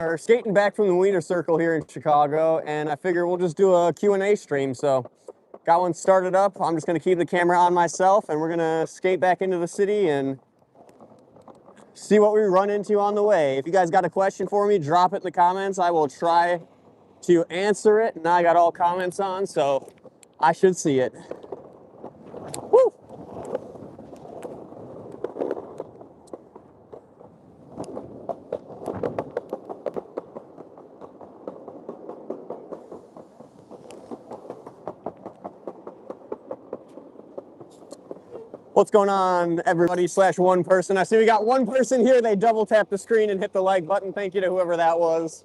are skating back from the Wiener Circle here in Chicago, and I figure we'll just do a Q&A stream. So got one started up. I'm just going to keep the camera on myself, and we're going to skate back into the city and see what we run into on the way. If you guys got a question for me, drop it in the comments. I will try to answer it. Now I got all comments on, so I should see it. Woo! What's going on, everybody / one person? I see we got one person here. They double tapped the screen and hit the like button. Thank you to whoever that was.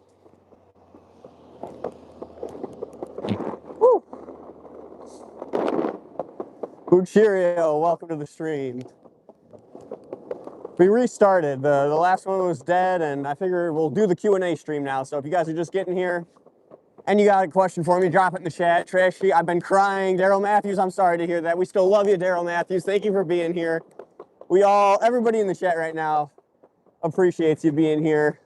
Woo! Cheerio, welcome to the stream. We restarted. The last one was dead, and I figure we'll do the Q&A stream now. So if you guys are just getting here and you got a question for me, drop it in the chat. Trashy, I've been crying. Daryl Matthews, I'm sorry to hear that. We still love you, Daryl Matthews. Thank you for being here. Everybody in the chat right now appreciates you being here.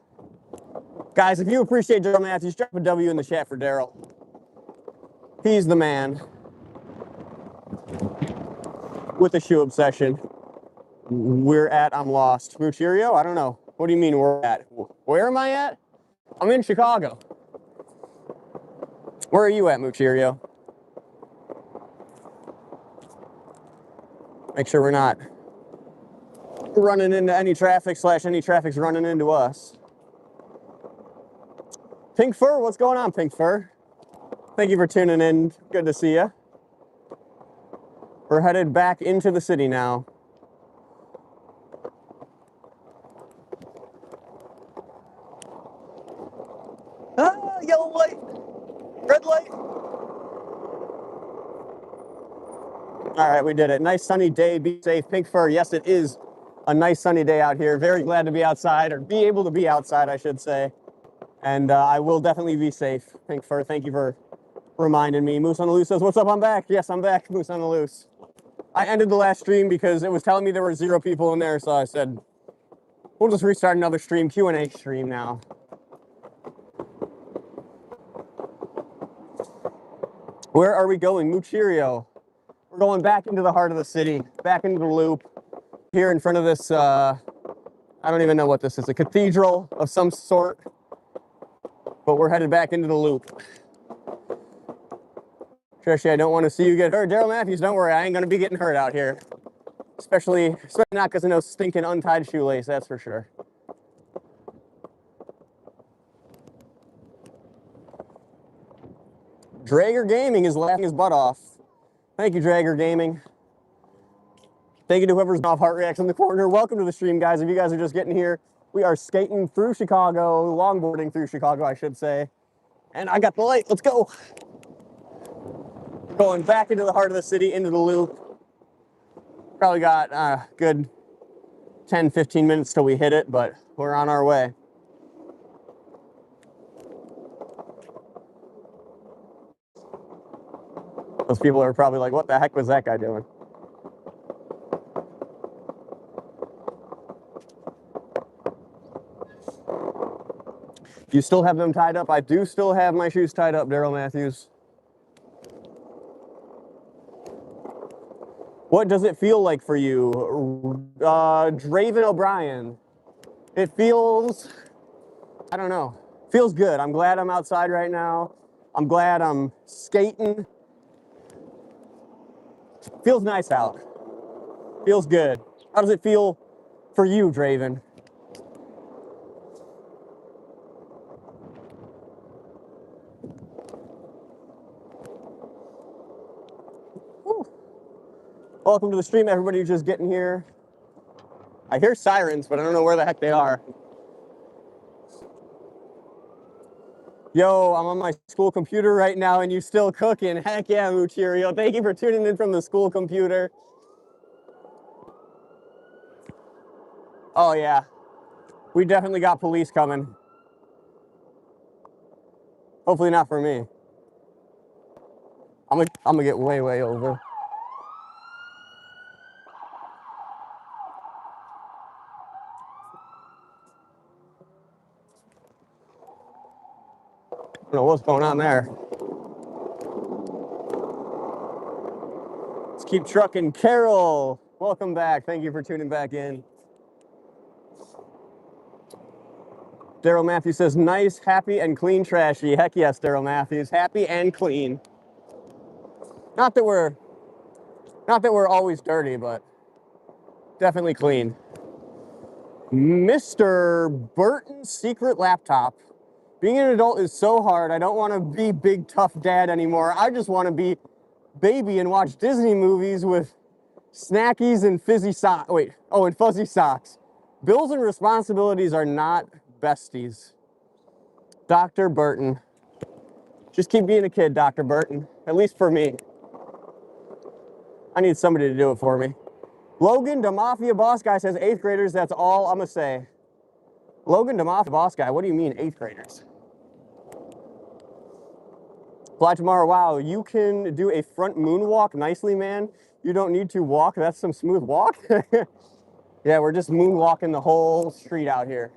Guys, if you appreciate Daryl Matthews, drop a W in the chat for Daryl. He's the man with the shoe obsession. I'm lost. Cheerio? I don't know. What do you mean we're at? Where am I at? I'm in Chicago. Where are you at, Cheerio? Make sure we're not running into any traffic / any traffic's running into us. Pink Fur, what's going on, Pink Fur? Thank you for tuning in. Good to see you. We're headed back into the city now. Ah, yellow light, red light. All right, we did it. Nice sunny day. Be safe. Pink Fur, yes, it is a nice sunny day out here. Very glad to be outside, or be able to be outside, I should say. And I will definitely be safe. Pink Fur, thank you for reminding me. Moose on the Loose says, what's up? I'm back. Yes, I'm back. Moose on the Loose. I ended the last stream because it was telling me there were 0 people in there, so I said, we'll just restart another stream, Q&A stream now. Where are we going? Mucherio. We're going back into the heart of the city, back into the loop. Here in front of this, I don't even know what this is, a cathedral of some sort. But we're headed back into the loop. Trisha, I don't want to see you get hurt. Daryl Matthews, don't worry, I ain't going to be getting hurt out here. Especially not because of no stinking untied shoelace, that's for sure. Drager Gaming is laughing his butt off. Thank you, Drager Gaming. Thank you to whoever's off Heart Reacts in the corner. Welcome to the stream, guys. If you guys are just getting here, we are skating through Chicago, longboarding through Chicago, I should say. And I got the light. Let's go. Going back into the heart of the city, into the loop. Probably got a good 10, 15 minutes till we hit it, but we're on our way. Those people are probably like, what the heck was that guy doing? You still have them tied up? I do still have my shoes tied up, Daryl Matthews. What does it feel like for you? Draven O'Brien. It feels, I don't know, feels good. I'm glad I'm outside right now. I'm glad I'm skating. Feels nice out. Feels good. How does it feel for you, Draven? Whew. Welcome to the stream, everybody who's just getting here. I hear sirens, but I don't know where the heck they are. Yo, I'm on my school computer right now and you still cooking. Heck yeah, Mucherio. Thank you for tuning in from the school computer. Oh yeah, we definitely got police coming. Hopefully not for me. I'm gonna get way, way over. don't know what's going on there. Let's keep trucking. Carol, welcome back. Thank you for tuning back in. Daryl Matthews says, nice, happy, and clean trashy. Heck yes, Daryl Matthews. Happy and clean. Not that we're always dirty, but definitely clean. Mr. Burton's secret laptop. Being an adult is so hard. I don't want to be big tough dad anymore. I just want to be baby and watch Disney movies with snackies and fizzy socks. And fuzzy socks. Bills and responsibilities are not besties. Dr. Burton. Just keep being a kid, Dr. Burton. At least for me. I need somebody to do it for me. Logan, the Mafia Boss Guy, says 8th graders, that's all I'm gonna say. Logan, the Mafia Boss Guy, what do you mean 8th graders? Fly tomorrow, wow, you can do a front moonwalk nicely, man. You don't need to walk, that's some smooth walk. Yeah, we're just moonwalking the whole street out here.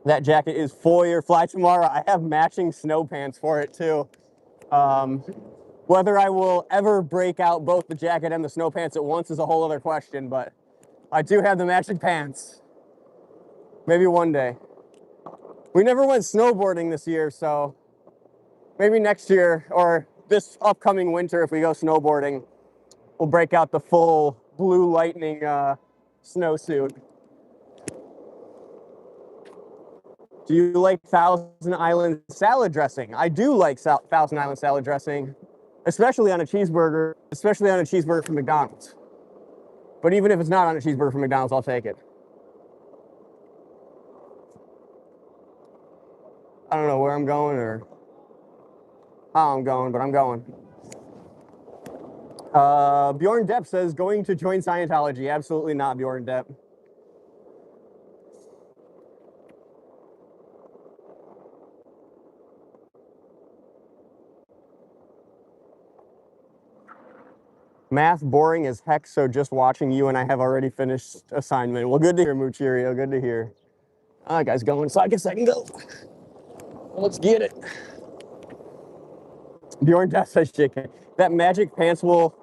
That jacket is foyer. Fly tomorrow, I have matching snow pants for it too. Whether I will ever break out both the jacket and the snow pants at once is a whole other question, but I do have the matching pants. Maybe one day. We never went snowboarding this year, so maybe next year or this upcoming winter, if we go snowboarding, we'll break out the full Blue Lightning snowsuit. Do you like Thousand Island salad dressing? I do like Thousand Island salad dressing, especially on a cheeseburger from McDonald's. But even if it's not on a cheeseburger from McDonald's, I'll take it. I don't know where I'm going or how I'm going, but I'm going. Bjorn Depp says, going to join Scientology. Absolutely not, Bjorn Depp. Math boring as heck, so just watching you and I have already finished assignment. Well, good to hear, Muchirio. Good to hear. All right, guys, going, so I guess I can go. Let's get it. Bjorn Depp says, chicken. That magic pants will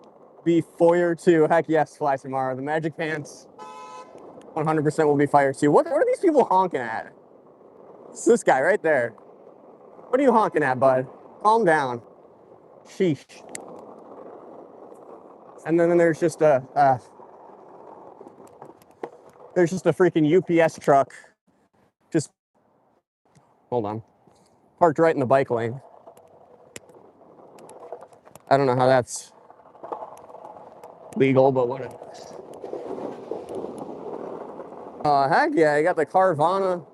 be foyer too. Heck yes, Fly tomorrow. The magic pants 100% will be fire too. What are these people honking at? It's this guy right there. What are you honking at, bud? Calm down. Sheesh. And then there's just a freaking UPS truck. Just hold on. Parked right in the bike lane. I don't know how that's legal, but whatever. Heck yeah, I got the Carvana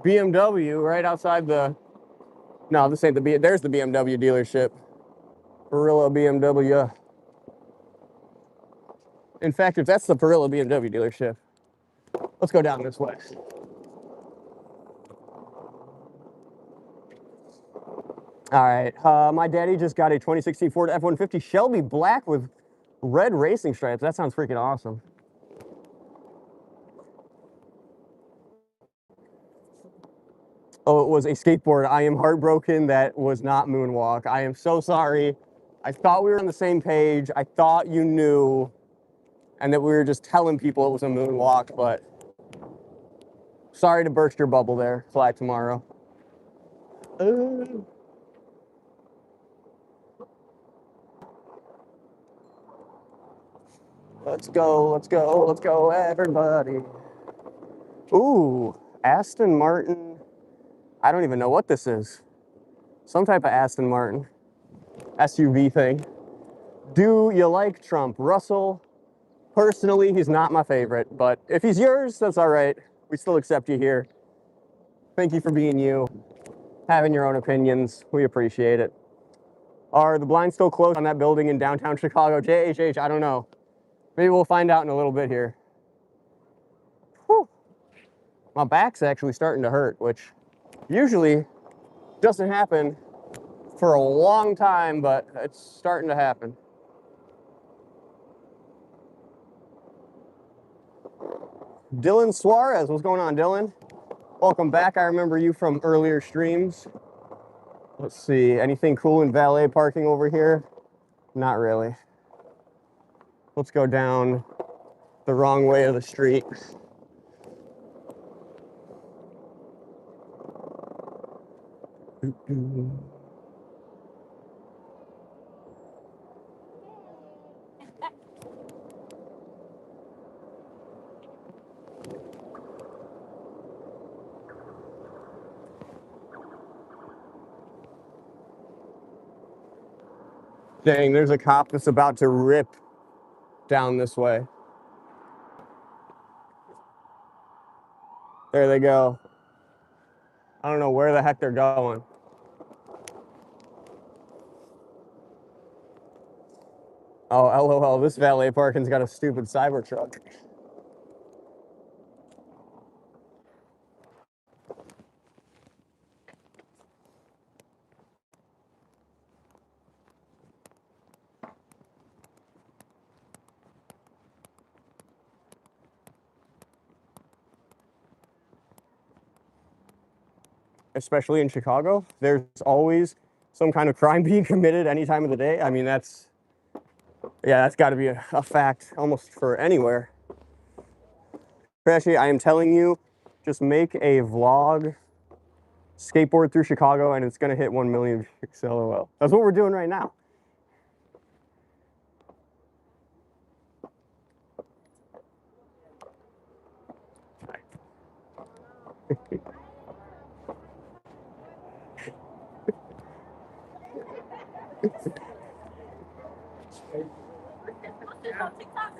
BMW right outside the. No, this ain't the there's the BMW dealership. Barilla BMW. In fact, if that's the Barilla BMW dealership, let's go down this way. All right, my daddy just got a 2016 Ford F-150 Shelby Black with red racing stripes. That sounds freaking awesome. Oh, it was a skateboard. I am heartbroken that was not Moonwalk. I am so sorry. I thought we were on the same page. I thought you knew, and that we were just telling people it was a Moonwalk, but sorry to burst your bubble there. Fly tomorrow. Let's go, everybody. Ooh, Aston Martin. I don't even know what this is. Some type of Aston Martin. SUV thing. Do you like Trump? Russell, personally, he's not my favorite, but if he's yours, that's all right. We still accept you here. Thank you for being you, having your own opinions. We appreciate it. Are the blinds still closed on that building in downtown Chicago? JHH, I don't know. Maybe we'll find out in a little bit here. Whew. My back's actually starting to hurt, which usually doesn't happen for a long time, but it's starting to happen. Dylan Suarez, what's going on, Dylan? Welcome back. I remember you from earlier streams. Let's see, anything cool in valet parking over here? Not really. Let's go down the wrong way of the street. Dang, there's a cop that's about to rip down this way. There they go. I don't know where the heck they're going. Oh, LOL, this valet parking's got a stupid Cybertruck. Especially in Chicago, there's always some kind of crime being committed any time of the day. I mean, that's got to be a fact almost for anywhere. Actually, I am telling you, just make a vlog, skateboard through Chicago, and it's going to hit 1 million views, LOL. That's what we're doing right now.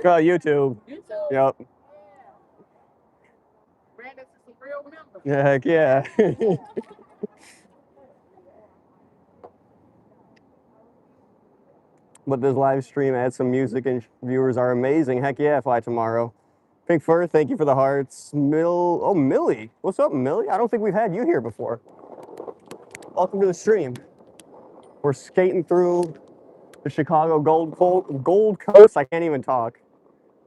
YouTube. Yep. Yeah, heck yeah. But this live stream adds some music and viewers are amazing. Heck yeah, fly tomorrow. Pink Fur, thank you for the hearts. Millie. What's up, Millie? I don't think we've had you here before. Welcome to the stream. We're skating through the Chicago Gold Coast. I can't even talk.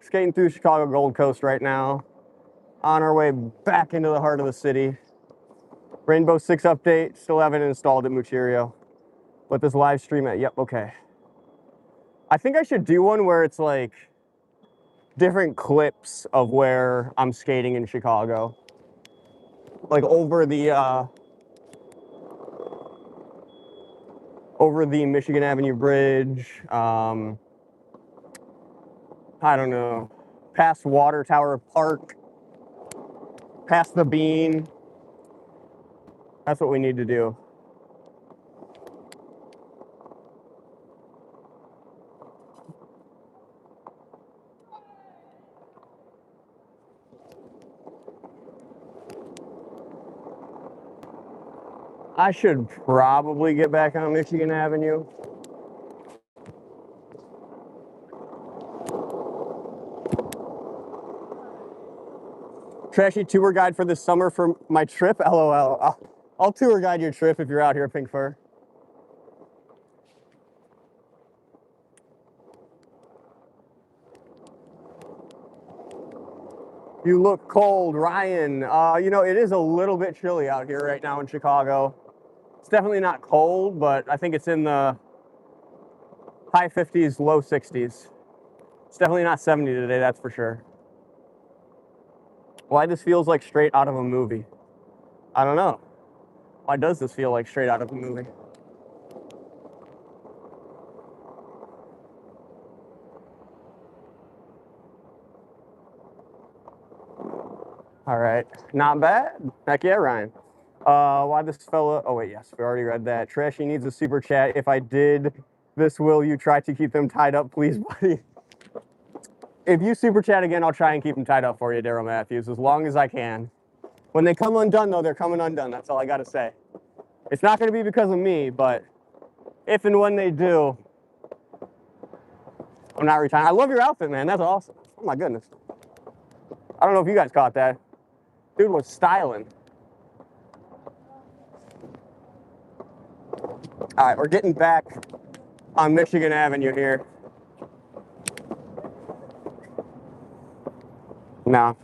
Skating through Chicago Gold Coast right now. On our way back into the heart of the city. Rainbow 6 update. Still haven't installed at Mucherio. But this live stream yep, okay. I think I should do one where it's like different clips of where I'm skating in Chicago. Like over the Michigan Avenue Bridge. I don't know. Past Water Tower Park. Past the Bean. That's what we need to do. I should probably get back on Michigan Avenue. Trashy tour guide for this summer for my trip? LOL. I'll tour guide your trip if you're out here, Pink Fur. You look cold, Ryan. You know, it is a little bit chilly out here right now in Chicago. It's definitely not cold, but I think it's in the high 50s, low 60s. It's definitely not 70 today, that's for sure. Why this feels like straight out of a movie? I don't know. Why does this feel like straight out of a movie? All right, not bad. Heck yeah, Ryan. Why this fella? Oh wait, yes, we already read that. Trashy needs a super chat. If I did this, will you try to keep them tied up, please, buddy? If you super chat again, I'll try and keep them tied up for you, Daryl Matthews, as long as I can. When they come undone, though, they're coming undone. That's all I gotta say. It's not gonna be because of me, but if and when they do, I'm not retiring. I love your outfit, man. That's awesome. Oh my goodness. I don't know if you guys caught that. Dude was styling. All right, we're getting back on Michigan Avenue here. No.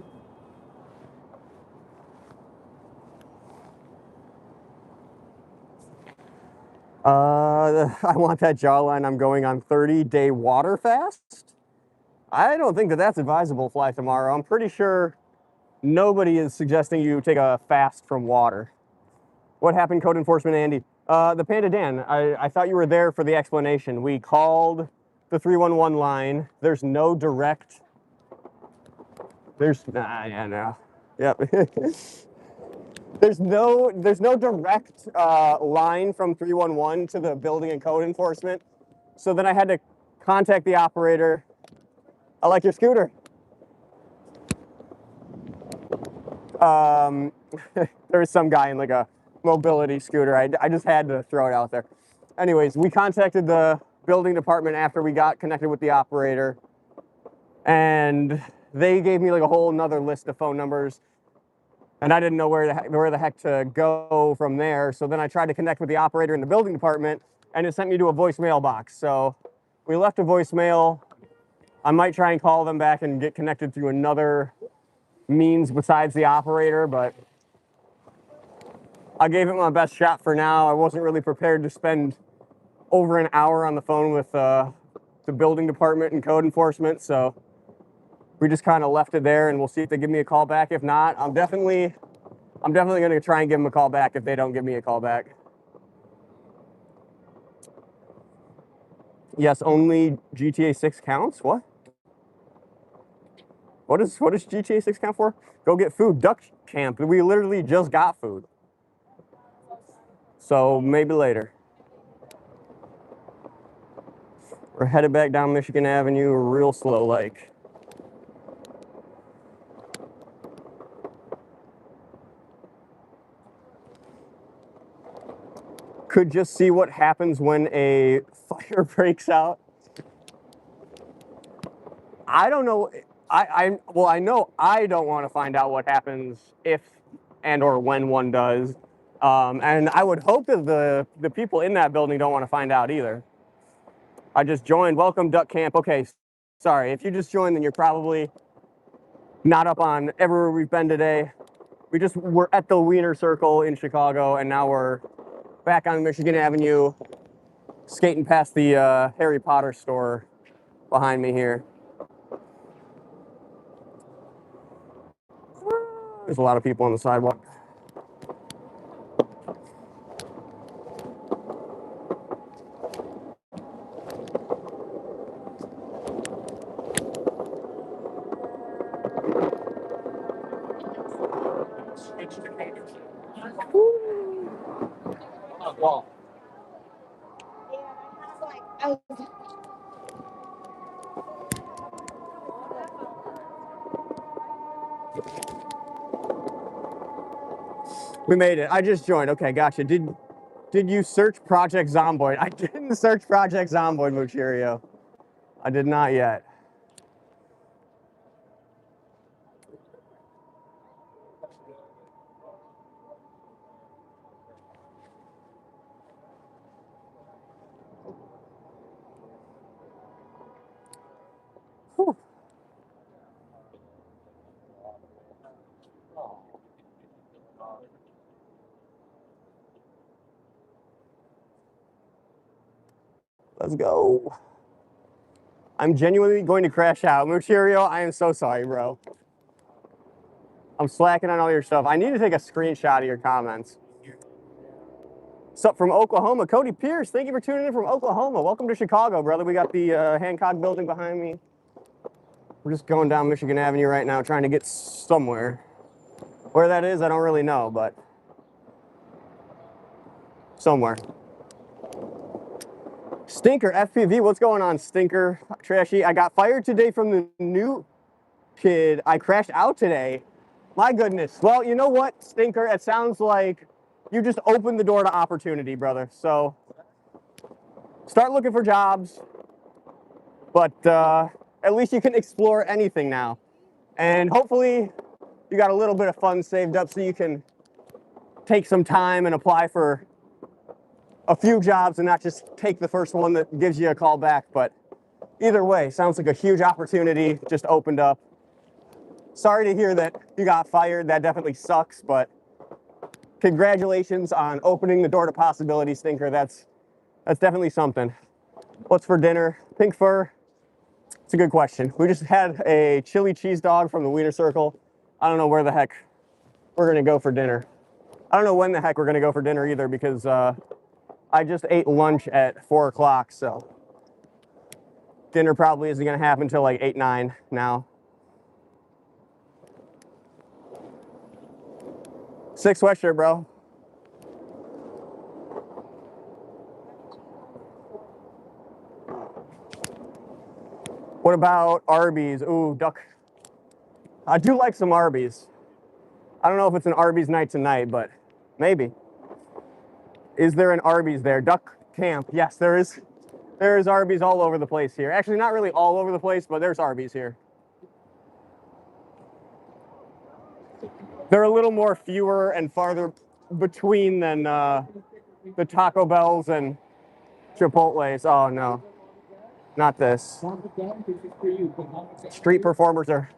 I want that jawline. I'm going on 30-day water fast. I don't think that that's advisable, Fly Tomorrow. I'm pretty sure nobody is suggesting you take a fast from water. What happened, Code Enforcement Andy? The Panda Dan, I thought you were there for the explanation. We called the 311 line. There's no direct, yeah, no. Yep. There's no direct line from 311 to the building and code enforcement. So then I had to contact the operator. I like your scooter. There was some guy in like a mobility scooter. I just had to throw it out there. Anyways, we contacted the building department after we got connected with the operator, and they gave me like a whole nother list of phone numbers, and I didn't know where the heck to go from there. So then I tried to connect with the operator in the building department, and it sent me to a voicemail box. So we left a voicemail. I might try and call them back and get connected through another means besides the operator, but I gave it my best shot for now. I wasn't really prepared to spend over an hour on the phone with the building department and code enforcement, so we just kind of left it there, and we'll see if they give me a call back. If not, I'm definitely going to try and give them a call back if they don't give me a call back. Yes, only GTA 6 counts? What? What does GTA 6 count for? Go get food. Duck camp. We literally just got food. So maybe later. We're headed back down Michigan Avenue real slow like. Could just see what happens when a fire breaks out. I don't know. Well, I know I don't want to find out what happens if and or when one does. And I would hope that the people in that building don't want to find out either. I just joined. Welcome, Duck Camp. Okay, sorry. If you just joined, then you're probably not up on everywhere we've been today. We're at the Wiener Circle in Chicago, and now we're back on Michigan Avenue, skating past the Harry Potter store behind me here. There's a lot of people on the sidewalk. We made it. I just joined. Okay, gotcha. Did you search Project Zomboid? I didn't search Project Zomboid, Mucherio. I did not yet. Whew. Let's go. I'm genuinely going to crash out. Mucherio, I am so sorry, bro. I'm slacking on all your stuff. I need to take a screenshot of your comments. Sup from Oklahoma, Cody Pierce. Thank you for tuning in from Oklahoma. Welcome to Chicago, brother. We got the Hancock building behind me. We're just going down Michigan Avenue right now, trying to get somewhere. Where that is, I don't really know, but somewhere. Stinker, FPV, what's going on, Stinker? Trashy, I got fired today from the new kid. I crashed out today. My goodness. Well, you know what, Stinker? It sounds like you just opened the door to opportunity, brother. So start looking for jobs, but at least you can explore anything now. And hopefully you got a little bit of funds saved up so you can take some time and apply for a few jobs and not just take the first one that gives you a call back. But either way, sounds like a huge opportunity just opened up. Sorry to hear that you got fired. That definitely sucks, but congratulations on opening the door to possibility, Stinker. That's That's definitely something. What's for dinner? Pink fur. It's a good question. We just had a chili cheese dog from the Wiener Circle. I don't know where the heck we're gonna go for dinner. I don't know when the heck we're gonna go for dinner either, because I just ate lunch at 4 o'clock, so dinner probably isn't gonna happen until like 8, 9 now. 6 sweatshirt, bro. What about Arby's? Ooh, duck. I do like some Arby's. I don't know if it's an Arby's night tonight, but maybe. Is there an Arby's there? Duck Camp. Yes, there is. There is Arby's all over the place here. Actually, not really all over the place, but there's Arby's here. They're a little more fewer and farther between than the Taco Bells and Chipotle's. Oh no, not this. Street performers are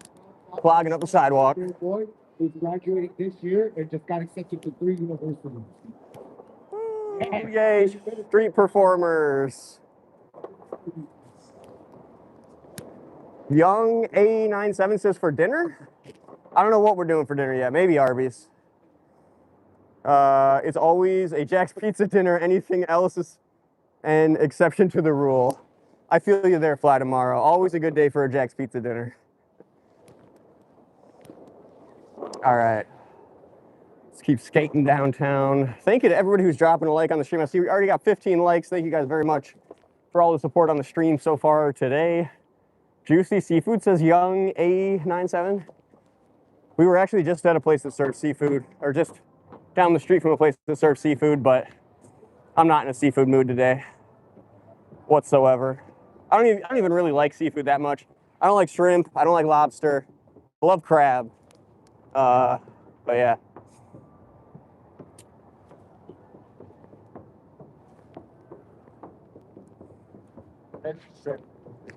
clogging up the sidewalk. Boy who's graduating this year and just got accepted to 3 universities. Yay, street performers. Young A97 says for dinner? I don't know what we're doing for dinner yet. Maybe Arby's. It's always a Jack's Pizza dinner. Anything else is an exception to the rule. I feel you there, Fly Tomorrow. Always a good day for a Jack's Pizza dinner. All right. Let's keep skating downtown. Thank you to everybody who's dropping a like on the stream. I see we already got 15 likes. Thank you guys very much for all the support on the stream so far today. Juicy Seafood says Young A97. We were actually just at a place that serves seafood, or just down the street from a place that serves seafood, but I'm not in a seafood mood today whatsoever. I don't even really like seafood that much. I don't like shrimp. I don't like lobster. I love crab. But yeah.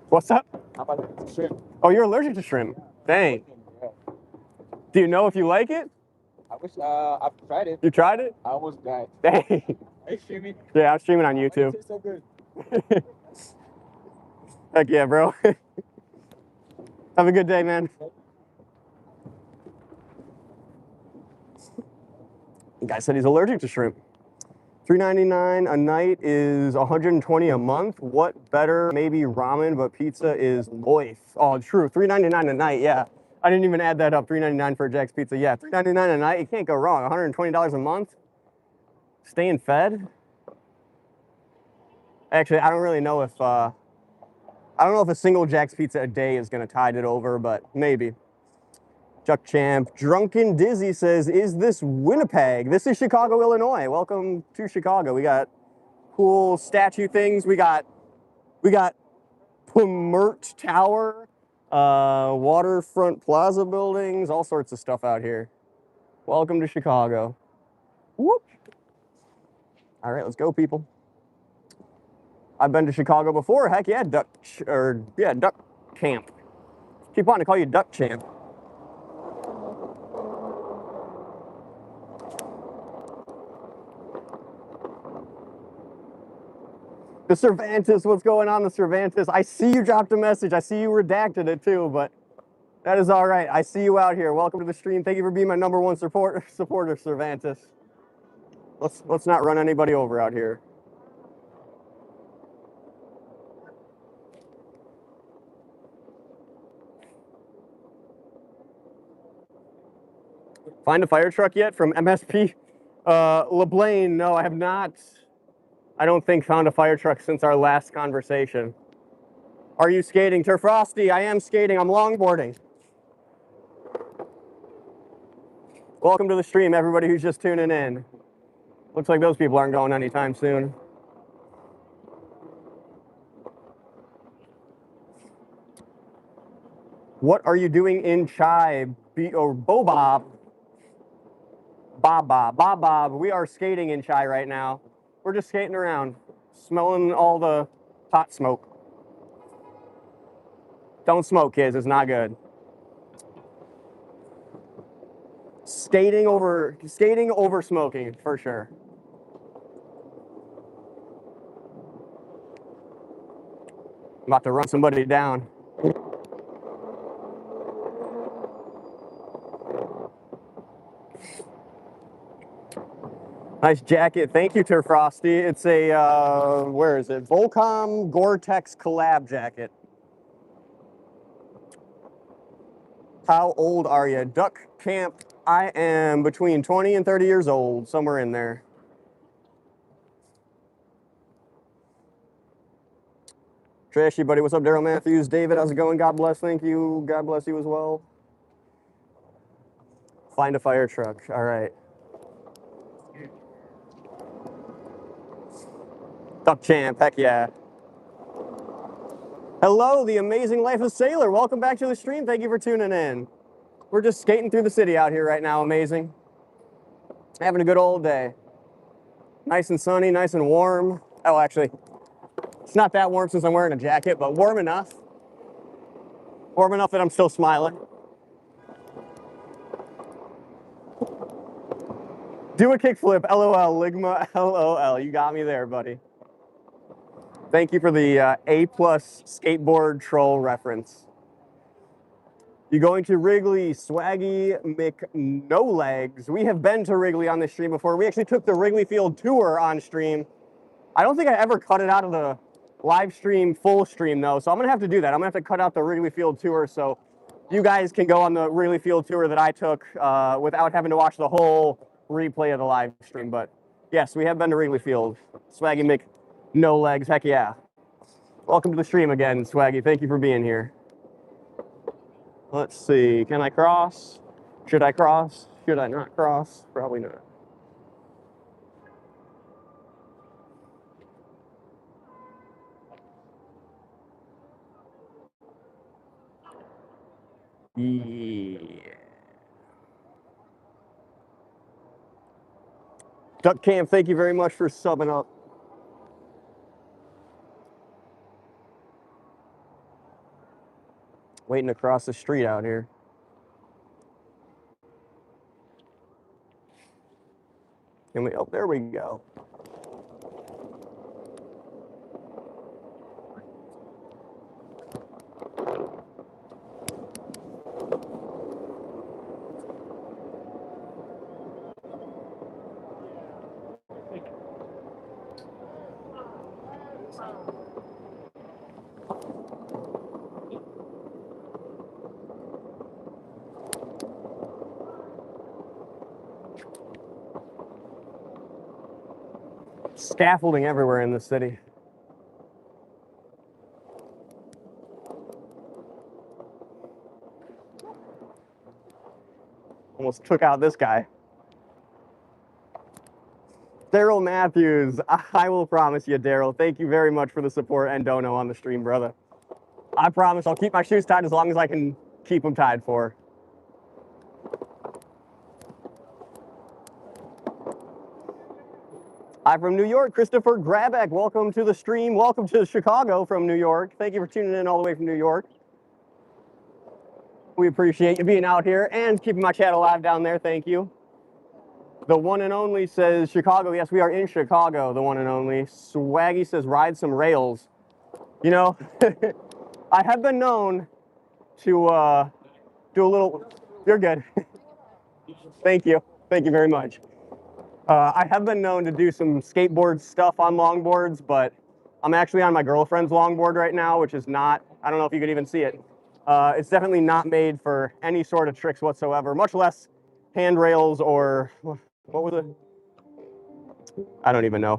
What's up? How about shrimp? Oh, you're allergic to shrimp? Dang. Do you know if you like it? I wish I've tried it. You tried it? I almost died. Dang. Are you streaming? Yeah, I'm streaming on Why YouTube. it tastes so good? Heck yeah, bro. Have a good day, man. The guy said he's allergic to shrimp. $3.99 a night is $120 a month. What better? Maybe ramen, but pizza is life. Oh, true. $3.99 a night. Yeah, I didn't even add that up. $3.99 for Jack's Pizza. Yeah, $3.99 a night. You can't go wrong. $120 a month. Staying fed. Actually, I don't really know if I don't know if a single Jack's Pizza a day is gonna tide it over, but maybe. Chuck Champ, Drunken Dizzy says, is this Winnipeg? This is Chicago, Illinois. Welcome to Chicago. We got cool statue things. We got Pumert Tower, waterfront plaza buildings, all sorts of stuff out here. Welcome to Chicago. Whoop. All right, let's go, people. I've been to Chicago before. Heck yeah, Duck Camp. Keep wanting to call you Duck Champ. The Cervantes, what's going on, the Cervantes? I see you dropped a message. I see you redacted it too, but that is all right. I see you out here. Welcome to the stream. Thank you for being my #1 supporter, Cervantes. Let's not run anybody over out here. Find a fire truck yet from MSP? LeBlaine, no, I have not. I don't think found a fire truck since our last conversation. Are you skating? Terfrosty, I am skating. I'm longboarding. Welcome to the stream, everybody who's just tuning in. Looks like those people aren't going anytime soon. What are you doing in Chai? Bob. Bob. We are skating in Chai right now. We're just skating around, smelling all the pot smoke. Don't smoke, kids. It's not good. Skating over smoking, for sure. I'm about to run somebody down. Nice jacket. Thank you, Frosty. It's a, where is it? Volcom Gore-Tex collab jacket. How old are you? Duck Camp. I am between 20 and 30 years old, somewhere in there. Trashy buddy, what's up, Daryl Matthews? David, how's it going? God bless, thank you. God bless you as well. Find a fire truck. All right. Duck Champ, heck yeah. Hello, the amazing life of Sailor. Welcome back to the stream. Thank you for tuning in. We're just skating through the city out here right now. Amazing. Having a good old day. Nice and sunny, nice and warm. Oh, actually, it's not that warm since I'm wearing a jacket, but warm enough. Warm enough that I'm still smiling. Do a kickflip, LOL, Ligma, LOL. You got me there, buddy. Thank you for the A+ skateboard troll reference. You going to Wrigley, Swaggy McNolegs? We have been to Wrigley on this stream before. We actually took the Wrigley Field tour on stream. I don't think I ever cut it out of the live stream, full stream though, so I'm gonna have to do that. I'm gonna have to cut out the Wrigley Field tour so you guys can go on the Wrigley Field tour that I took without having to watch the whole replay of the live stream. But yes, we have been to Wrigley Field. Swaggy McNolegs, heck yeah. Welcome to the stream again, Swaggy. Thank you for being here. Let's see, can I cross? Should I cross? Should I not cross? Probably not. Yeah. Duck Camp, thank you very much for subbing up. Waiting to cross the street out here. Can we, oh, there we go. Scaffolding everywhere in the city. Almost took out this guy. Daryl Matthews, I will promise you, Daryl, thank you very much for the support and dono on the stream, brother. I promise I'll keep my shoes tied as long as I can keep them tied for. I'm from New York, Christopher Grabeck. Welcome to the stream. Welcome to Chicago from New York. Thank you for tuning in all the way from New York. We appreciate you being out here and keeping my chat alive down there. Thank you. The one and only says Chicago. Yes, we are in Chicago, the one and only. Swaggy says ride some rails. You know, I have been known to do a little, you're good. Thank you. Thank you very much. I have been known to do some skateboard stuff on longboards, but I'm actually on my girlfriend's longboard right now, which is not, I don't know if you could even see it. It's definitely not made for any sort of tricks whatsoever, much less handrails or, what was it? I don't even know.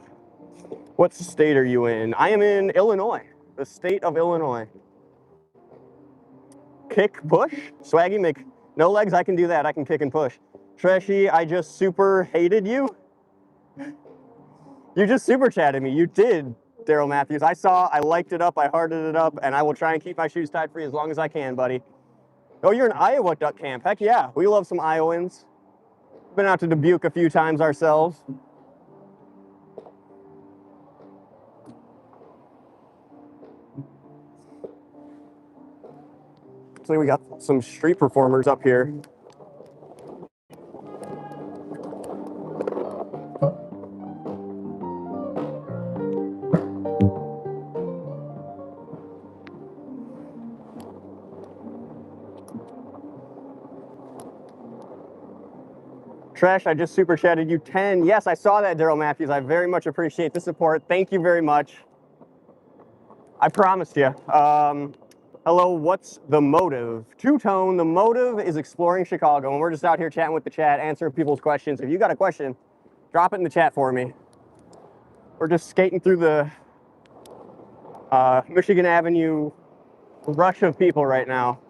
What state are you in? I am in Illinois, the state of Illinois. Kick, push? Swaggy Mc, no legs, I can do that. I can kick and push. Trashy, I just super hated you. You just super chatted me. You did, Daryl Matthews. I saw, I liked it up, I hearted it up, and I will try and keep my shoes tied for you as long as I can, buddy. Oh, you're in Iowa, Duck Camp. Heck yeah, we love some Iowans. Been out to Dubuque a few times ourselves. So we got some street performers up here. Tresh, I just super chatted you 10. Yes, I saw that, Daryl Matthews. I very much appreciate the support. Thank you very much. I promised you. Hello, what's the motive? Two-tone, the motive is exploring Chicago, and we're just out here chatting with the chat, answering people's questions. If you got a question, drop it in the chat for me. We're just skating through the Michigan Avenue rush of people right now.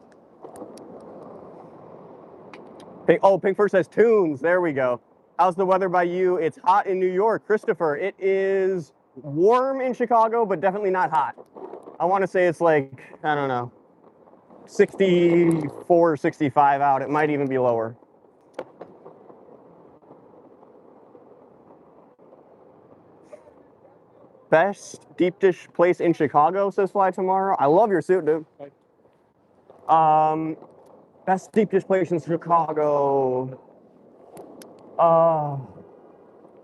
Pink First says tunes. There we go. How's the weather by you? It's hot in New York. Christopher, it is warm in Chicago, but definitely not hot. I want to say it's like, I don't know, 64, 65 out. It might even be lower. Best deep dish place in Chicago, says Fly Tomorrow. I love your suit, dude. Best deep dish place in Chicago.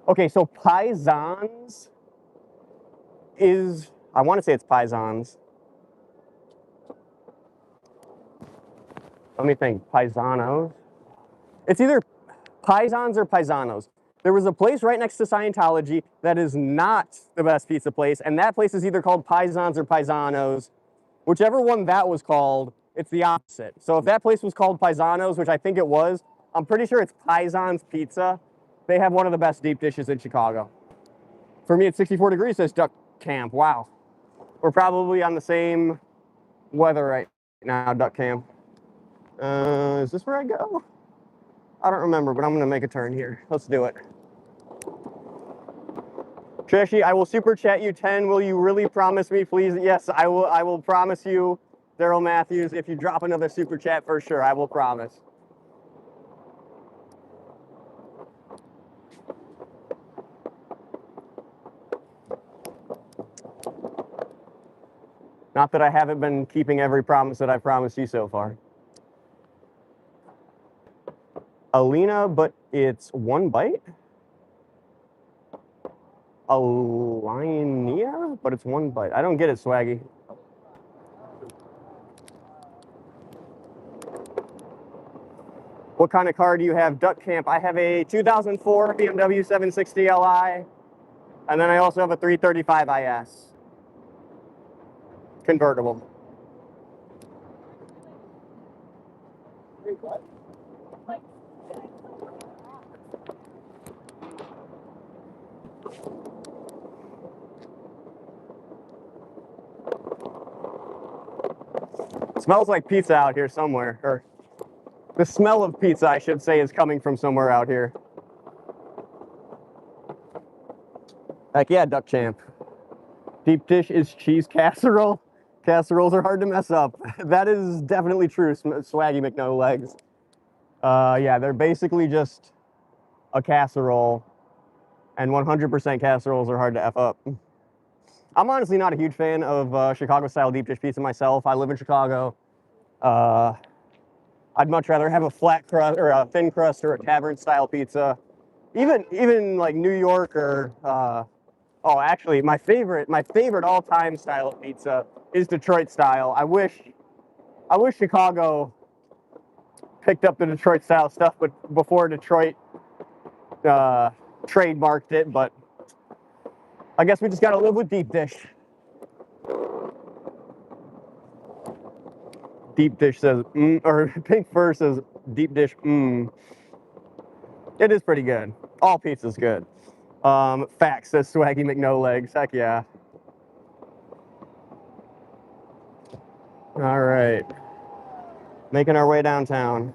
Okay, so Paisans is, I want to say it's Paisans. Let me think, Paisanos. It's either Paisans or Paisanos. There was a place right next to Scientology that is not the best pizza place, and that place is either called Paisans or Paisanos. Whichever one that was called, it's the opposite. So if that place was called Paisanos, which I think it was, I'm pretty sure it's Paisans Pizza. They have one of the best deep dishes in Chicago. For me, it's 64 degrees, says Duck Camp. Wow. We're probably on the same weather right now, Duck Camp. Is this where I go? I don't remember, but I'm gonna make a turn here. Let's do it. Trishy, I will super chat you 10. Will you really promise me, please? Yes, I will promise you, Daryl Matthews, if you drop another super chat for sure, I will promise. Not that I haven't been keeping every promise that I promised you so far. Alina, but it's one bite? Alina, but it's one bite. I don't get it, Swaggy. What kind of car do you have, Duck Camp? I have a 2004 BMW 760 Li, and then I also have a 335 IS. Convertible. It smells like pizza out here somewhere, or the smell of pizza, I should say, is coming from somewhere out here. Heck yeah, Duck Champ. Deep dish is cheese casserole. Casseroles are hard to mess up. That is definitely true, Swaggy McNolegs. Yeah, they're basically just a casserole, and 100% casseroles are hard to F up. I'm honestly not a huge fan of Chicago-style deep dish pizza myself. I live in Chicago. I'd much rather have a flat crust or a thin crust or a tavern-style pizza. Even like New York or oh, actually, my favorite all-time style of pizza is Detroit style. I wish Chicago picked up the Detroit style stuff, but before Detroit trademarked it. But I guess we just gotta live with deep dish. Deep dish says, or Pink Fur says, deep dish, It is pretty good. All pizza's good. Facts, says Swaggy McNolegs. Heck yeah. All right. Making our way downtown.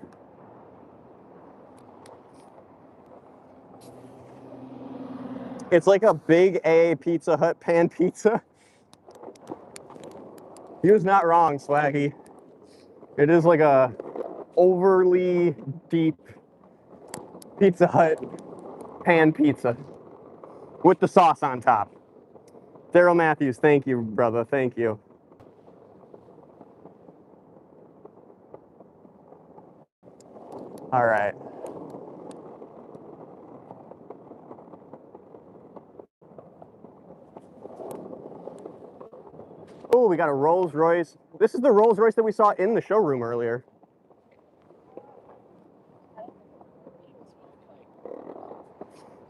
It's like a big A Pizza Hut pan pizza. He was not wrong, Swaggy. It is like a overly deep Pizza Hut pan pizza with the sauce on top. Daryl Matthews, thank you, brother. Thank you. All right. Oh, we got a Rolls Royce. This is the Rolls Royce that we saw in the showroom earlier.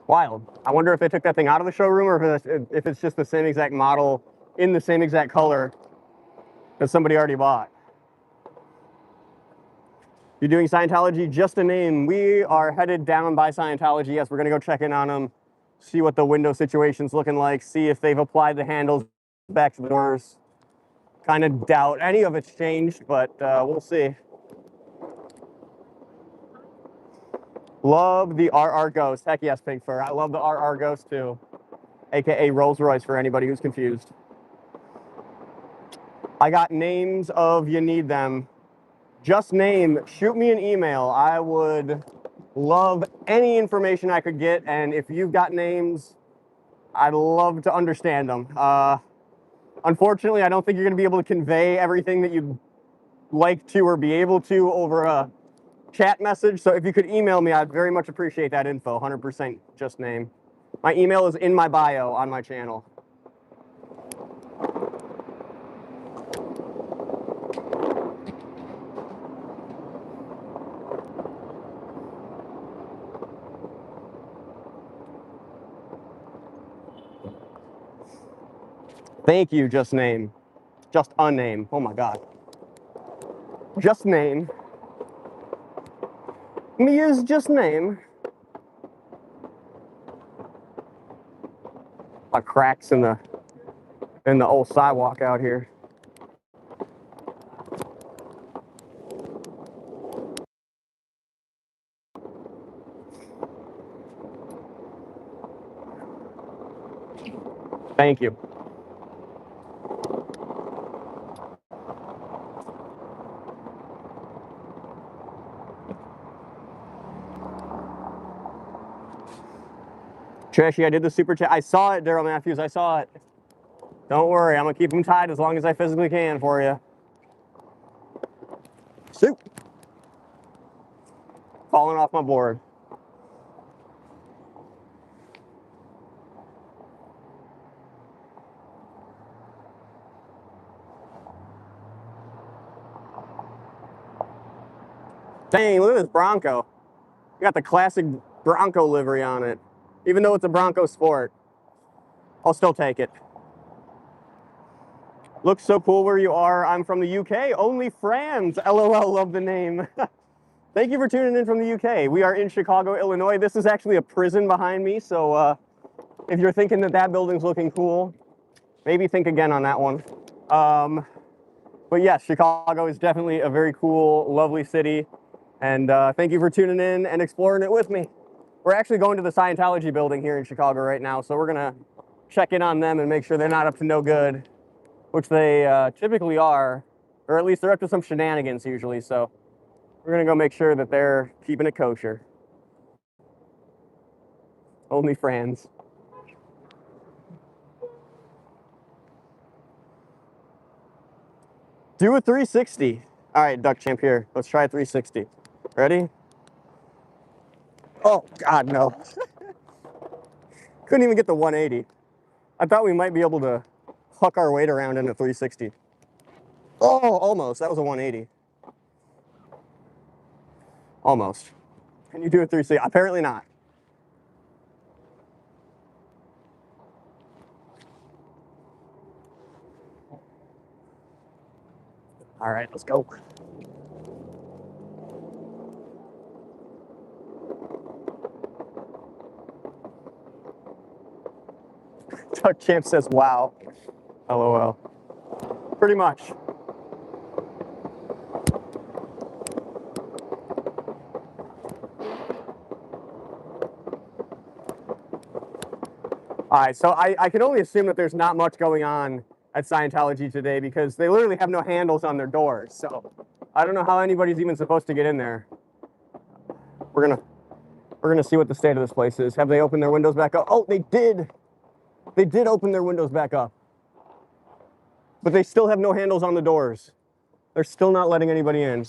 Wild. I wonder if they took that thing out of the showroom or if it's just the same exact model in the same exact color that somebody already bought. You're doing Scientology, just a name. We are headed down by Scientology. Yes, we're gonna go check in on them, see what the window situation's looking like, see if they've applied the handles back to the doors. Kind of doubt any of it's changed, but we'll see. Love the RR Ghost. Heck yes, Pink Fur. I love the RR Ghost too, aka Rolls Royce for anybody who's confused. I got names of you need them. Just name, shoot me an email. I would love any information I could get, and if you've got names, I'd love to understand them. Unfortunately, I don't think you're going to be able to convey everything that you'd like to or be able to over a chat message, so if you could email me, I'd very much appreciate that info. 100% just name. My email is in my bio on my channel. Thank you, just name. Just a name. Oh my God. Just name. Me is just name. Cracks in the old sidewalk out here. Thank you. Trashy, I did the super chat. I saw it, Daryl Matthews. I saw it. Don't worry, I'm gonna keep them tied as long as I physically can for you. Soup. Falling off my board. Dang, look at this Bronco. You got the classic Bronco livery on it. Even though it's a Bronco Sport, I'll still take it. Looks so cool where you are. I'm from the UK. Only France. LOL, love the name. Thank you for tuning in from the UK. We are in Chicago, Illinois. This is actually a prison behind me, so if you're thinking that that building's looking cool, maybe think again on that one. But yes, Chicago is definitely a very cool, lovely city. And thank you for tuning in and exploring it with me. We're actually going to the Scientology building here in Chicago right now, so we're gonna check in on them and make sure they're not up to no good, which they typically are, or at least they're up to some shenanigans usually, so we're gonna go make sure that they're keeping it kosher. Only friends. Do a 360. All right, Duck Champ here. Let's try a 360. Ready? Oh, God, no. Couldn't even get the 180. I thought we might be able to huck our weight around in a 360. Oh, almost. That was a 180. Almost. Can you do a 360? Apparently not. All right, let's go. Duck Champ says, wow. LOL. Pretty much. All right, so I can only assume that there's not much going on at Scientology today because they literally have no handles on their doors. So I don't know how anybody's even supposed to get in there. We're gonna see what the state of this place is. Have they opened their windows back up? Oh, they did. They did open their windows back up. But they still have no handles on the doors. They're still not letting anybody in.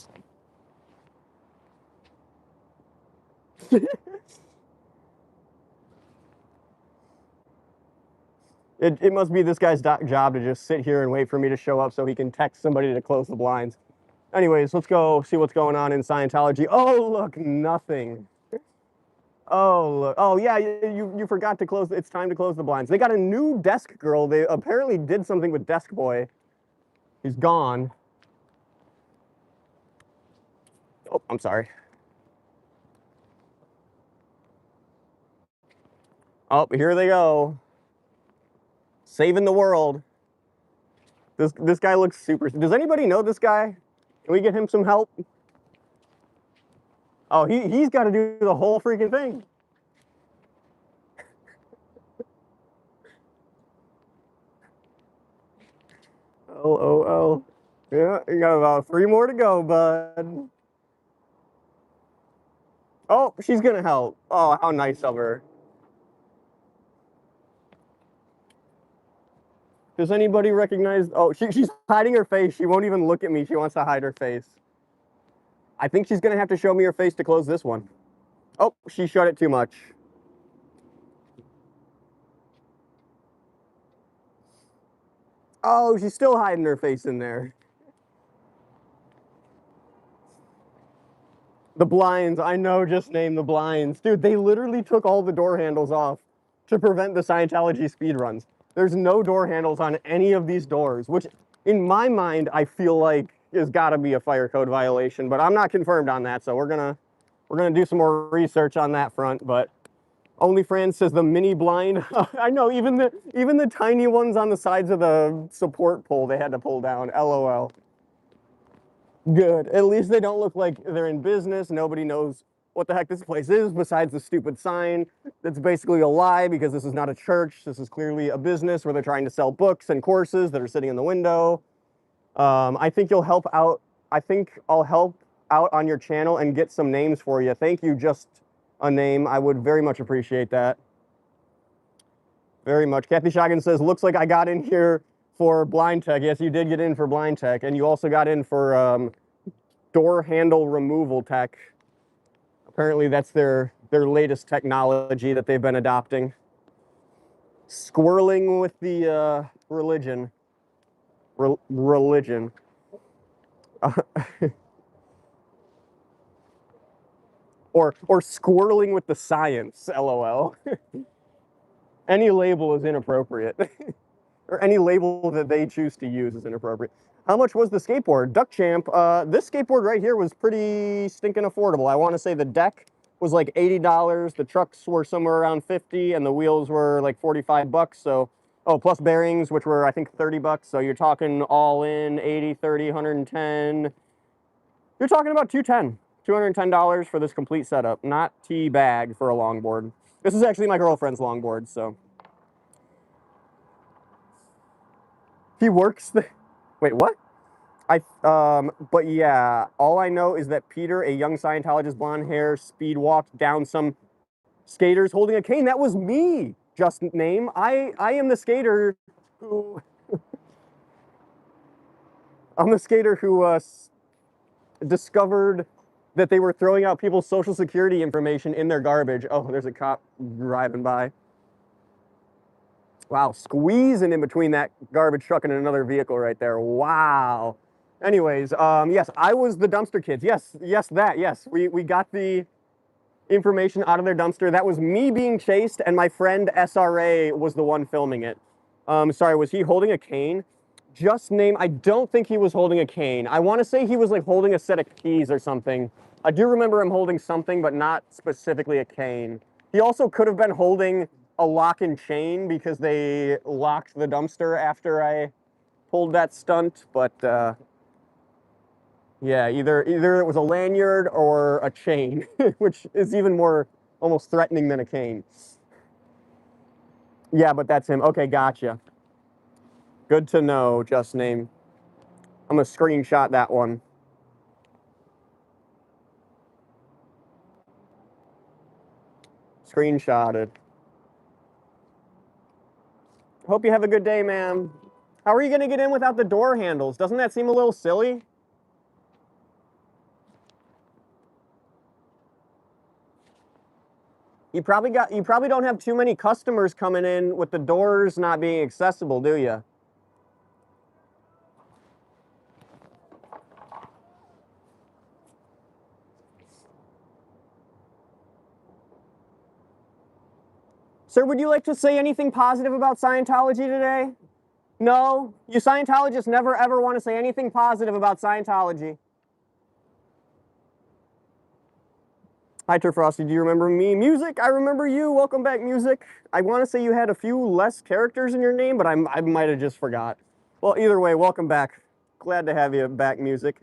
It must be this guy's job to just sit here and wait for me to show up so he can text somebody to close the blinds. Anyways, let's go see what's going on in Scientology. Oh, look, nothing. Oh, look. Oh, yeah, you forgot to close. It's time to close the blinds. They got a new desk girl. They apparently did something with Desk Boy. He's gone. Oh, I'm sorry. Oh, here they go. Saving the world. This guy looks super. Does anybody know this guy? Can we get him some help? Oh, he's got to do the whole freaking thing. LOL. Yeah, you got about 3 more to go, bud. Oh, she's gonna help. Oh, how nice of her. Does anybody recognize? Oh, she's hiding her face. She won't even look at me. She wants to hide her face. I think she's gonna have to show me her face to close this one. Oh, she shut it too much. Oh, she's still hiding her face in there. The blinds, I know, just name the blinds. Dude, they literally took all the door handles off to prevent the Scientology speed runs. There's no door handles on any of these doors, which in my mind, I feel like has got to be a fire code violation, but I'm not confirmed on that, so we're gonna do some more research on that front. But OnlyFans says the mini blind. I know, even the tiny ones on the sides of the support pole they had to pull down. LOL. Good. At least they don't look like they're in business. Nobody knows what the heck this place is besides the stupid sign. That's basically a lie because this is not a church. This is clearly a business where they're trying to sell books and courses that are sitting in the window. I think you'll help out. I think I'll help out on your channel and get some names for you. Thank you. Just a name. I would very much appreciate that. Very much. Kathy Shoggan says, looks like I got in here for blind tech. Yes, you did get in for blind tech, and you also got in for door handle removal tech. Apparently that's their latest technology that they've been adopting. Squirreling with the religion. Religion. or squirreling with the science, LOL. Any label is inappropriate. Or any label that they choose to use is inappropriate. How much was the skateboard? Duck Champ, this skateboard right here was pretty stinking affordable. I want to say the deck was like $80, the trucks were somewhere around 50, and the wheels were like 45 bucks. So, oh, plus bearings, which were I think 30 bucks. So you're talking all in 80, 30, 110. You're talking about $210 for this complete setup. Not T-bag for a longboard. This is actually my girlfriend's longboard, so. He works the, wait, what? But yeah, all I know is that Peter, a young Scientologist, blonde hair, speed walked down some skaters holding a cane. That was me. Just name. I am the skater who, I'm the skater who discovered that they were throwing out people's social security information in their garbage. Oh, there's a cop driving by. Wow, squeezing in between that garbage truck and another vehicle right there. Wow. Anyways, yes, I was the dumpster kids. Yes, yes. We got the information out of their dumpster. That was me being chased, and my friend SRA was the one filming it. Sorry, was he holding a cane? Just name, I don't think he was holding a cane. I want to say he was like holding a set of keys or something. I do remember him holding something, but not specifically a cane. He also could have been holding a lock and chain because they locked the dumpster after I pulled that stunt, but yeah, either it was a lanyard or a chain, which is even more almost threatening than a cane. Yeah, but that's him. Okay, gotcha. Good to know, just name. I'm gonna screenshot that one. Screenshotted. Hope you have a good day, ma'am. How are you gonna get in without the door handles? Doesn't that seem a little silly? You probably don't have too many customers coming in with the doors not being accessible, do you? Sir, would you like to say anything positive about Scientology today? No? You Scientologists never ever want to say anything positive about Scientology. Hi, Frosty, do you remember me? Music, I remember you. Welcome back, Music. I want to say you had a few less characters in your name, but I might have just forgot. Well, either way, welcome back. Glad to have you back, Music.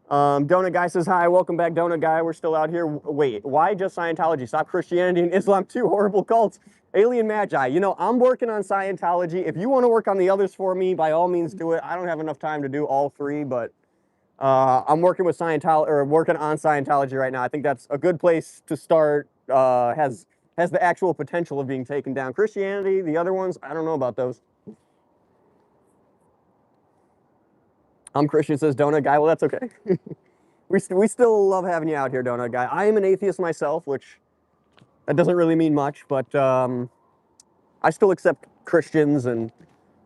Donut Guy says hi. Welcome back, Donut Guy. We're still out here. Wait, why just Scientology? Stop Christianity and Islam, two horrible cults. Alien Magi. You know, I'm working on Scientology. If you want to work on the others for me, by all means do it. I don't have enough time to do all three, but I'm working with Scientology, or working on Scientology right now. I think that's a good place to start. Has the actual potential of being taken down. Christianity, the other ones, I don't know about those. I'm Christian, says Donut Guy. Well, that's okay. we still love having you out here, Donut Guy. I am an atheist myself, which that doesn't really mean much, but I still accept Christians and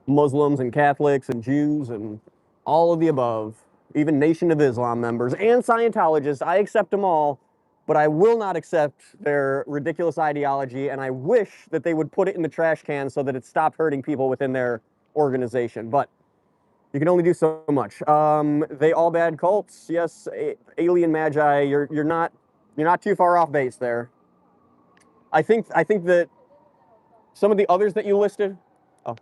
Muslims and Catholics and Jews and all of the above, even Nation of Islam members and Scientologists. I accept them all, but I will not accept their ridiculous ideology, and I wish that they would put it in the trash can so that it stopped hurting people within their organization. But you can only do so much. They all bad cults. Yes, Alien Magi. You're not too far off base there. I think that some of the others that you listed. Oh,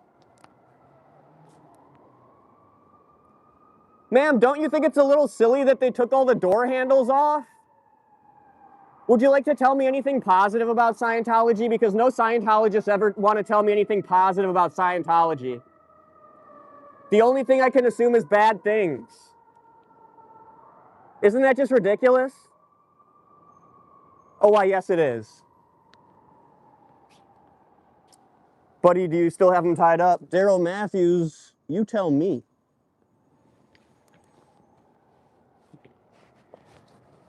ma'am, don't you think it's a little silly that they took all the door handles off? Would you like to tell me anything positive about Scientology? Because no Scientologists ever want to tell me anything positive about Scientology. The only thing I can assume is bad things. Isn't that just ridiculous? Oh, why, yes, it is. Buddy, do you still have him tied up? Daryl Matthews, you tell me.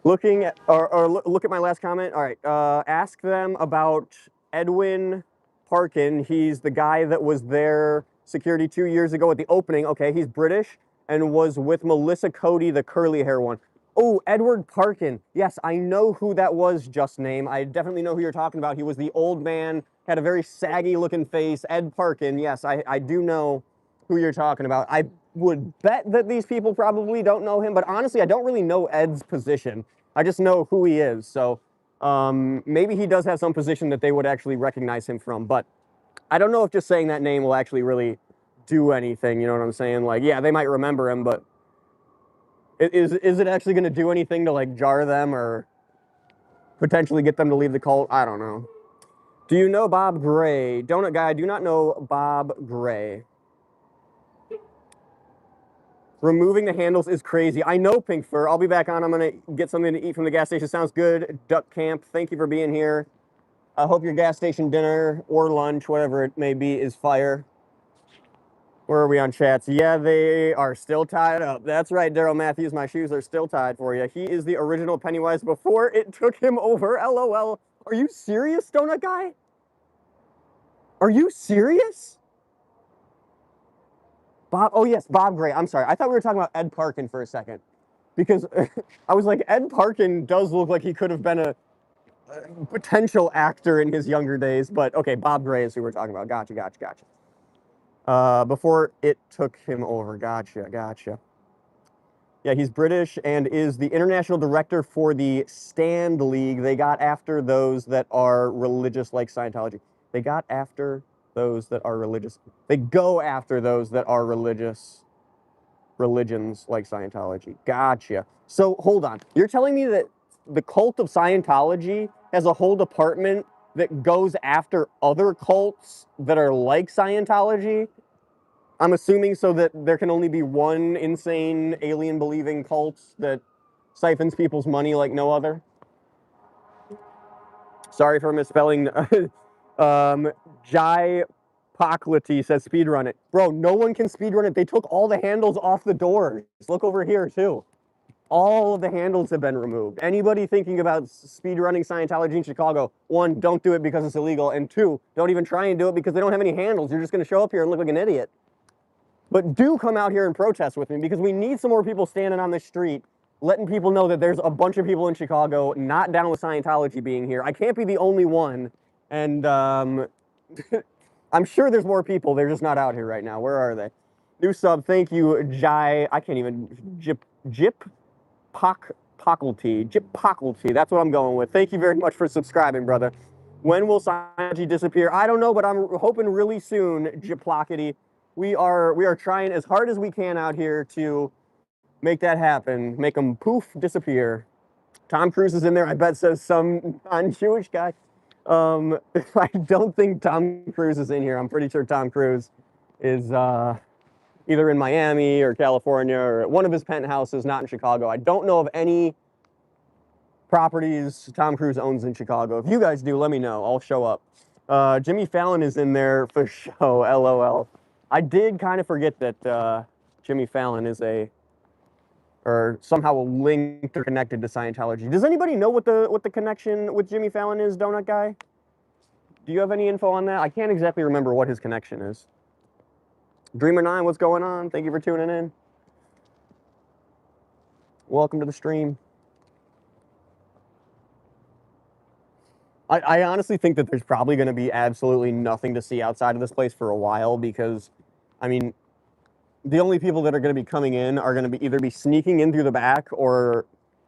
Looking at, or look at my last comment. All right, ask them about Edwin Parkin. He's the guy that was their security 2 years ago at the opening. Okay, he's British and was with Melissa Cody, the curly hair one. Oh, Edward Parkin. Yes, I know who that was, just name. I definitely know who you're talking about. He was the old man, had a very saggy looking face. Ed Parkin. Yes, I do know who you're talking about. I would bet that these people probably don't know him, but honestly, I don't really know Ed's position. I just know who he is. So maybe he does have some position that they would actually recognize him from. But I don't know if just saying that name will actually really do anything. You know what I'm saying? Like, yeah, they might remember him, but is it actually going to do anything to like jar them or potentially get them to leave the cult? I don't know. Do you know Bob Gray? Donut Guy, I do not know Bob Gray. Removing the handles is crazy. I know, Pink Fur. I'll be back on. I'm going to get something to eat from the gas station. Sounds good. Duck Camp, thank you for being here. I hope your gas station dinner or lunch, whatever it may be, is fire. Where are we on chats? Yeah, they are still tied up. That's right, Daryl Matthews. My shoes are still tied for you. He is the original Pennywise before it took him over. LOL. Are you serious, Donut Guy? Are you serious? Bob, oh yes, Bob Gray. I'm sorry. I thought we were talking about Ed Parkin for a second. Because I was like, Ed Parkin does look like he could have been a potential actor in his younger days. But okay, Bob Gray is who we're talking about. Gotcha. Before it took him over. Gotcha. Yeah, he's British and is the international director for the Stand League. They got after those that are religious like Scientology. They got after those that are religious. They go after those that are religious religions like Scientology. Gotcha. So hold on. You're telling me that the cult of Scientology has a whole department that goes after other cults that are like Scientology? I'm assuming so that there can only be one insane alien believing cult that siphons people's money like no other. Sorry for misspelling. Jai Poklity says speedrun it. Bro, no one can speedrun it. They took all the handles off the doors. Look over here too. All of the handles have been removed. Anybody thinking about speedrunning Scientology in Chicago, one, don't do it because it's illegal, and two, don't even try and do it because they don't have any handles. You're just going to show up here and look like an idiot. But do come out here and protest with me because we need some more people standing on the street letting people know that there's a bunch of people in Chicago not down with Scientology being here. I can't be the only one. And I'm sure there's more people. They're just not out here right now. Where are they? New sub. Thank you, Jai. I can't even. Jip Pocklety. That's what I'm going with. Thank you very much for subscribing, brother. When will Scientology disappear? I don't know, but I'm hoping really soon, Jiplockety. We are trying as hard as we can out here to make that happen. Make them poof, disappear. Tom Cruise is in there, I bet, says some non-Jewish guy. I don't think Tom Cruise is in here. I'm pretty sure Tom Cruise is either in Miami or California or one of his penthouses, not in Chicago. I don't know of any properties Tom Cruise owns in Chicago. If you guys do, let me know. I'll show up. Jimmy Fallon is in there for show, LOL. I did kind of forget that Jimmy Fallon is or somehow linked or connected to Scientology. Does anybody know what the connection with Jimmy Fallon is, Donut Guy? Do you have any info on that? I can't exactly remember what his connection is. Dreamer9, what's going on? Thank you for tuning in. Welcome to the stream. I honestly think that there's probably going to be absolutely nothing to see outside of this place for a while because, I mean, the only people that are going to be coming in are going to be either sneaking in through the back or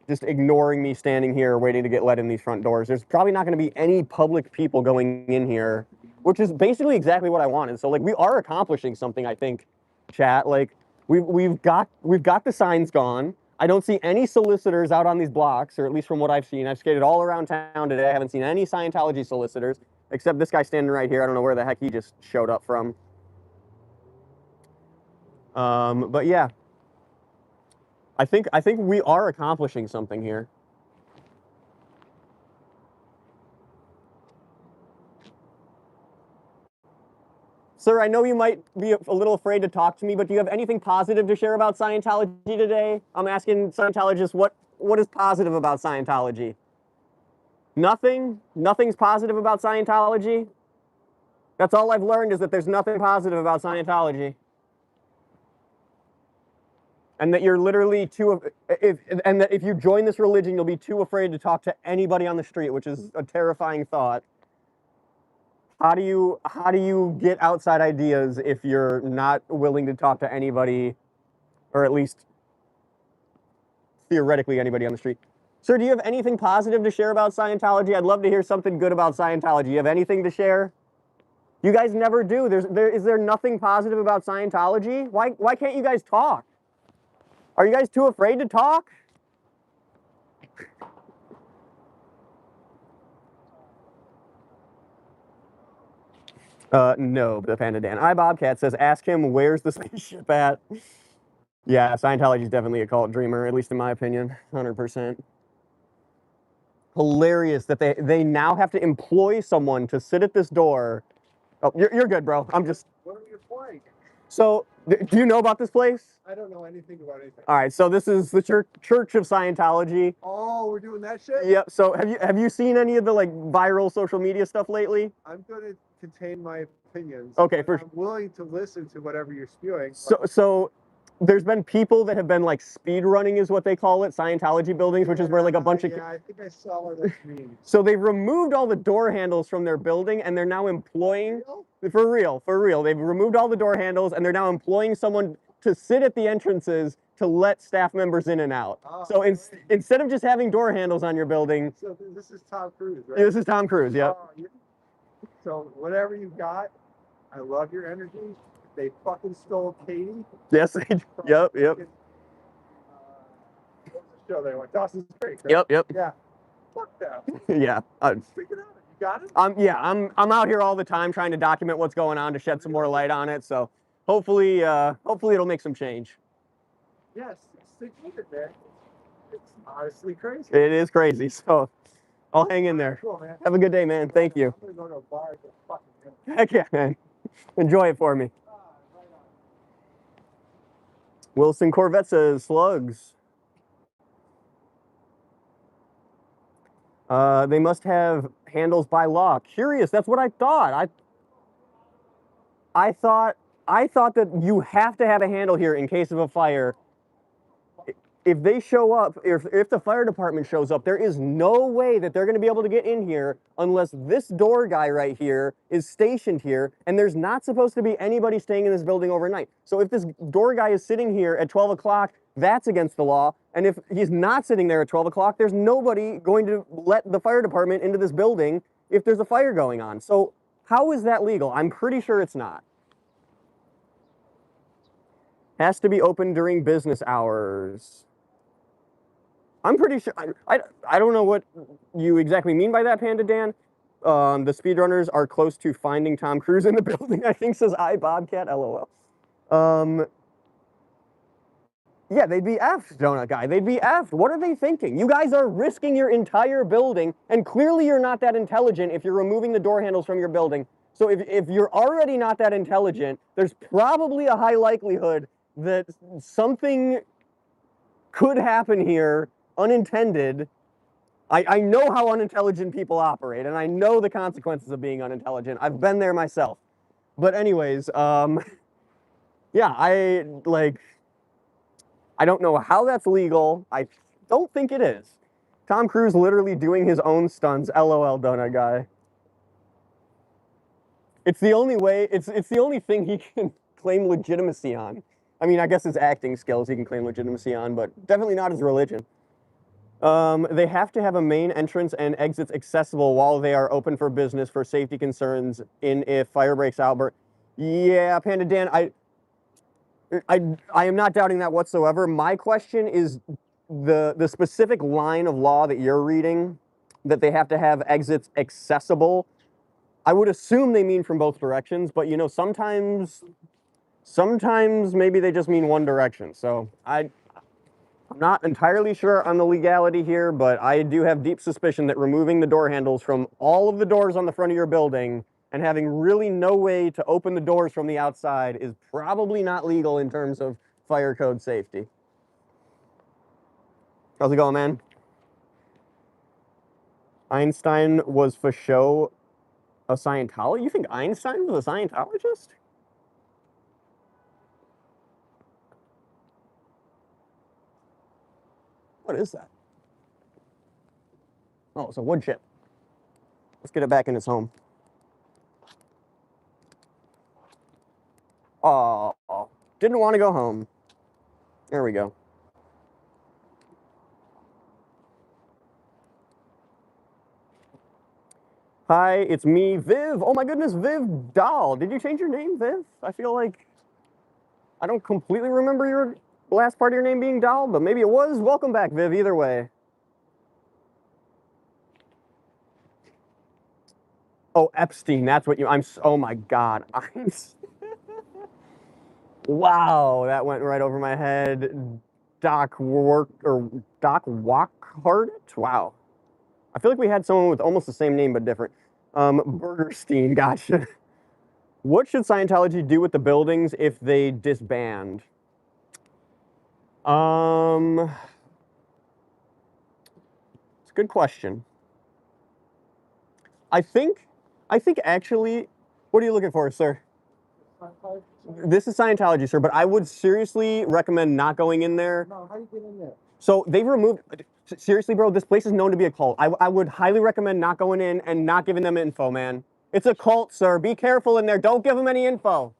just ignoring me standing here waiting to get let in these front doors. There's probably not going to be any public people going in here, which is basically exactly what I wanted. So like we are accomplishing something, I think, chat. Like we've got the signs gone. I don't see any solicitors out on these blocks, or at least from what I've seen. I've skated all around town today. I haven't seen any Scientology solicitors, except this guy standing right here. I don't know where the heck he just showed up from. But yeah, I think we are accomplishing something here. Sir, I know you might be a little afraid to talk to me, but do you have anything positive to share about Scientology today? I'm asking Scientologists what is positive about Scientology? Nothing? Nothing's positive about Scientology? That's all I've learned is that there's nothing positive about Scientology. And that you're literally and that if you join this religion, you'll be too afraid to talk to anybody on the street, which is a terrifying thought. How do you get outside ideas if you're not willing to talk to anybody, or at least theoretically anybody on the street? Sir, do you have anything positive to share about Scientology? I'd love to hear something good about Scientology. You have anything to share? You guys never do. Is there nothing positive about Scientology? Why can't you guys talk? Are you guys too afraid to talk? No, the Panda Dan. Bobcat says, ask him where's the spaceship at. Yeah, Scientology is definitely a cult dreamer, at least in my opinion, 100%. Hilarious that they now have to employ someone to sit at this door. Oh, you're good, bro. I'm just. What are you playing? So, do you know about this place? I don't know anything about anything. All right, so this is the Church of Scientology. Oh, we're doing that shit? Yep. So have you seen any of the like viral social media stuff lately? I'm going to contain my opinions. Okay, I'm willing to listen to whatever you're spewing. So there's been people that have been like speed running is what they call it, Scientology buildings, which is where like a bunch of. Yeah, I think I saw what this means. So they've removed all the door handles from their building and they're now employing. For real. They've removed all the door handles and they're now employing someone to sit at the entrances to let staff members in and out. Oh, so instead of just having door handles on your building. So this is Tom Cruise, right? This is Tom Cruise, yep. So whatever you got, I love your energy. They fucking stole Katie. Yes, they did. Yep. What was the show they went? Dawson's Creek. Right? Yep. Yeah. Fuck that. Yeah. Speak it out. You got it? I'm out here all the time trying to document what's going on to shed some more light on it. So hopefully it'll make some change. Yes, stick with it, man. It's honestly crazy. It is crazy. So I'll hang in there. Cool, man. Have a good day, man. Thank you. I'm gonna go to a bar and get fucking Heck yeah, man. Enjoy it for me. right on. Wilson Corvette says slugs. They must have handles by law. Curious, that's what I thought. I thought that you have to have a handle here in case of a fire. if they show up, if the fire department shows up, there is no way that they're going to be able to get in here unless this door guy right here is stationed here, and there's not supposed to be anybody staying in this building overnight. So if this door guy is sitting here at 12 o'clock, that's against the law, and if he's not sitting there at 12 o'clock, there's nobody going to let the fire department into this building if there's a fire going on. So how is that legal? I'm pretty sure it's not. Has to be open during business hours. I'm pretty sure, I don't know what you exactly mean by that, Panda Dan. The speedrunners are close to finding Tom Cruise in the building, I think, says I, Bobcat, LOL. Yeah, they'd be effed, Donut Guy. They'd be effed. What are they thinking? You guys are risking your entire building, and clearly you're not that intelligent if you're removing the door handles from your building. So if you're already not that intelligent, there's probably a high likelihood that something could happen here unintended. I know how unintelligent people operate, and I know the consequences of being unintelligent. I've been there myself. But anyways, yeah, I don't know how that's legal. I don't think it is. Tom Cruise literally doing his own stunts. LOL, Donut Guy. It's the only way, it's the only thing he can claim legitimacy on. I mean, I guess his acting skills he can claim legitimacy on, but definitely not his religion. They have to have a main entrance and exits accessible while they are open for business for safety concerns in if fire breaks out. Yeah, Panda Dan, I am not doubting that whatsoever. My question is the specific line of law that you're reading, that they have to have exits accessible. I would assume they mean from both directions, but you know, sometimes maybe they just mean one direction. So I'm not entirely sure on the legality here, but I do have deep suspicion that removing the door handles from all of the doors on the front of your building and having really no way to open the doors from the outside is probably not legal in terms of fire code safety. How's it going, man? Einstein was for show a Scientologist? You think Einstein was a Scientologist? What is that? Oh, it's a wood chip. Let's get it back in its home. Oh, didn't want to go home. There we go. Hi, it's me, Viv. Oh my goodness, Viv Doll. Did you change your name, Viv? I feel like I don't completely remember your last part of your name being Doll, but maybe it was. Welcome back, Viv, either way. Oh, Epstein, that's what you, oh my God. Wow, that went right over my head. Doc Wockhart? Wow. I feel like we had someone with almost the same name but different. Burgerstein, gotcha. What should Scientology do with the buildings if they disband? It's a good question. I think actually, what are you looking for, sir? This is Scientology, sir, but I would seriously recommend not going in there. No, how do you get in there? So they've removed, seriously, bro, this place is known to be a cult. I would highly recommend not going in and not giving them info, man. It's a cult, sir. Be careful in there. Don't give them any info.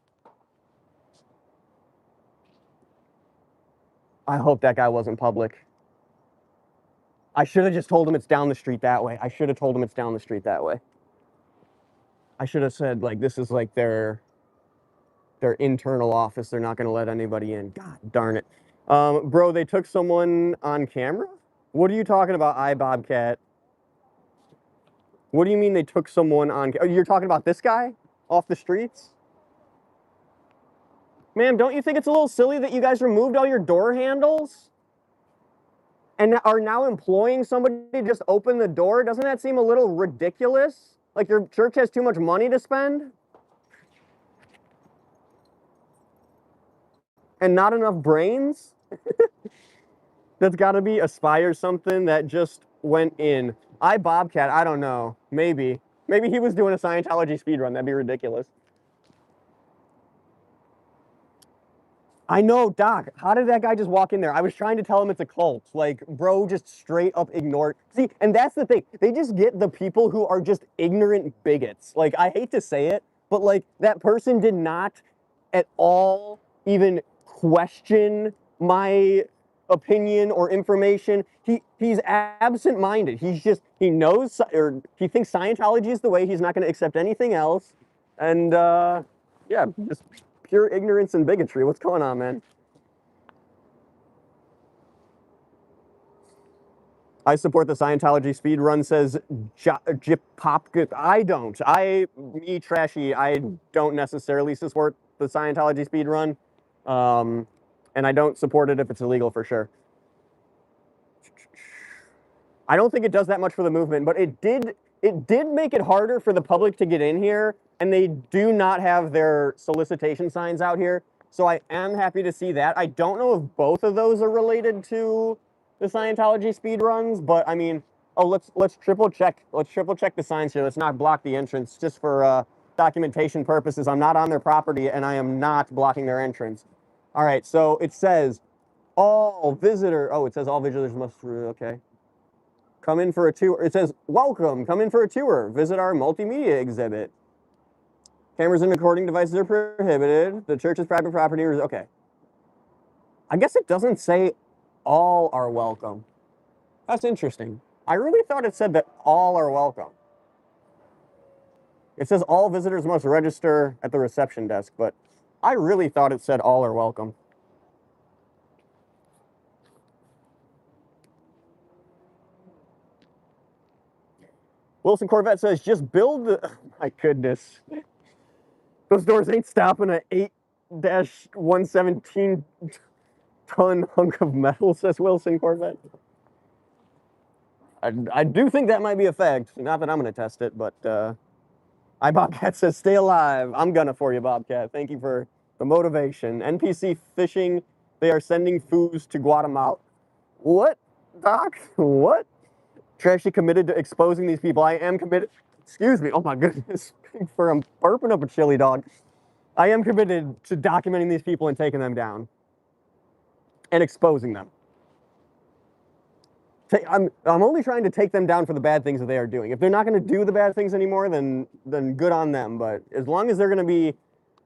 I hope that guy wasn't public. I should have just told him it's down the street that way. I should have told him it's down the street that way. I should have said, like, this is like their internal office. They're not going to let anybody in. God darn it. Bro, they took someone on camera? What are you talking about, iBobcat? What do you mean they took someone on camera? You're talking about this guy off the streets? Ma'am, don't you think it's a little silly that you guys removed all your door handles? And are now employing somebody to just open the door? Doesn't that seem a little ridiculous? Like your church has too much money to spend? And not enough brains? That's got to be Aspire something that just went in. iBobcat, I don't know. Maybe. Maybe he was doing a Scientology speedrun. That'd be ridiculous. I know, Doc. How did that guy just walk in there? I was trying to tell him it's a cult. Like, bro, just straight up ignored. See, and that's the thing. They just get the people who are just ignorant bigots. Like, I hate to say it, but like that person did not at all even question my opinion or information. He's absent-minded. He knows or he thinks Scientology is the way. He's not going to accept anything else. And yeah, just pure ignorance and bigotry. What's going on, man? I support the Scientology speed run, says Jip Pop. I don't. Me, Trashy, I don't necessarily support the Scientology speed run. And I don't support it if it's illegal for sure. I don't think it does that much for the movement, but it did make it harder for the public to get in here, and they do not have their solicitation signs out here. So I am happy to see that. I don't know if both of those are related to the Scientology speed runs, but I mean, oh, let's triple check. Let's triple check the signs here. Let's not block the entrance just for documentation purposes. I'm not on their property, and I am not blocking their entrance. All right, so it says all visitor. Oh, it says all visitors must. Okay. Come in for a tour. It says, welcome, come in for a tour. Visit our multimedia exhibit. Cameras and recording devices are prohibited. The church is private property. Okay. I guess it doesn't say all are welcome. That's interesting. I really thought it said that all are welcome. It says all visitors must register at the reception desk, but I really thought it said all are welcome. Wilson Corvette says, just build the... Oh my goodness. Those doors ain't stopping an 8-117 ton hunk of metal, says Wilson Corvette. I do think that might be a fact. Not that I'm going to test it, but Bobcat says, stay alive. I'm gonna for you, Bobcat. Thank you for the motivation. NPC fishing, they are sending foods to Guatemala. What, Doc? What? Trashy committed to exposing these people. I am committed. Excuse me. Oh my goodness. I'm burping up a chili dog. I am committed to documenting these people and taking them down and exposing them. I'm only trying to take them down for the bad things that they are doing. If they're not going to do the bad things anymore, then good on them. But as long as they're going to be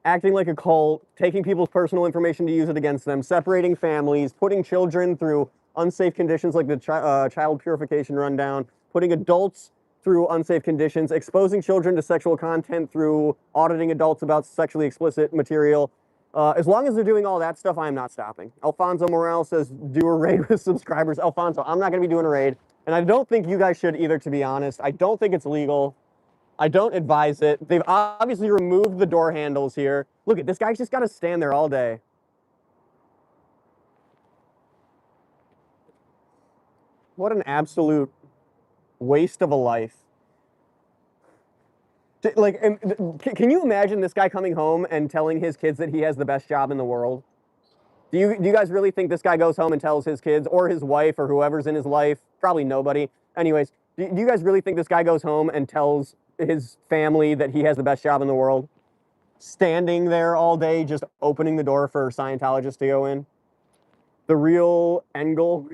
acting like a cult, taking people's personal information to use it against them, separating families, putting children through unsafe conditions like the child purification rundown, putting adults through unsafe conditions, exposing children to sexual content through auditing adults about sexually explicit material. As long as they're doing all that stuff, I am not stopping. Alfonso Morales says, do a raid with subscribers. Alfonso, I'm not going to be doing a raid. And I don't think you guys should either, to be honest. I don't think it's legal. I don't advise it. They've obviously removed the door handles here. Look at this guy's just got to stand there all day. What an absolute waste of a life. Like, can you imagine this guy coming home and telling his kids that he has the best job in the world? Do you guys really think this guy goes home and tells his kids or his wife or whoever's in his life? Probably nobody. Anyways, do you guys really think this guy goes home and tells his family that he has the best job in the world? Standing there all day, just opening the door for Scientologists to go in? The real Engel?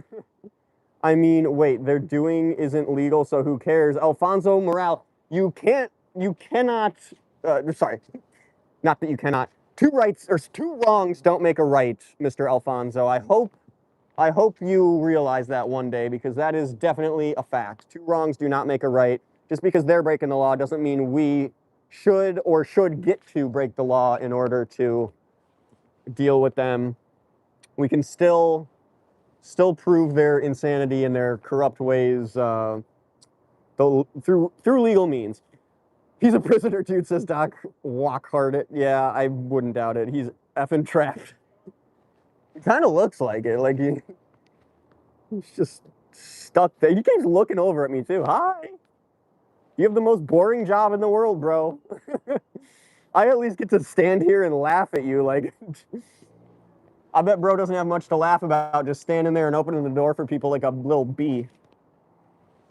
I mean, wait, they're doing isn't legal, so who cares? Alfonso Morale, you cannot, sorry, not that you cannot. Two wrongs don't make a right, Mr. Alfonso. I hope you realize that one day, because that is definitely a fact. Two wrongs do not make a right. Just because they're breaking the law doesn't mean we should get to break the law in order to deal with them. We can still prove their insanity and their corrupt ways through legal means. He's a prisoner, dude, says Doc. Walk hard it. Yeah, I wouldn't doubt it. He's effing trapped. It kind of looks like it. Like he's just stuck there. He keeps looking over at me too. Hi. You have the most boring job in the world, bro. I at least get to stand here and laugh at you. Like, I bet bro doesn't have much to laugh about just standing there and opening the door for people like a little bee.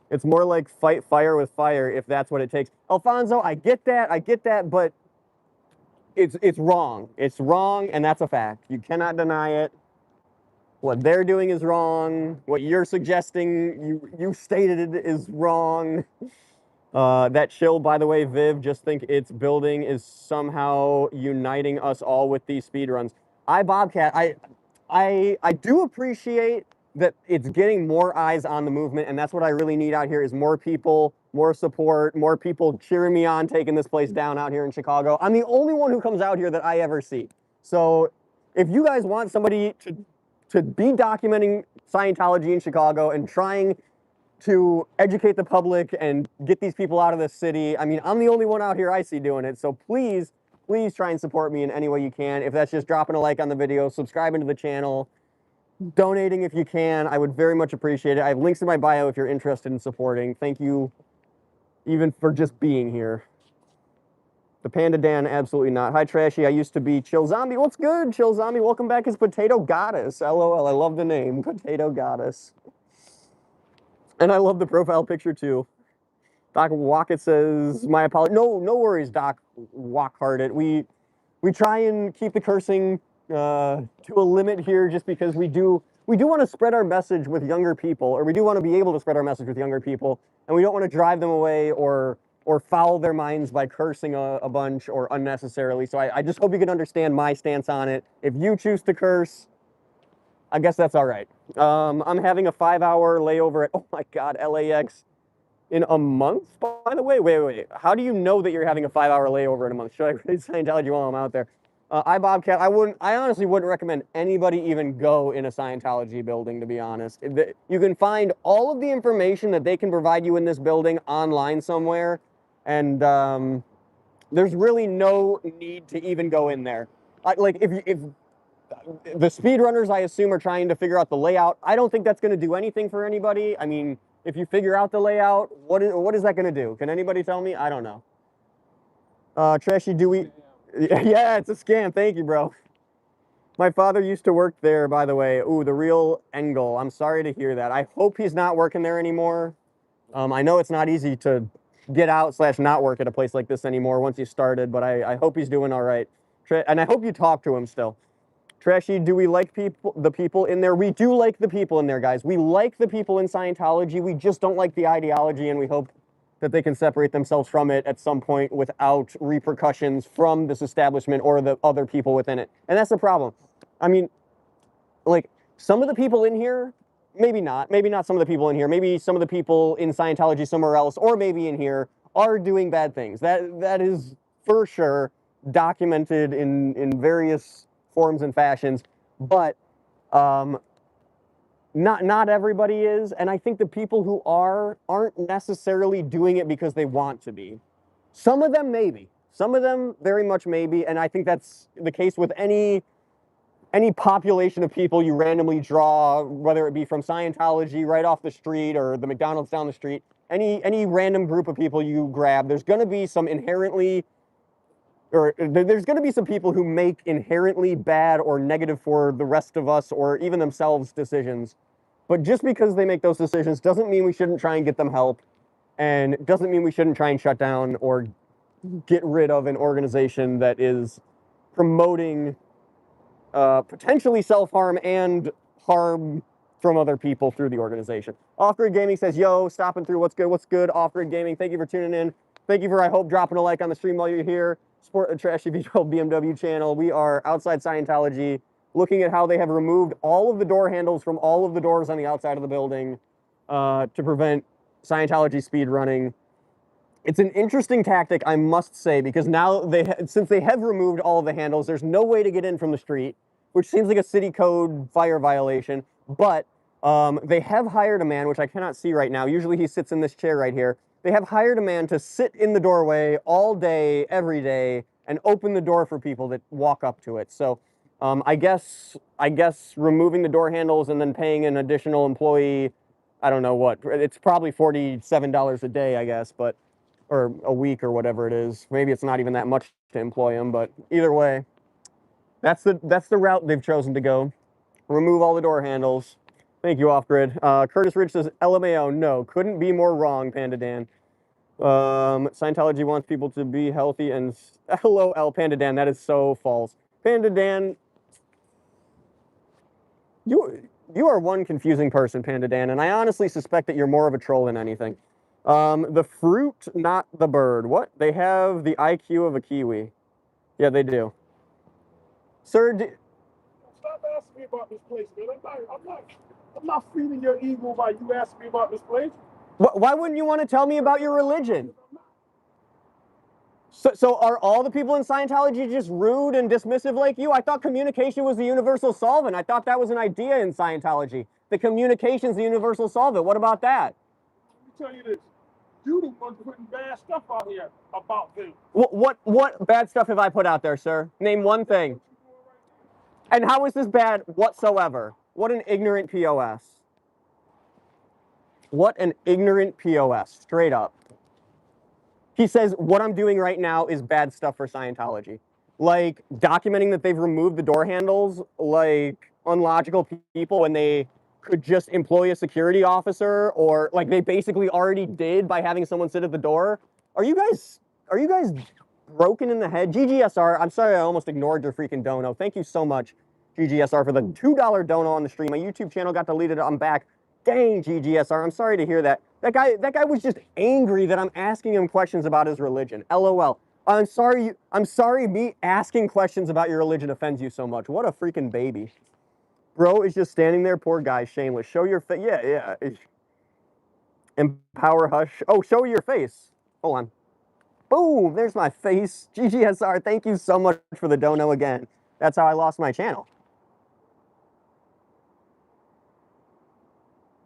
It's more like fight fire with fire if that's what it takes. Alfonso, I get that, but it's wrong. It's wrong, and that's a fact. You cannot deny it. What they're doing is wrong. What you're suggesting, you stated it is wrong. That chill, by the way, Viv, just think its building is somehow uniting us all with these speedruns. Bobcat, I do appreciate that it's getting more eyes on the movement, and that's what I really need out here is more people, more support, more people cheering me on, taking this place down out here in Chicago. I'm the only one who comes out here that I ever see. So if you guys want somebody to be documenting Scientology in Chicago and trying to educate the public and get these people out of the city, I mean, I'm the only one out here I see doing it. So please, please try and support me in any way you can. If that's just dropping a like on the video, subscribing to the channel, donating if you can, I would very much appreciate it. I have links in my bio if you're interested in supporting. Thank you even for just being here. The Panda Dan, absolutely not. Hi, Trashy. I used to be Chill Zombie. What's good, Chill Zombie? Welcome back as Potato Goddess. LOL. I love the name, Potato Goddess. And I love the profile picture too. Doc Walkett says, my apologies. No, no worries, Doc Walkhearted. We try and keep the cursing to a limit here just because we do want to spread our message with younger people, or we do want to be able to spread our message with younger people, and we don't want to drive them away or foul their minds by cursing a bunch or unnecessarily. So I just hope you can understand my stance on it. If you choose to curse, I guess that's all right. I'm having a 5-hour layover at, oh my God, LAX in a month, by the way. Wait. How do you know that you're having a 5-hour layover in a month? Should I read Scientology while I'm out there? Bobcat, I honestly wouldn't recommend anybody even go in a Scientology building, to be honest. You can find all of the information that they can provide you in this building online somewhere, and there's really no need to even go in there. Like, if the speedrunners, I assume, are trying to figure out the layout. I don't think that's going to do anything for anybody. I mean, if you figure out the layout, what is that going to do? Can anybody tell me? I don't know. Trashy Dewey. Yeah, it's a scam. Thank you, bro. My father used to work there, by the way. Ooh, the real Engel. I'm sorry to hear that. I hope he's not working there anymore. I know it's not easy to get out / not work at a place like this anymore once you started, but I hope he's doing all right. And I hope you talk to him still. Trashy, do we like the people in there? We do like the people in there, guys. We like the people in Scientology. We just don't like the ideology, and we hope that they can separate themselves from it at some point without repercussions from this establishment or the other people within it. And that's the problem. I mean, like, some of the people in here, maybe not some of the people in here, maybe some of the people in Scientology somewhere else, or maybe in here, are doing bad things. That is for sure documented in various forms and fashions, but not everybody is, and I think the people who aren't necessarily doing it because they want to be. Some of them maybe. Some of them very much maybe, and I think that's the case with any population of people you randomly draw, whether it be from Scientology right off the street or the McDonald's down the street, any random group of people you grab, there's going to be some inherently, or there's going to be some people who make inherently bad or negative for the rest of us or even themselves decisions. But just because they make those decisions doesn't mean we shouldn't try and get them help, and doesn't mean we shouldn't try and shut down or get rid of an organization that is promoting potentially self-harm and harm from other people through the organization. Off-Grid Gaming says, yo, stopping through, what's good? Off-Grid Gaming, thank you for tuning in. Thank you for, I hope, dropping a like on the stream while you're here. Support the Trashy V12 BMW channel. We are outside Scientology, looking at how they have removed all of the door handles from all of the doors on the outside of the building to prevent Scientology speed running. It's an interesting tactic, I must say, because now since they have removed all of the handles, there's no way to get in from the street, which seems like a city code fire violation. But they have hired a man, which I cannot see right now. Usually he sits in this chair right here. They have hired a man to sit in the doorway all day, every day, and open the door for people that walk up to it. So I guess removing the door handles and then paying an additional employee, I don't know what, it's probably $47 a day, I guess, but, or a week or whatever it is. Maybe it's not even that much to employ him, but either way, that's the route they've chosen to go. Remove all the door handles. Thank you, Off-Grid. Curtis Ridge says, LMAO, no, couldn't be more wrong, Panda Dan. Scientology wants people to be healthy and LOL, Panda Dan. That is so false. Panda Dan, you are one confusing person, Panda Dan, and I honestly suspect that you're more of a troll than anything. The fruit, not the bird. What? They have the IQ of a kiwi. Yeah, they do. Sir, Stop asking me about this place, man. I'm not feeding your ego by you asking me about this place. why wouldn't you want to tell me about your religion? So are all the people in Scientology just rude and dismissive like you? I thought communication was the universal solvent. I thought that was an idea in Scientology. The communication's the universal solvent. What about that? Let me tell you this. You the one putting bad stuff out here about them. What bad stuff have I put out there, sir? Name one thing. And how is this bad whatsoever? What an ignorant POS. What an ignorant POS, straight up. He says, what I'm doing right now is bad stuff for Scientology. Like, documenting that they've removed the door handles, like, unlogical people when they could just employ a security officer, or, like, they basically already did by having someone sit at the door. Are you guys broken in the head? GGSR, I'm sorry I almost ignored your freaking dono. Thank you so much, GGSR, for the $2 dono on the stream. My YouTube channel got deleted. I'm back. Dang, GGSR, I'm sorry to hear that. That guy was just angry that I'm asking him questions about his religion. LOL. I'm sorry me asking questions about your religion offends you so much. What a freaking baby. Bro is just standing there, poor guy, shameless. Show your face. Yeah. Empower hush. Oh, show your face. Hold on. Boom, there's my face. GGSR, thank you so much for the dono again. That's how I lost my channel.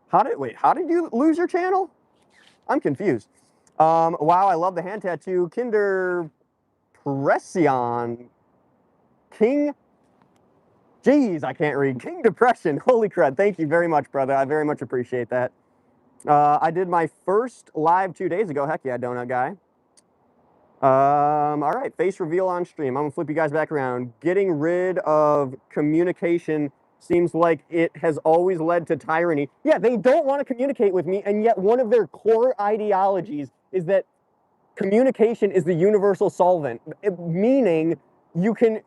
How did you lose your channel? I'm confused. Wow, I love the hand tattoo. Kinder Pression. King. Jeez, I can't read. King Depression. Holy crud. Thank you very much, brother. I very much appreciate that. I did my first live 2 days ago. Heck yeah, donut guy. All right, face reveal on stream. I'm gonna flip you guys back around. Getting rid of communication seems like it has always led to tyranny. Yeah, they don't want to communicate with me, and yet one of their core ideologies is that communication is the universal solvent, meaning you can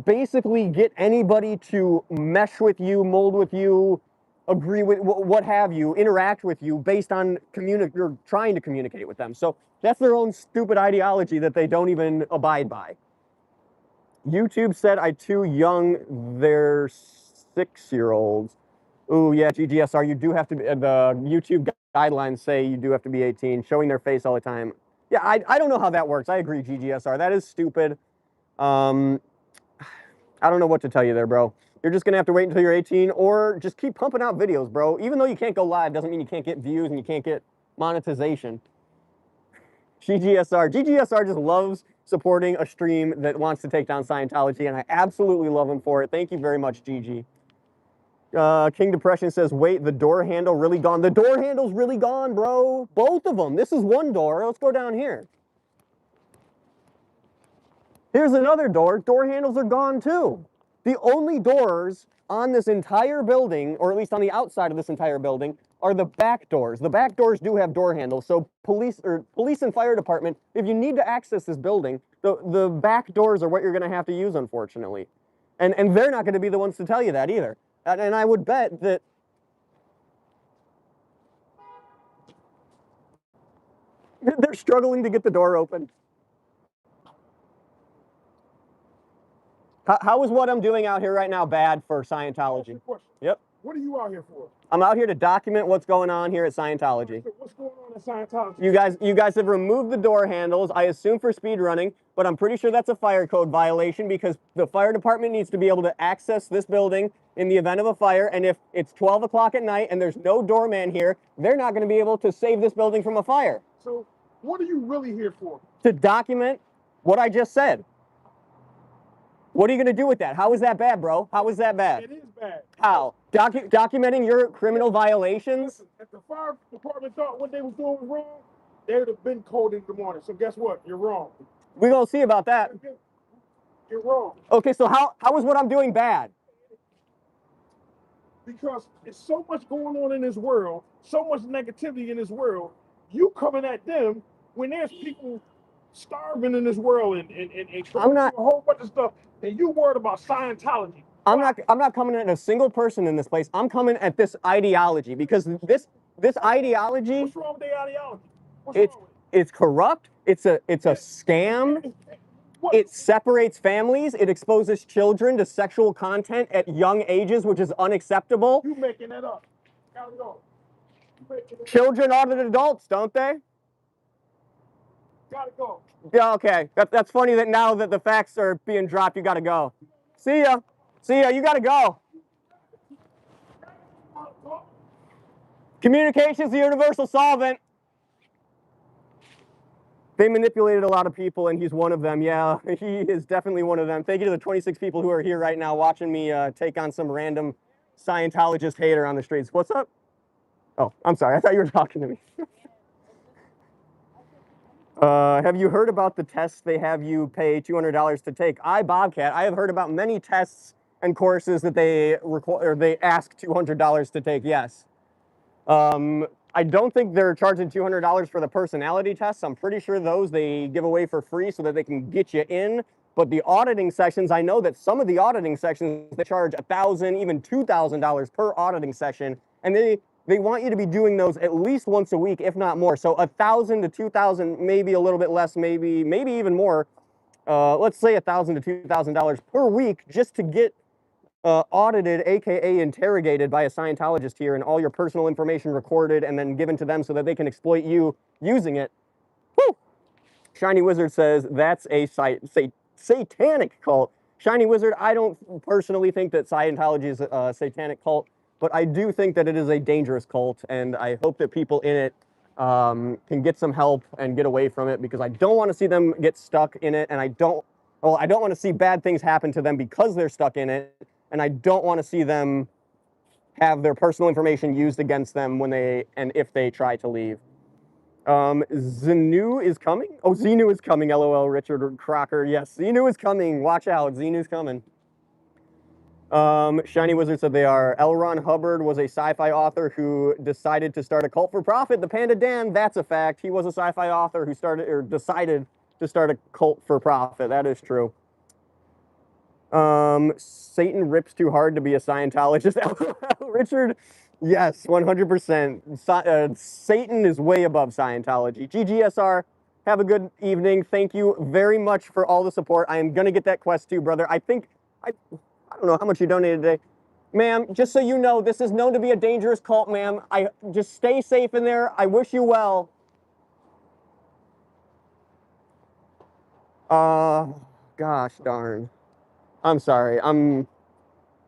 basically get anybody to mesh with you, mold with you, agree with what have you, interact with you based on you're trying to communicate with them. So that's their own stupid ideology that they don't even abide by. YouTube said I too young, they're 6-year-olds. Ooh, yeah, GGSR, you do have to be, the YouTube guidelines say you do have to be 18, showing their face all the time. Yeah, I don't know how that works. I agree, GGSR. That is stupid. I don't know what to tell you there, bro. You're just going to have to wait until you're 18 or just keep pumping out videos, bro. Even though you can't go live doesn't mean you can't get views and you can't get monetization. GGSR just loves supporting a stream that wants to take down Scientology, and I absolutely love him for it. Thank you very much, GG. King Depression says, wait, the door handle really gone. The door handle's really gone, bro. Both of them. This is one door. Let's go down here. Here's another door. Door handles are gone too. The only doors on this entire building, or at least on the outside of this entire building, are the back doors. The back doors do have door handles. So police and fire department, if you need to access this building, the back doors are what you're going to have to use, unfortunately. And they're not going to be the ones to tell you that either. And I would bet that they're struggling to get the door open. How is what I'm doing out here right now bad for Scientology? Yep. What are you out here for? I'm out here to document what's going on here at Scientology. So what's going on at Scientology? You guys have removed the door handles, I assume for speed running, but I'm pretty sure that's a fire code violation because the fire department needs to be able to access this building in the event of a fire, and if it's 12 o'clock at night and there's no doorman here, they're not going to be able to save this building from a fire. So what are you really here for? To document what I just said. What are you going to do with that? How is that bad, bro? How is that bad? It is bad. How? Documenting your criminal violations? Listen, if the fire department thought what they was doing was wrong, they would have been coded in the morning. So guess what? You're wrong. We're going to see about that. You're wrong. Okay, so how is what I'm doing bad? Because there's so much going on in this world, so much negativity in this world, you coming at them when there's people starving in this world and I'm not. a whole bunch of stuff, and you worried about Scientology. I'm not coming at a single person in this place. I'm coming at this ideology because this ideology. What's wrong with their ideology? It's corrupt. It's a scam. It separates families. It exposes children to sexual content at young ages, which is unacceptable. You making that up? Gotta go. Children audit adults, don't they? Gotta go. Yeah, okay. That's funny that now that the facts are being dropped, you gotta go. See ya. See ya. You gotta go. Communication's the universal solvent. They manipulated a lot of people, and he's one of them. Yeah, he is definitely one of them. Thank you to the 26 people who are here right now watching me take on some random Scientologist hater on the streets. What's up? Oh, I'm sorry. I thought you were talking to me. Have you heard about the tests they have you pay $200 to take? Bobcat, I have heard about many tests and courses that they ask $200 to take, yes. I don't think they're charging $200 for the personality tests. I'm pretty sure those they give away for free so that they can get you in. But the auditing sessions, I know that some of the auditing sessions, they charge $1,000, even $2,000 per auditing session. And they want you to be doing those at least once a week, if not more. So $1,000 to $2,000, maybe a little bit less, maybe even more. Let's say $1,000 to $2,000 per week just to get audited, aka interrogated by a Scientologist here, and all your personal information recorded and then given to them so that they can exploit you using it. Woo! Shiny Wizard says that's a satanic cult. Shiny Wizard, I don't personally think that Scientology is a satanic cult, but I do think that it is a dangerous cult, and I hope that people in it can get some help and get away from it, because I don't want to see them get stuck in it, and I don't want to see bad things happen to them because they're stuck in it, and I don't want to see them have their personal information used against them when if they try to leave. Xenu is coming? Oh, Xenu is coming, LOL, Richard Crocker. Yes, Xenu is coming. Watch out, Xenu's coming. Shiny Wizard said they are. L. Ron Hubbard was a sci-fi author who decided to start a cult for profit. The Panda Dan, that's a fact. He was a sci-fi author who decided to start a cult for profit. That is true. Satan rips too hard to be a Scientologist. Richard, yes, 100%. Satan is way above Scientology. GGSR, have a good evening. Thank you very much for all the support. I am going to get that quest too, brother. I don't know how much you donated today. Ma'am, just so you know, this is known to be a dangerous cult, ma'am. Just stay safe in there. I wish you well. Gosh darn. I'm sorry.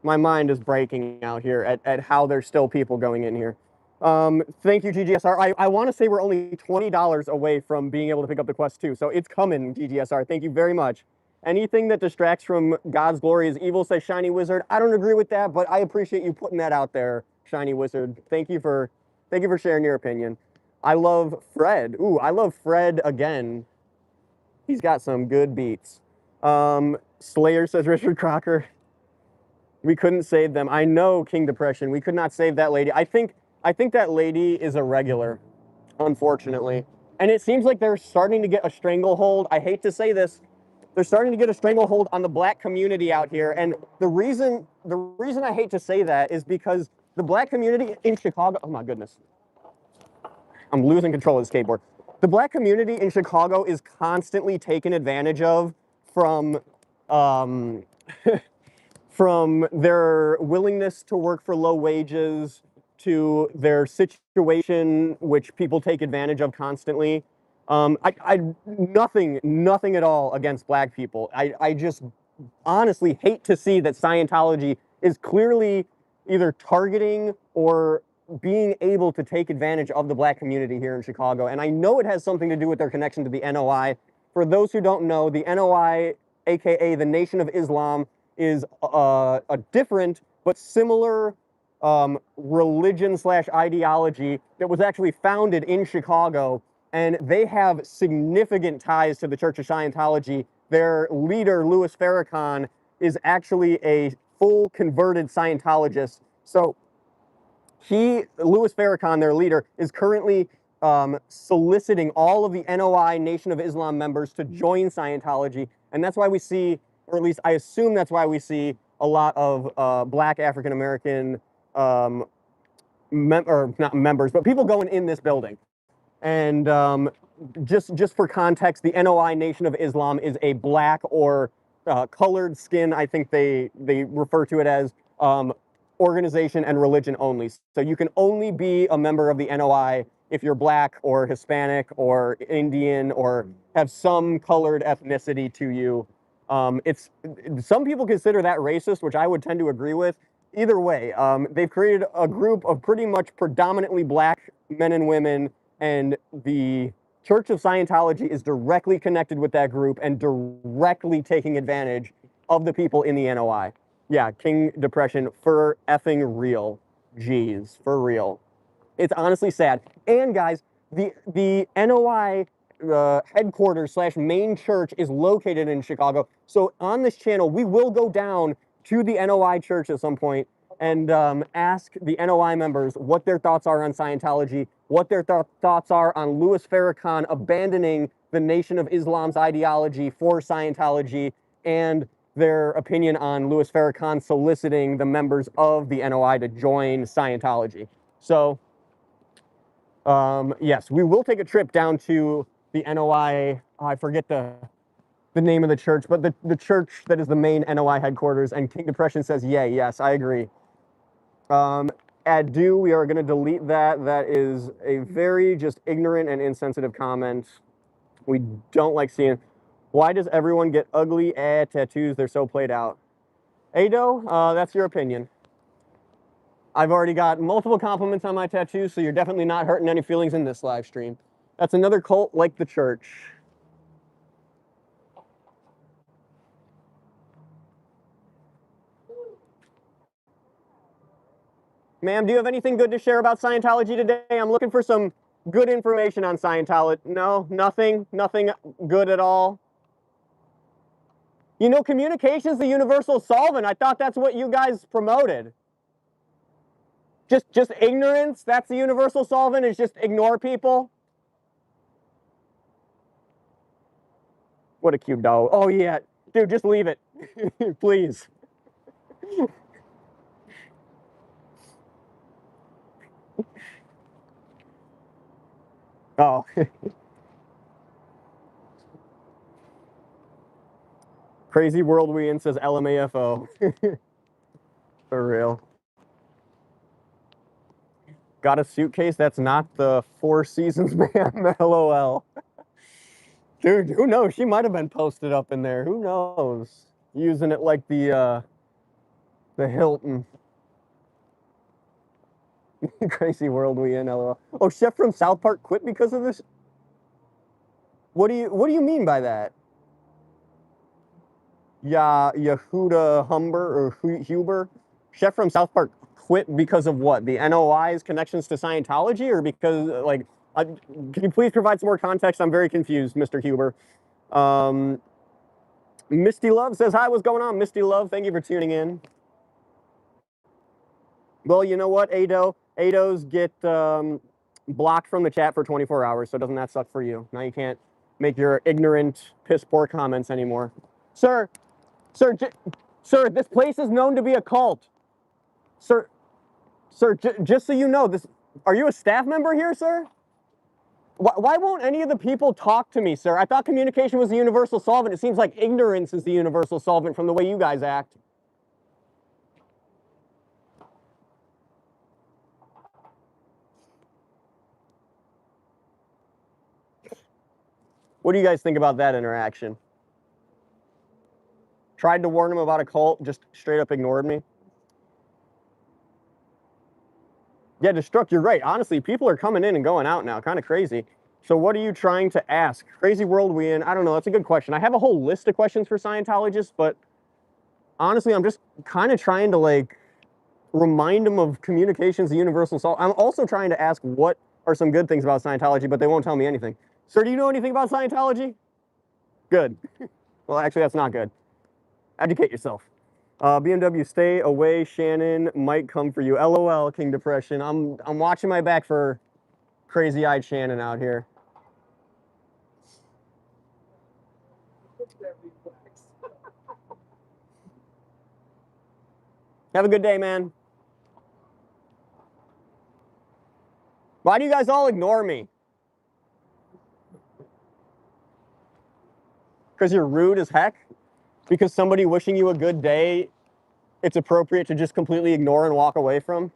My mind is breaking out here at how there's still people going in here. Thank you, GGSR. I want to say we're only $20 away from being able to pick up the quest too, so it's coming, GGSR. Thank you very much. Anything that distracts from God's glory is evil, says Shiny Wizard. I don't agree with that, but I appreciate you putting that out there, Shiny Wizard. Thank you for sharing your opinion. I love Fred. Ooh, I love Fred again. He's got some good beats. Slayer, says Richard Crocker. We couldn't save them. I know, King Depression. We could not save that lady. I think that lady is a regular, unfortunately. And it seems like they're starting to get a stranglehold. I hate to say this. They're starting to get a stranglehold on the black community out here. And the reason I hate to say that is because the black community in Chicago, oh my goodness. I'm losing control of the skateboard. The black community in Chicago is constantly taken advantage of from from their willingness to work for low wages to their situation, which people take advantage of constantly. Nothing at all against black people. I just honestly hate to see that Scientology is clearly either targeting or being able to take advantage of the black community here in Chicago. And I know it has something to do with their connection to the NOI. For those who don't know, the NOI, aka the Nation of Islam, is a different but similar religion/ideology that was actually founded in Chicago, and they have significant ties to the Church of Scientology. Their leader, Louis Farrakhan, is actually a full converted Scientologist. So Louis Farrakhan, their leader, is currently soliciting all of the NOI, Nation of Islam members to join Scientology. And that's why we see, or at least I assume that's why we see a lot of black African-American, or not members, but people going in this building. And just for context, the NOI, Nation of Islam, is a black or colored skin, I think they refer to it as, organization and religion only. So you can only be a member of the NOI if you're black or Hispanic or Indian or have some colored ethnicity to you. Some people consider that racist, which I would tend to agree with. Either way, they've created a group of pretty much predominantly black men and women, and the Church of Scientology is directly connected with that group and directly taking advantage of the people in the NOI. Yeah, King Depression, for effing real. Jeez, for real. It's honestly sad. And guys, the NOI headquarters / main church is located in Chicago. So on this channel, we will go down to the NOI church at some point and ask the NOI members what their thoughts are on Scientology, what their thoughts are on Louis Farrakhan abandoning the Nation of Islam's ideology for Scientology, and their opinion on Louis Farrakhan soliciting the members of the NOI to join Scientology. So, yes, we will take a trip down to the NOI. Oh, I forget the name of the church, but the church that is the main NOI headquarters. And King Depression says, yay, yes, I agree. Adu, we are going to delete that. That is a very just ignorant and insensitive comment. We don't like seeing. Why does everyone get ugly tattoos? They're so played out. Ado, that's your opinion. I've already got multiple compliments on my tattoos, so you're definitely not hurting any feelings in this live stream. That's another cult like the church. Ma'am, do you have anything good to share about Scientology today? I'm looking for some good information on Scientology. No, nothing good at all. You know, communication's the universal solvent. I thought that's what you guys promoted. Just ignorance, that's the universal solvent, is just ignore people. What a cute dog. Oh yeah, dude, just leave it, please. Oh. Crazy World We In says LMAFO. For real. Got a suitcase? That's not the Four Seasons man. LOL. Dude, who knows? She might have been posted up in there. Who knows? Using it like the Hilton. Crazy World We In. LOL. Oh, Chef from South Park quit because of this? What do you mean by that? Yehuda Humber or Huber? Chef from South Park quit because of what? The NOI's connections to Scientology, or because, like, can you please provide some more context? I'm very confused, Mr. Huber. Misty Love says, hi, what's going on, Misty Love? Thank you for tuning in. Well, you know what, Ados get blocked from the chat for 24 hours, so doesn't that suck for you? Now you can't make your ignorant, piss-poor comments anymore. Sir, this place is known to be a cult. Sir, just so you know, are you a staff member here, sir? Why won't any of the people talk to me, sir? I thought communication was the universal solvent. It seems like ignorance is the universal solvent from the way you guys act. What do you guys think about that interaction? Tried to warn him about a cult, just straight up ignored me. Yeah, Destruct, you're right. Honestly, people are coming in and going out now. Kind of crazy. So what are you trying to ask? Crazy World We In? I don't know. That's a good question. I have a whole list of questions for Scientologists, but honestly, I'm just kind of trying to, like, remind them of communications, the universal solvent. I'm also trying to ask what are some good things about Scientology, but they won't tell me anything. Sir, do you know anything about Scientology? Good. Well, actually, that's not good. Educate yourself. BMW, stay away. Shannon might come for you. LOL, King Depression. I'm watching my back for crazy-eyed Shannon out here. Have a good day, man. Why do you guys all ignore me? Because you're rude as heck? Because somebody wishing you a good day, it's appropriate to just completely ignore and walk away from?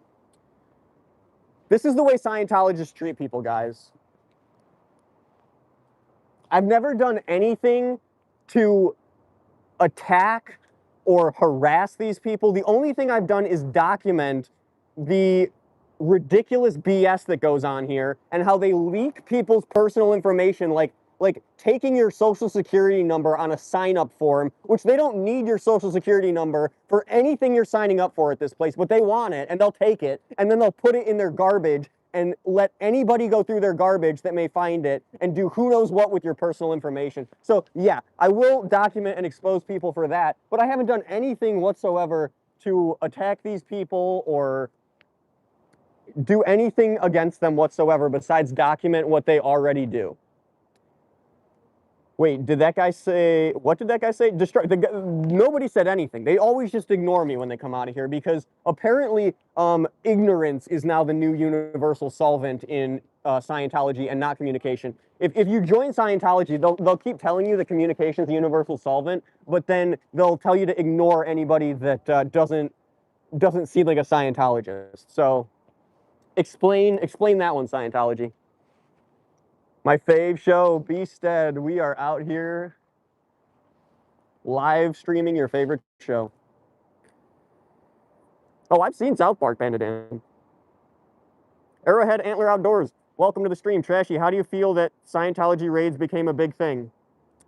This is the way Scientologists treat people, guys. I've never done anything to attack or harass these people. The only thing I've done is document the ridiculous BS that goes on here and how they leak people's personal information, like taking your social security number on a sign-up form, which they don't need your social security number for anything you're signing up for at this place, but they want it and they'll take it and then they'll put it in their garbage and let anybody go through their garbage that may find it and do who knows what with your personal information. So yeah, I will document and expose people for that, but I haven't done anything whatsoever to attack these people or do anything against them whatsoever besides document what they already do. Wait, did that guy say, what did that guy say? Nobody said anything. They always just ignore me when they come out of here because apparently ignorance is now the new universal solvent in Scientology and not communication. If you join Scientology, they'll keep telling you that communication is the universal solvent, but then they'll tell you to ignore anybody that doesn't seem like a Scientologist. So explain that one, Scientology. My fave show, Beasted. We are out here live streaming your favorite show. Oh, I've seen South Park, Bandadan. Arrowhead Antler Outdoors. Welcome to the stream. Trashy, how do you feel that Scientology raids became a big thing?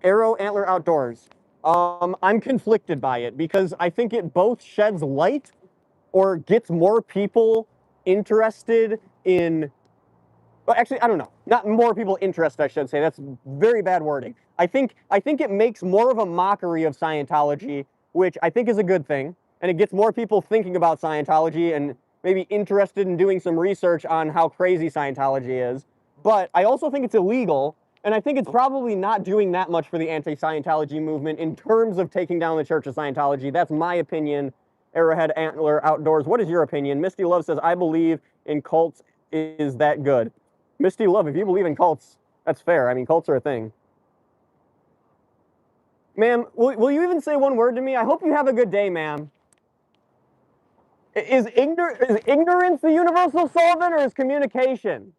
Arrow Antler Outdoors. I'm conflicted by it because I think it both sheds light or gets more people interested in... Well, actually, I don't know. Not more people interested, I should say. That's very bad wording. I think it makes more of a mockery of Scientology, which I think is a good thing. And it gets more people thinking about Scientology and maybe interested in doing some research on how crazy Scientology is. But I also think it's illegal. And I think it's probably not doing that much for the anti-Scientology movement in terms of taking down the Church of Scientology. That's my opinion. Arrowhead Antler Outdoors. What is your opinion? Misty Love says, I believe in cults. Is that good? Misty Love, if you believe in cults, that's fair. I mean, cults are a thing. Ma'am, will you even say one word to me? I hope you have a good day, ma'am. Is ignorance the universal solvent or is communication?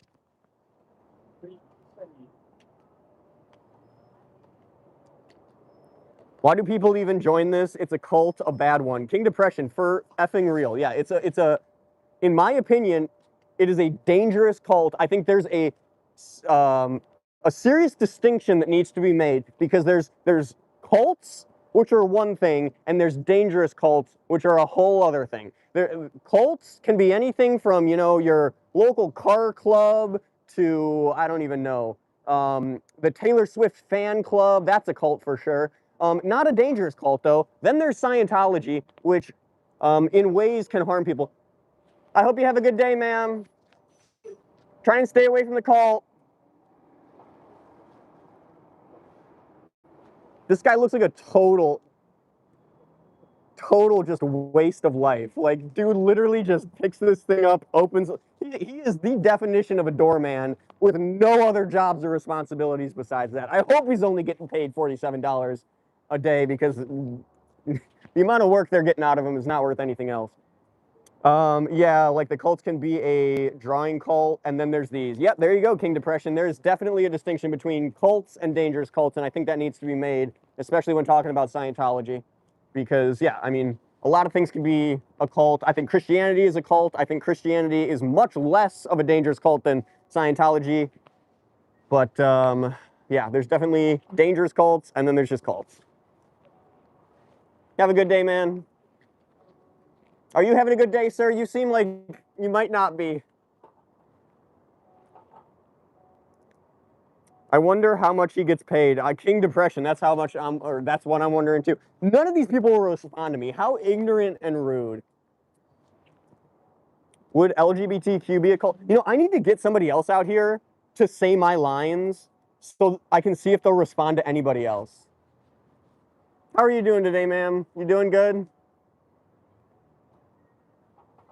Why do people even join this? It's a cult, a bad one. King Depression, for effing real. Yeah, it's a, in my opinion, it is a dangerous cult. I think there's a serious distinction that needs to be made because there's cults, which are one thing, and there's dangerous cults, which are a whole other thing. Cults can be anything from, you know, your local car club to, I don't even know, the Taylor Swift fan club. That's a cult for sure. Not a dangerous cult, though. Then there's Scientology, which in ways can harm people. I hope you have a good day, ma'am. Try and stay away from the cult. This guy looks like a total just waste of life. Like, dude literally just picks this thing up, opens. He is the definition of a doorman with no other jobs or responsibilities besides that. I hope he's only getting paid $47 a day because the amount of work they're getting out of him is not worth anything else. Yeah, like the cults can be a drawing cult, and then there's these. Yep, there you go, King Depression. There's definitely a distinction between cults and dangerous cults, and I think that needs to be made, especially when talking about Scientology. Because, yeah, I mean, a lot of things can be a cult. I think Christianity is a cult. I think Christianity is much less of a dangerous cult than Scientology. But, yeah, there's definitely dangerous cults, and then there's just cults. Have a good day, man. Are you having a good day, sir? You seem like you might not be. I wonder how much he gets paid. King Depression, that's how much or that's what I'm wondering too. None of these people will respond to me. How ignorant and rude. Would LGBTQ be a cult? You know, I need to get somebody else out here to say my lines so I can see if they'll respond to anybody else. How are you doing today, ma'am? You doing good?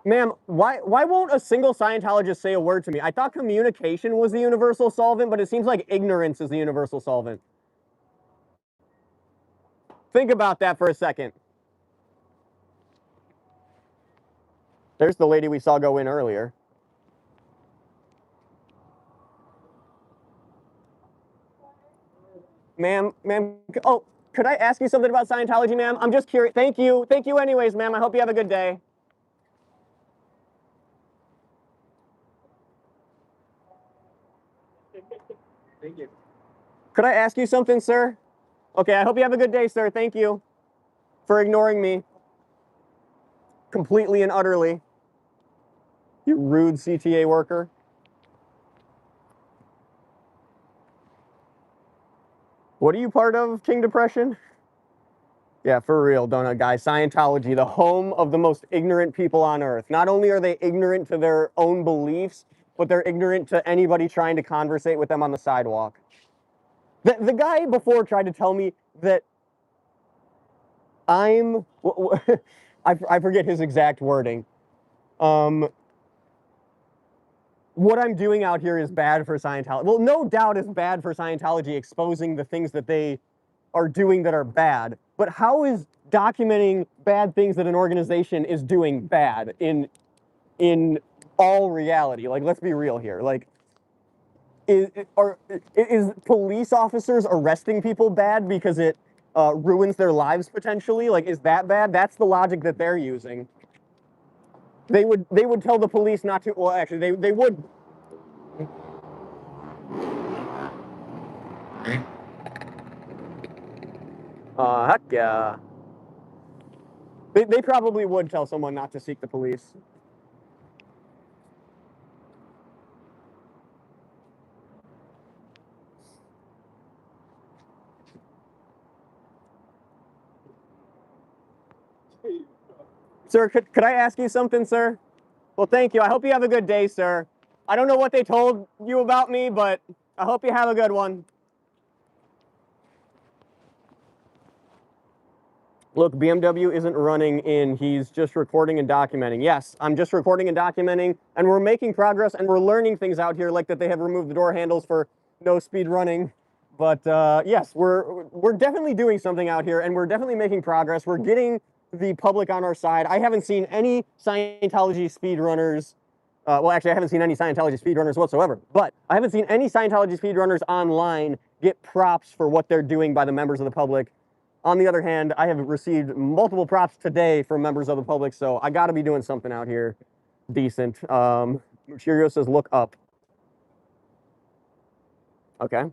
Ma'am, why won't a single Scientologist say a word to me? I thought communication was the universal solvent, but it seems like ignorance is the universal solvent. Think about that for a second. There's the lady we saw go in earlier. Ma'am, oh, could I ask you something about Scientology, ma'am? I'm just curious. Thank you anyways, ma'am. I hope you have a good day. Thank you. Could I ask you something, sir? Okay, I hope you have a good day, sir. Thank you for ignoring me completely and utterly. You rude CTA worker. What are you part of, King Depression? Yeah, for real, donut guy. Scientology, the home of the most ignorant people on earth. Not only are they ignorant to their own beliefs, but they're ignorant to anybody trying to conversate with them on the sidewalk. The guy before tried to tell me that I forget his exact wording. What I'm doing out here is bad for Scientology. Well, no doubt it's bad for Scientology exposing the things that they are doing that are bad. But how is documenting bad things that an organization is doing bad in all reality? Like, let's be real here. Like, is police officers arresting people bad because it ruins their lives potentially? Like, is that bad? That's the logic that they're using. They would tell the police not to. Well, actually, they would. Heck yeah. They probably would tell someone not to seek the police. Sir, could I ask you something, sir? Well, thank you. I hope you have a good day, sir. I don't know what they told you about me, but I hope you have a good one. Look, BMW isn't running in, he's just recording and documenting. Yes, I'm just recording and documenting, and we're making progress, and we're learning things out here, like that they have removed the door handles for no speed running. But yes, we're definitely doing something out here, and we're definitely making progress. We're getting the public on our side. I haven't seen any Scientology speedrunners. Well, actually, I haven't seen any Scientology speedrunners whatsoever. But I haven't seen any Scientology speedrunners online get props for what they're doing by the members of the public. On the other hand, I have received multiple props today from members of the public, so I got to be doing something out here decent. Cheerio says, look up. Okay.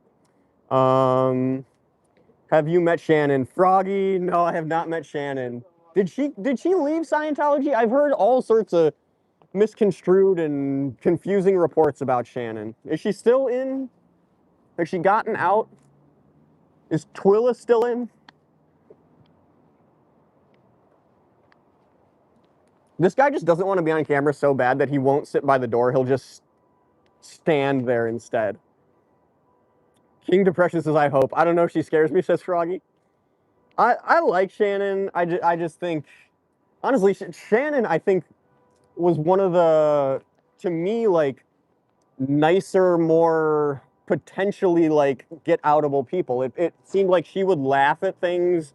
Have you met Shannon? Froggy? No, I have not met Shannon. Did she leave Scientology? I've heard all sorts of misconstrued and confusing reports about Shannon. Is she still in? Has she gotten out? Is Twilla still in? This guy just doesn't want to be on camera so bad that he won't sit by the door. He'll just stand there instead. King Depression says, I hope. I don't know, she scares me, says Froggy. I like Shannon. I just think, honestly, Shannon, I think, was one of the, to me, like, nicer, more potentially, like, get-outable people. It seemed like she would laugh at things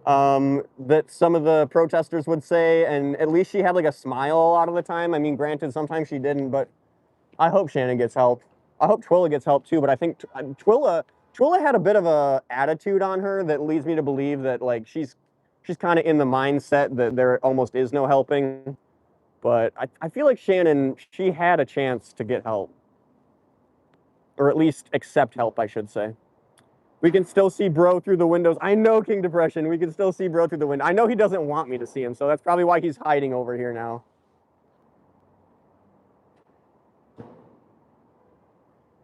that some of the protesters would say, and at least she had, like, a smile a lot of the time. I mean, granted, sometimes she didn't, but I hope Shannon gets help. I hope Twilla gets help too, but I think Twilla had a bit of a attitude on her that leads me to believe that, like, she's kind of in the mindset that there almost is no helping. But I feel like Shannon, she had a chance to get help. Or at least accept help, I should say. We can still see bro through the windows. I know, King Depression, we can still see bro through the window. I know he doesn't want me to see him, so that's probably why he's hiding over here now.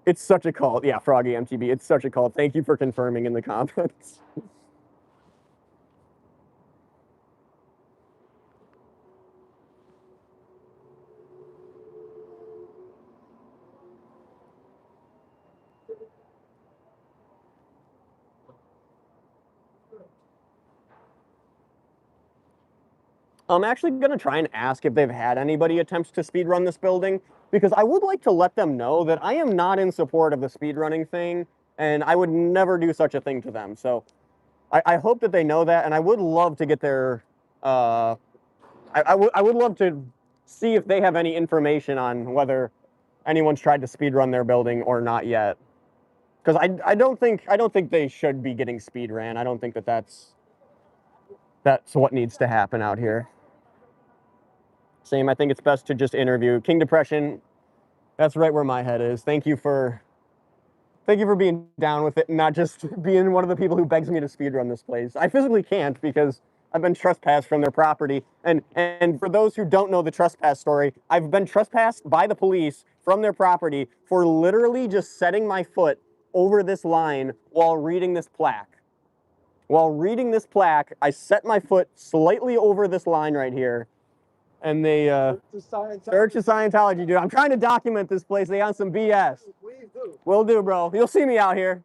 It's such a cult. Yeah, Froggy MTB, it's such a cult. Thank you for confirming in the comments. I'm actually going to try and ask if they've had anybody attempt to speedrun this building, because I would like to let them know that I am not in support of the speedrunning thing, and I would never do such a thing to them. So I hope that they know that, and I would love to get their, I would love to see if they have any information on whether anyone's tried to speedrun their building or not yet. Because I don't think they should be getting speed ran. I don't think that that's what needs to happen out here. Same, I think it's best to just interview. King Depression, that's right where my head is. Thank you for being down with it and not just being one of the people who begs me to speedrun this place. I physically can't because I've been trespassed from their property. And for those who don't know the trespass story, I've been trespassed by the police from their property for literally just setting my foot over this line while reading this plaque. While reading this plaque, I set my foot slightly over this line right here, and they search of Scientology, dude. I'm trying to document this place. They on some BS. Please do. Will do, bro. You'll see me out here.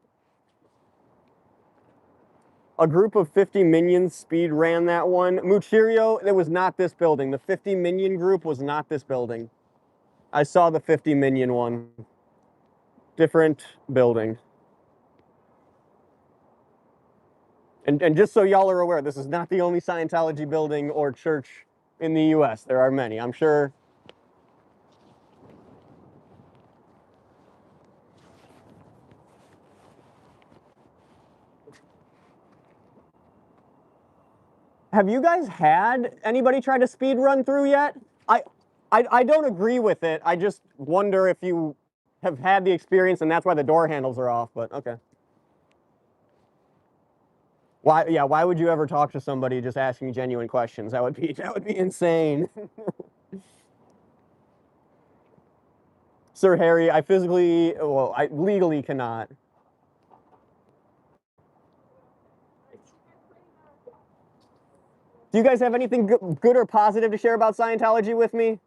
A group of 50 minions speed ran that one. Muchirio, it was not this building. The 50 minion group was not this building. I saw the 50 minion one. Different building. And just so y'all are aware, this is not the only Scientology building or church in the US. There are many, I'm sure. Have you guys had anybody try to speed run through yet? I don't agree with it. I just wonder if you have had the experience and that's why the door handles are off, but okay. Why would you ever talk to somebody just asking genuine questions? That would be insane. Sir Harry, I legally cannot. Do you guys have anything good or positive to share about Scientology with me?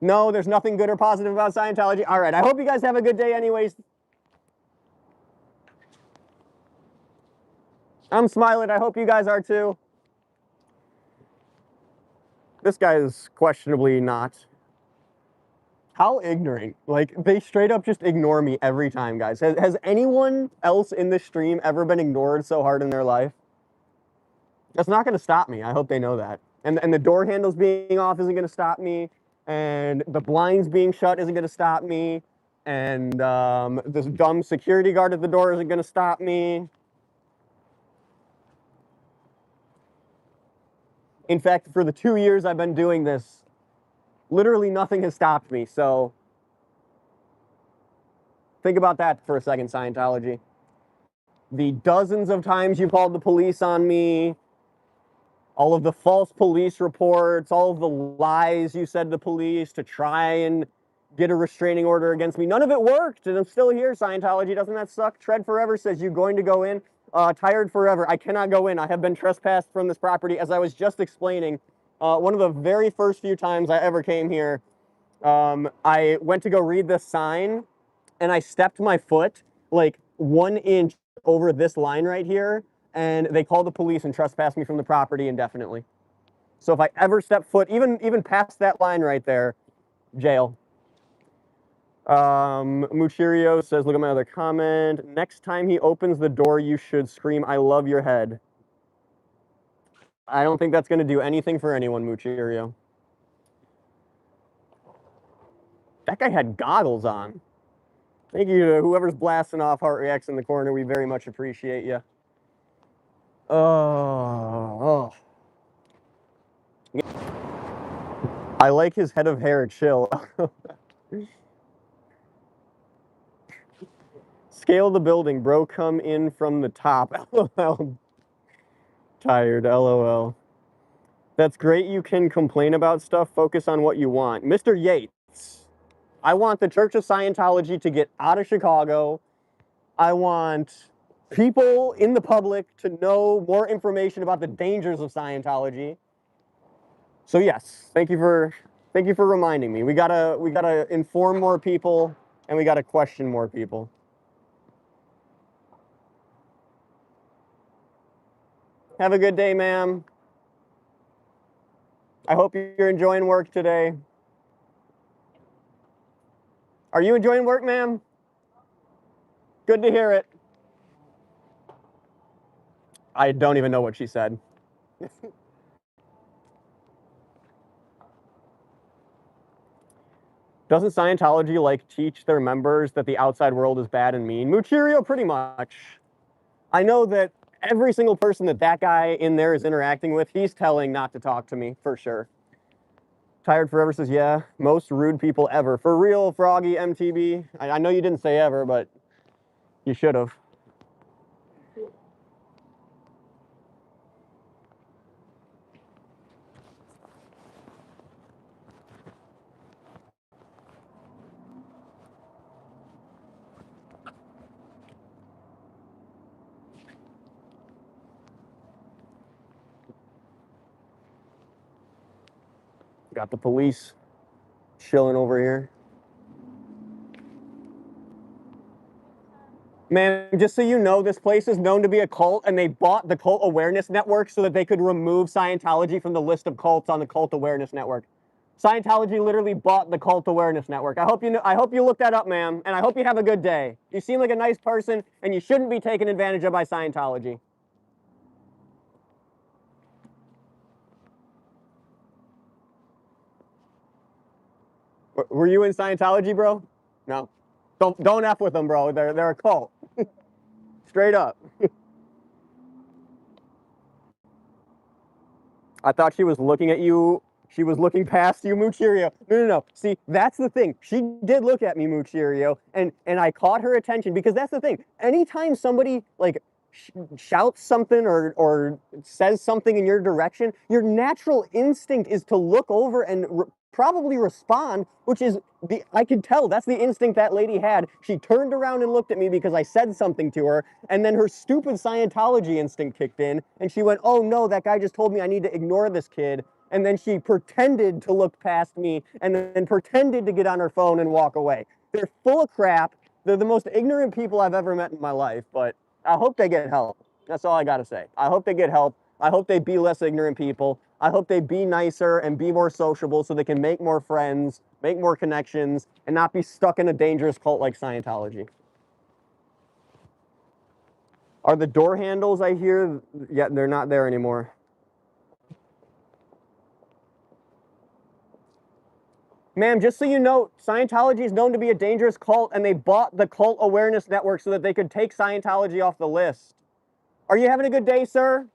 No, there's nothing good or positive about Scientology? All right, I hope you guys have a good day anyways. I'm smiling. I hope you guys are too. This guy is questionably not. How ignorant. Like, they straight up just ignore me every time, guys. Has anyone else in this stream ever been ignored so hard in their life? That's not going to stop me. I hope they know that. And the door handles being off isn't going to stop me. And the blinds being shut isn't going to stop me. And this dumb security guard at the door isn't going to stop me. In fact, for the 2 years I've been doing this, literally nothing has stopped me. So think about that for a second, Scientology. The dozens of times you called the police on me, all of the false police reports, all of the lies you said to police to try and get a restraining order against me. None of it worked, and I'm still here, Scientology. Doesn't that suck? Tread Forever says, you going to go in? Tired Forever, I cannot go in. I have been trespassed from this property. As I was just explaining, one of the very first few times I ever came here, I went to go read this sign, and I stepped my foot like 1 inch over this line right here, and they called the police and trespassed me from the property indefinitely. So if I ever step foot, even past that line right there, jail. Muchirio says, look at my other comment. Next time he opens the door, you should scream, I love your head. I don't think that's going to do anything for anyone, Muchirio. That guy had goggles on. Thank you to whoever's blasting off Heart Reacts in the corner. We very much appreciate you. Oh. I like his head of hair, chill. Scale the building, bro. Come in from the top. LOL. Tired, LOL. That's great. You can complain about stuff. Focus on what you want. Mr. Yates, I want the Church of Scientology to get out of Chicago. I want people in the public to know more information about the dangers of Scientology. So yes, thank you for reminding me. We gotta inform more people, and we gotta question more people. Have a good day, ma'am. I hope you're enjoying work today. Are you enjoying work, ma'am? Good to hear it. I don't even know what she said. Doesn't Scientology like teach their members that the outside world is bad and mean? Mucherio, pretty much. I know that every single person that guy in there is interacting with, he's telling not to talk to me, for sure. Tired Forever says, yeah, most rude people ever. For real, Froggy MTB. I know you didn't say ever, but you should have. Got the police chilling over here. Man, just so you know, this place is known to be a cult, and they bought the Cult Awareness Network so that they could remove Scientology from the list of cults on the Cult Awareness Network. Scientology literally bought the Cult Awareness Network. I hope you look that up, ma'am, and I hope you have a good day. You seem like a nice person, and you shouldn't be taken advantage of by Scientology. Were you in Scientology, bro? No. Don't F with them, bro. They're a cult. Straight up. I thought she was looking at you. She was looking past you, Mucherio. No. See, that's the thing. She did look at me, Mucherio, and I caught her attention because that's the thing. Anytime somebody like shouts something or says something in your direction, your natural instinct is to look over and probably respond, which is I could tell that's the instinct that lady had. She turned around and looked at me because I said something to her, and then her stupid Scientology instinct kicked in, and she went, oh no, that guy just told me I need to ignore this kid. And then she pretended to look past me and then pretended to get on her phone and walk away. They're full of crap. They're the most ignorant people I've ever met in my life, but I hope they get help. That's all I got to say. I hope they get help. I hope they be less ignorant people. I hope they be nicer and be more sociable so they can make more friends, make more connections, and not be stuck in a dangerous cult like Scientology. Are the door handles I hear? Yeah, they're not there anymore. Ma'am, just so you know, Scientology is known to be a dangerous cult, and they bought the Cult Awareness Network so that they could take Scientology off the list. Are you having a good day, sir?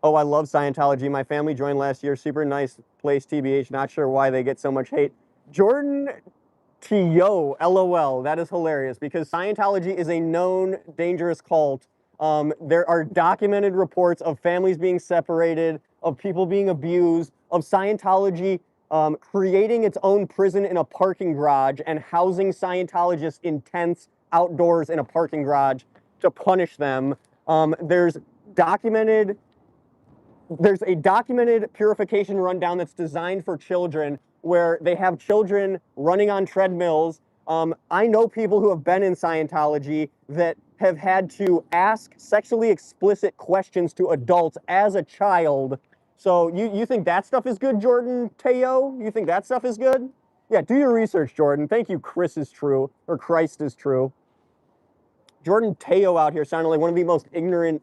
Oh, I love Scientology. My family joined last year. Super nice place, TBH. Not sure why they get so much hate. Jordan T.O. LOL. That is hilarious because Scientology is a known dangerous cult. There are documented reports of families being separated, of people being abused, of Scientology creating its own prison in a parking garage and housing Scientologists in tents outdoors in a parking garage to punish them. Documented there's a documented purification rundown that's designed for children where they have children running on treadmills. I know people who have been in Scientology that have had to ask sexually explicit questions to adults as a child. So you think that stuff is good, Jordan Teo? You think that stuff is good? Yeah, do your research, Jordan. Thank you, Chris is true, or Christ is true. Jordan Teo out here sounded like one of the most ignorant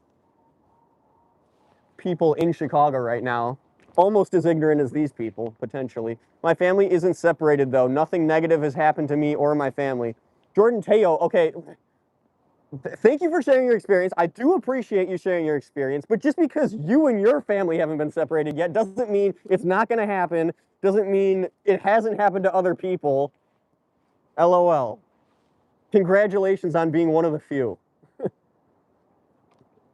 people in Chicago right now. Almost as ignorant as these people, potentially. My family isn't separated, though. Nothing negative has happened to me or my family. Jordan Teo, okay, thank you for sharing your experience. I do appreciate you sharing your experience, but just because you and your family haven't been separated yet doesn't mean it's not going to happen, doesn't mean it hasn't happened to other people. LOL. Congratulations on being one of the few.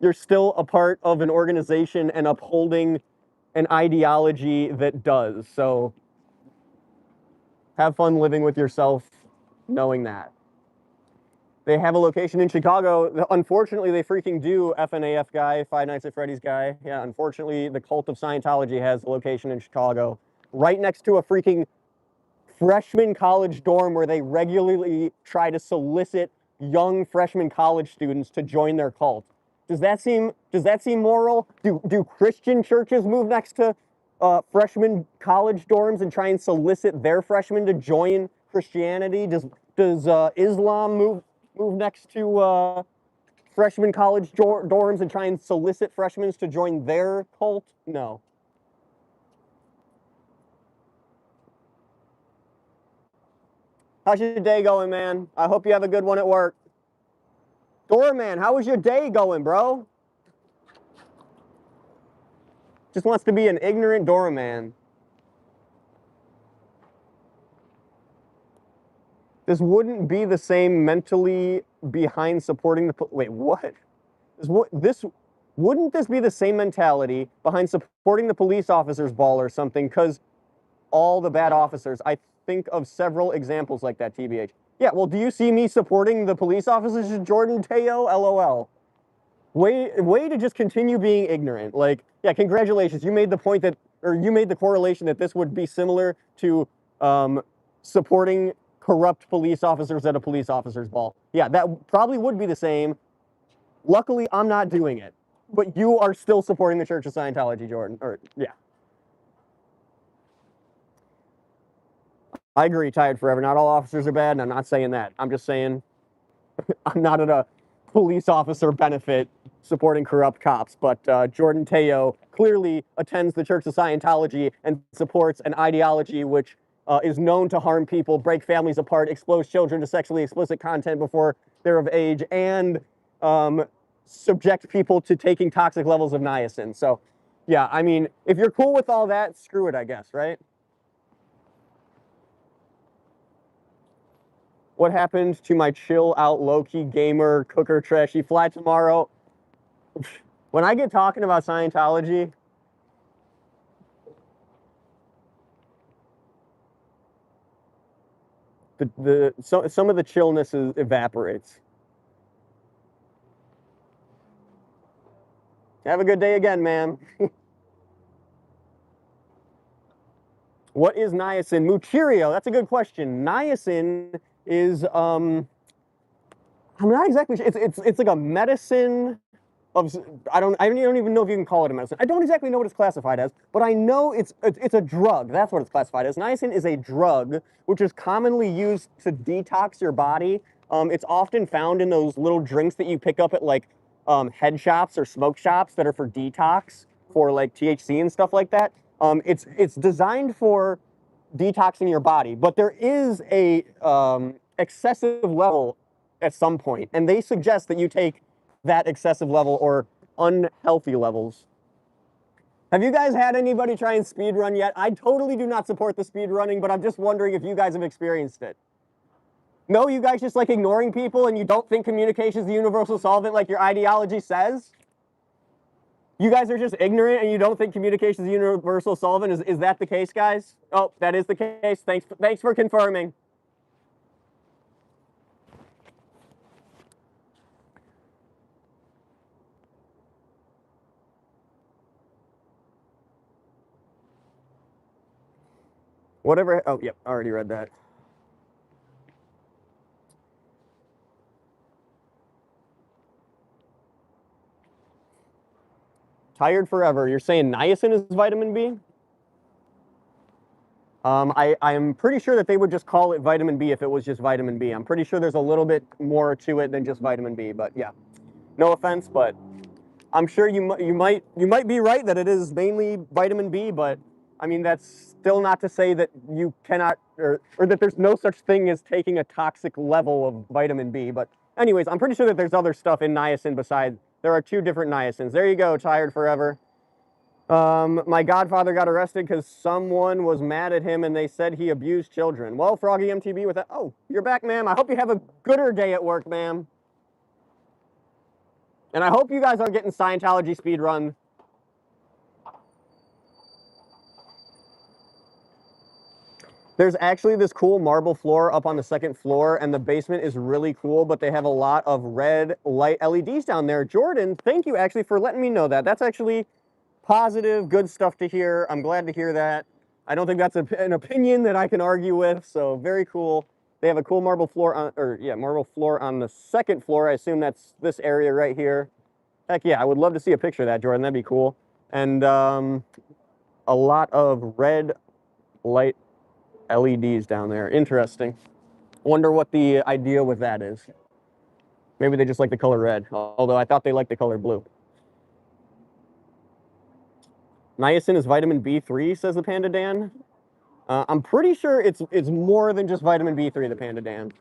You're still a part of an organization and upholding an ideology that does. So have fun living with yourself knowing that. They have a location in Chicago. Unfortunately, they freaking do. FNAF guy, Five Nights at Freddy's guy. Yeah, unfortunately, the cult of Scientology has a location in Chicago, right next to a freaking freshman college dorm where they regularly try to solicit young freshman college students to join their cult. Does that seem moral? Do Christian churches move next to freshman college dorms and try and solicit their freshmen to join Christianity? Does Islam move next to freshman college dorms and try and solicit freshmen to join their cult? No. How's your day going, man? I hope you have a good one at work. Doorman, how was your day going, bro? Just wants to be an ignorant doorman. This wouldn't be the same mentally behind supporting the... Wait, what? Wouldn't this be the same mentality behind supporting the police officers' ball or something? Because all the bad officers, I think of several examples like that, TBH. Yeah, well, do you see me supporting the police officers, Jordan Teo? LOL. Way to just continue being ignorant. Like, yeah, congratulations. You made the point that, or you made the correlation that this would be similar to supporting corrupt police officers at a police officer's ball. Yeah, that probably would be the same. Luckily, I'm not doing it. But you are still supporting the Church of Scientology, Jordan. Or, yeah. I agree, tired forever. Not all officers are bad, and I'm not saying that. I'm just saying I'm not at a police officer benefit supporting corrupt cops, but Jordan Teo clearly attends the Church of Scientology and supports an ideology which is known to harm people, break families apart, expose children to sexually explicit content before they're of age, and subject people to taking toxic levels of niacin. So, yeah, I mean, if you're cool with all that, screw it, I guess, right? What happened to my chill out, low-key gamer, cooker, trashy fly tomorrow? When I get talking about Scientology, some of the chillness evaporates. Have a good day again, ma'am. What is niacin? Muchirio, that's a good question. Niacin is I'm not exactly sure. It's like a medicine of, I don't even know if you can call it a medicine. I don't exactly know what it's classified as, but I know it's a drug. That's what it's classified as. Niacin is a drug which is commonly used to detox your body. It's often found in those little drinks that you pick up at like head shops or smoke shops that are for detox, for like THC and stuff like that. It's designed for detoxing your body, but there is a excessive level at some point, and they suggest that you take that excessive level or unhealthy levels. Have you guys had anybody try and speed run yet? I totally do not support the speed running, but I'm just wondering if you guys have experienced it. No, you guys just like ignoring people and you don't think communication is the universal solvent like your ideology says? You guys are just ignorant and you don't think communication is the universal solvent? Is that the case, guys? Oh, that is the case. Thanks for confirming. Whatever. Oh, yep, I already read that. Tired forever. You're saying niacin is vitamin B? I'm pretty sure that they would just call it vitamin B if it was just vitamin B. I'm pretty sure there's a little bit more to it than just vitamin B, but yeah. No offense, but I'm sure you might be right that it is mainly vitamin B, but I mean, that's still not to say that you cannot, or that there's no such thing as taking a toxic level of vitamin B. But anyways, I'm pretty sure that there's other stuff in niacin besides, there are 2 different niacins. There you go, tired forever. My godfather got arrested because someone was mad at him and they said he abused children. Well, Froggy MTB with that. Oh, you're back, ma'am. I hope you have a gooder day at work, ma'am. And I hope you guys are getting Scientology speed run. There's actually this cool marble floor up on the 2nd floor, and the basement is really cool, but they have a lot of red light LEDs down there. Jordan, thank you actually for letting me know that. That's actually positive, good stuff to hear. I'm glad to hear that. I don't think that's an opinion that I can argue with, so very cool. They have a cool marble floor on, marble floor on the second floor. I assume that's this area right here. Heck yeah, I would love to see a picture of that, Jordan. That'd be cool. And a lot of red light LEDs down there. Interesting. Wonder what the idea with that is. Maybe they just like the color red, although I thought they liked the color blue. Niacin is vitamin B3, says the Panda Dan. I'm pretty sure it's more than just vitamin B3, the Panda Dan.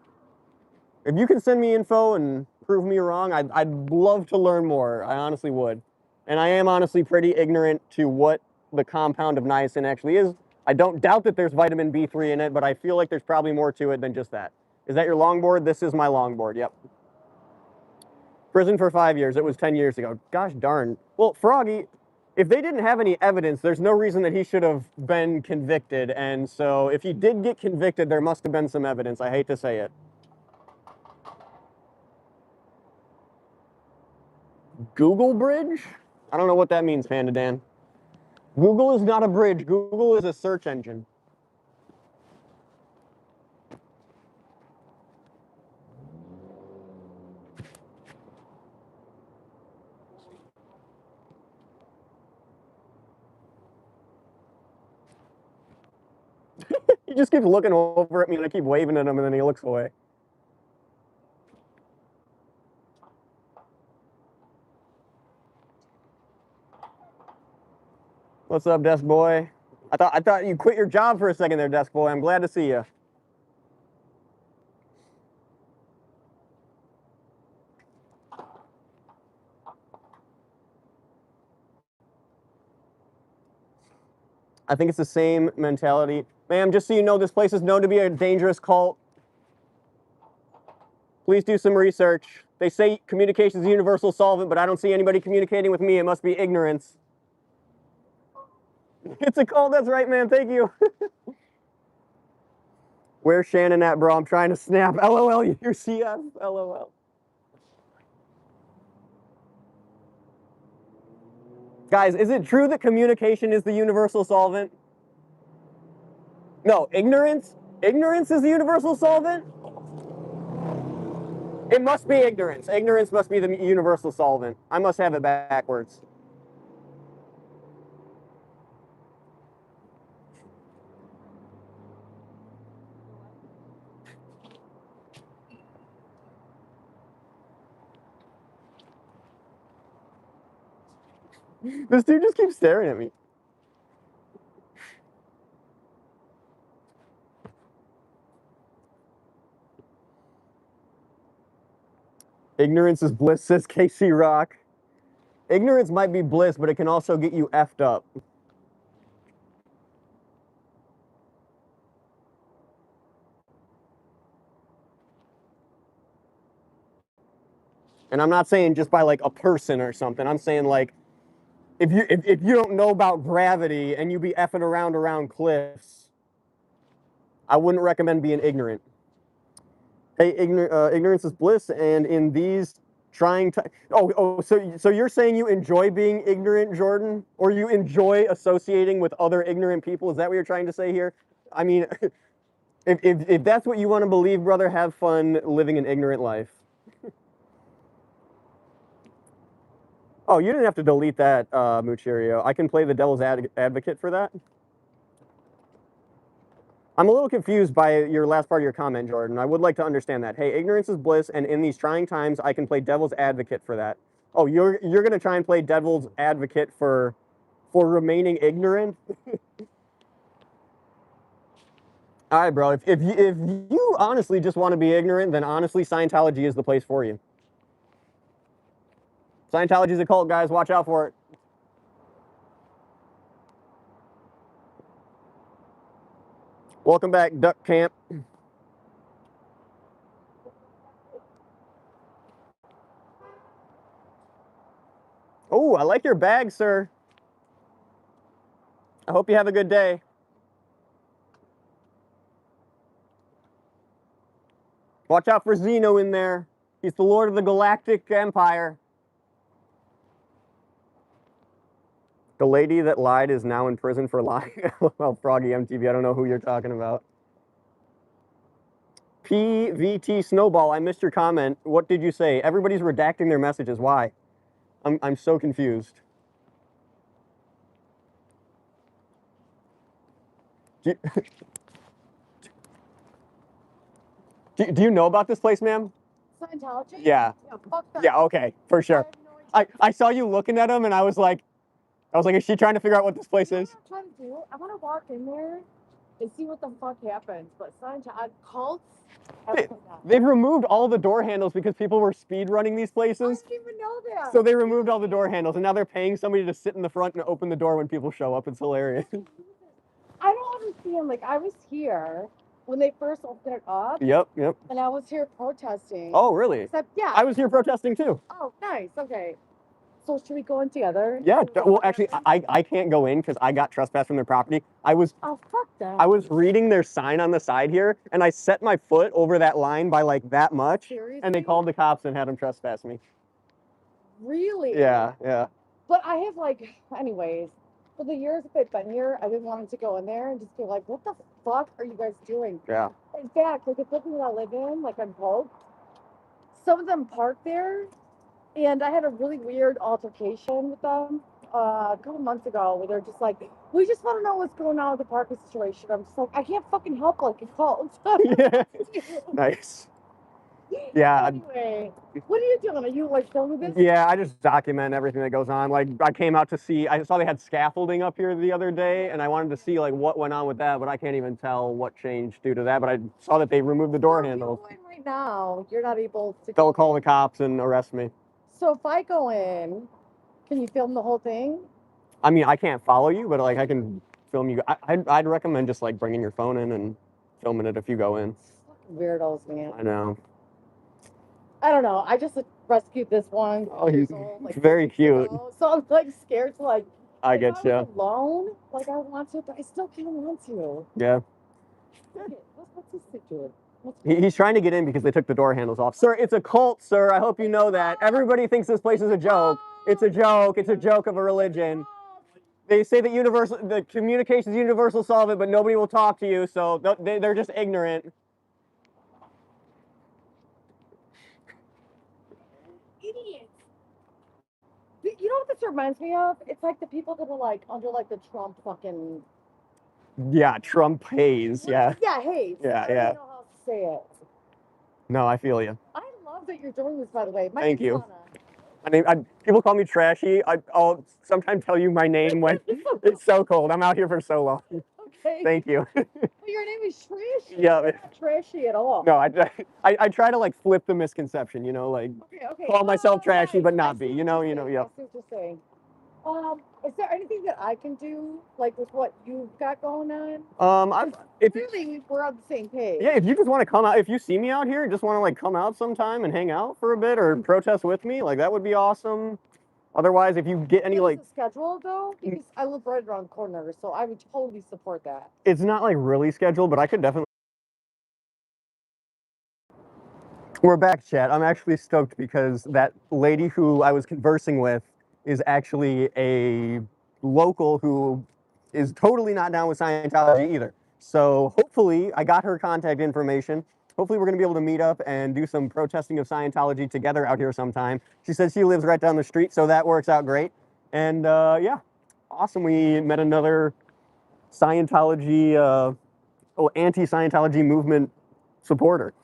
If you can send me info and prove me wrong, I'd love to learn more. I honestly would. And I am honestly pretty ignorant to what the compound of niacin actually is. I don't doubt that there's vitamin B3 in it, but I feel like there's probably more to it than just that. Is that your longboard? This is my longboard, yep. Prison for 5 years. It was 10 years ago. Gosh darn. Well, Froggy, if they didn't have any evidence, there's no reason that he should have been convicted. And so if he did get convicted, there must have been some evidence. I hate to say it. Google Bridge? I don't know what that means, Panda Dan. Google is not a bridge. Google is a search engine. He just keeps looking over at me and I keep waving at him and then he looks away. What's up, desk boy? I thought you quit your job for a second there, desk boy. I'm glad to see you. I think it's the same mentality. Ma'am, just so you know, this place is known to be a dangerous cult. Please do some research. They say communication is a universal solvent, but I don't see anybody communicating with me. It must be ignorance. It's a cult, that's right, man. Thank you. Where's Shannon at, bro? I'm trying to snap. LOL, UCF. LOL. Guys, is it true that communication is the universal solvent? No, ignorance? Ignorance is the universal solvent? It must be ignorance. Ignorance must be the universal solvent. I must have it backwards. This dude just keeps staring at me. Ignorance is bliss, says KC Rock. Ignorance might be bliss, but it can also get you effed up. And I'm not saying just by like a person or something. I'm saying like if you don't know about gravity and you be effing around cliffs, I wouldn't recommend being ignorant. Hey, ignorance is bliss, and in these trying times. So you're saying you enjoy being ignorant, Jordan, or you enjoy associating with other ignorant people? Is that what you're trying to say here? I mean, if that's what you want to believe, brother, have fun living an ignorant life. Oh, you didn't have to delete that, Mucherio. I can play the devil's advocate for that. I'm a little confused by your last part of your comment, Jordan. I would like to understand that. Hey, ignorance is bliss, and in these trying times, I can play devil's advocate for that. Oh, you're gonna try and play devil's advocate for remaining ignorant? All right, bro. If you honestly just want to be ignorant, then honestly, Scientology is the place for you. Scientology is a cult, guys. Watch out for it. Welcome back, Duck Camp. Oh, I like your bag, sir. I hope you have a good day. Watch out for Zeno in there. He's the Lord of the Galactic Empire. The lady that lied is now in prison for lying. Well, Froggy MTV, I don't know who you're talking about. PVT Snowball, I missed your comment. What did you say? Everybody's redacting their messages. Why? I'm so confused. Do you, do you know about this place, ma'am? Scientology? Yeah. Yeah, fuck that. Yeah, okay, for I sure. have no idea. I saw you looking at them and I was like, is she trying to figure out what this place You know is? what I'm trying to do? I want to walk in there and see what the fuck happens. But Scientology cults, absolutely not. They've removed all the door handles because people were speed running these I places. didn't even know that. So they removed all the door handles and now they're paying somebody to sit in the front and open the door when people show up. It's hilarious. I don't understand. Like, I was here when they first opened it up, Yep. and I was here protesting. Oh, really? Except, yeah. I was here protesting too. Oh, nice. Okay. So should we go in together? Yeah. See what Well, fuck actually, happens? I can't go in because I got trespassed from their property. Oh, fuck that. I was reading their sign on the side here, and I set my foot over that line by like that much, Seriously? and they called the cops and had them trespass me. Really? Yeah. But I have like, anyways, for the years that they've been here, I've been wanting to go in there and just be like, what the fuck are you guys doing? Yeah. In fact, like the building that I live in, like on Polk, some of them park there, and I had a really weird altercation with them a couple months ago where they're just like, we just want to know what's going on with the parking situation. I'm just like, I can't fucking help like a cult. Nice. Yeah. Anyway, what are you doing? Are you like filming this? Yeah, I just document everything that goes on. Like, I came out to see, I saw they had scaffolding up here the other day, and I wanted to see, like, what went on with that, but I can't even tell what changed due to that. But I saw that they removed the door So if handles. you go in right now, you're not able to. They'll call the cops and arrest me. So if I go in, can you film the whole thing? I mean, I can't follow you, but, like, I can film you. I'd recommend just, like, bringing your phone in and filming it if you go in. Fucking weirdos, man. I know. I don't know. I just rescued this one. Oh, years he's old, like, very 2 weeks cute. ago. So I'm like scared to like. I if get I was you. alone, like I want to, but I still kind of want to. Yeah. Okay, what's this thing doing? He's trying to get in because they took the door handles off. Sir, it's a cult, sir. I hope you know that. Everybody thinks this place is a joke. It's a joke. It's a joke of a religion. They say that the communication's universal solvent, but nobody will talk to you, so they're just ignorant. Idiots. You know what this reminds me of? It's like the people that are like under like the Trump fucking. Yeah, Trump haze. Yeah. Yeah, hey. Yeah, I don't yeah. know how to say it. No, I feel you. I love that you're doing this, by the way. My Thank name's you. Anna. People call me trashy. I'll sometimes tell you my name when it's so cold. I'm out here for so long. Okay. Thank you. Well, your name is Trashy. Yeah. You're not trashy at all. No, I try to like flip the misconception, you know, like Okay. call myself trashy, but I not see be, what you know, you're yeah. saying. I see what you're saying. Is there anything that I can do, like with what you've got going on? If Really, we're on the same page. yeah, if you just want to come out, if you see me out here and just want to like come out sometime and hang out for a bit or protest with me, like that would be awesome. Otherwise, if you get any like, What's the schedule though? Because I live right around the corner, so I would totally support that. it's not like really scheduled, but I could definitely. We're back, chat. I'm actually stoked because that lady who I was conversing with is actually a local who is totally not down with Scientology either. So hopefully I got her contact information. Hopefully we're going to be able to meet up and do some protesting of Scientology together out here sometime. She says she lives right down the street, so that works out great. And yeah, awesome. We met another Scientology, anti-Scientology movement supporter.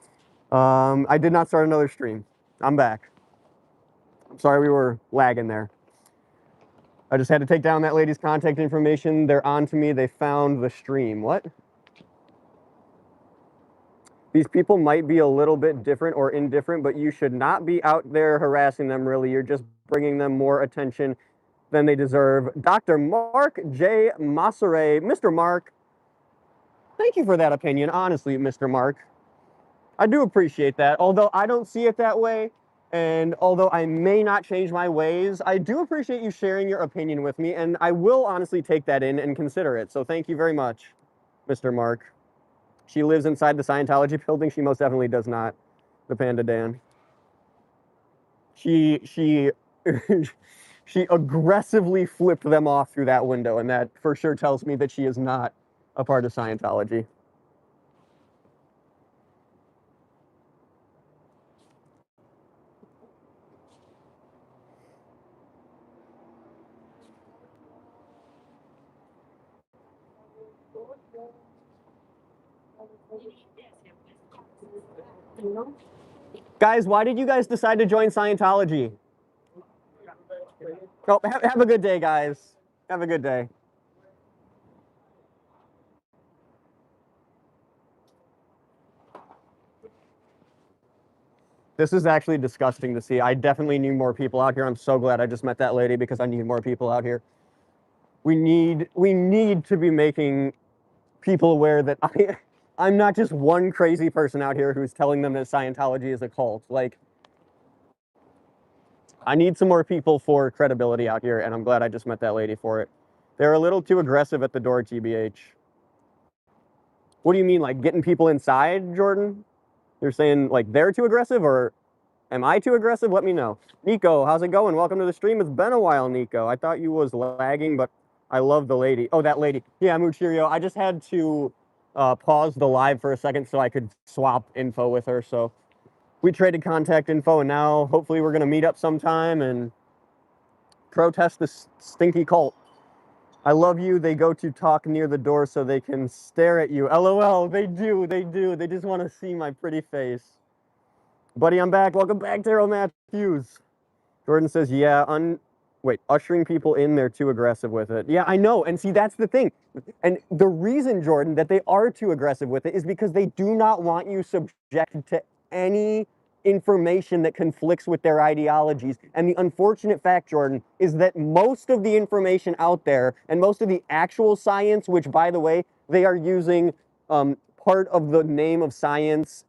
I did not start another stream. I'm back. I'm sorry we were lagging there. I just had to take down that lady's contact information. They're on to me. They found the stream. What? These people might be a little bit different or indifferent, but you should not be out there harassing them, really. You're just bringing them more attention than they deserve. Dr. Mark J. Massere. Mr. Mark, thank you for that opinion, honestly, Mr. Mark. I do appreciate that. Although I don't see it that way, and although I may not change my ways, I do appreciate you sharing your opinion with me, and I will honestly take that in and consider it. So thank you very much, Mr. Mark. She lives inside the Scientology building. She most definitely does not. The Panda Dan. She she aggressively flipped them off through that window, and that for sure tells me that she is not a part of Scientology. Guys, why did you guys decide to join Scientology? Oh, have a good day, guys. Have a good day. This is actually disgusting to see. I definitely need more people out here. I'm so glad I just met that lady because I need more people out here. We need to be making people aware that I'm not just one crazy person out here who's telling them that Scientology is a cult. Like, I need some more people for credibility out here, and I'm glad I just met that lady for it. They're a little too aggressive at the door, TBH. What do you mean, like getting people inside, Jordan? You're saying like they're too aggressive, or am I too aggressive? Let me know. Nico, how's it going? Welcome to the stream. It's been a while, Nico. I thought you was lagging, but I love the lady. Oh, that lady. Yeah, Muchirio. I just had to pause the live for a second so I could swap info with her. So we traded contact info, and now hopefully we're going to meet up sometime and protest this stinky cult. I love you. They go to talk near the door so they can stare at you. LOL. They do. They do. They just want to see my pretty face. Buddy, I'm back. Welcome back, Daryl Matthews. Jordan says, yeah, ushering people in, they're too aggressive with it. Yeah, I know. And see, that's the thing. And the reason, Jordan, that they are too aggressive with it is because they do not want you subjected to any information that conflicts with their ideologies. And the unfortunate fact, Jordan, is that most of the information out there and most of the actual science, which, by the way, they are using part of the name of science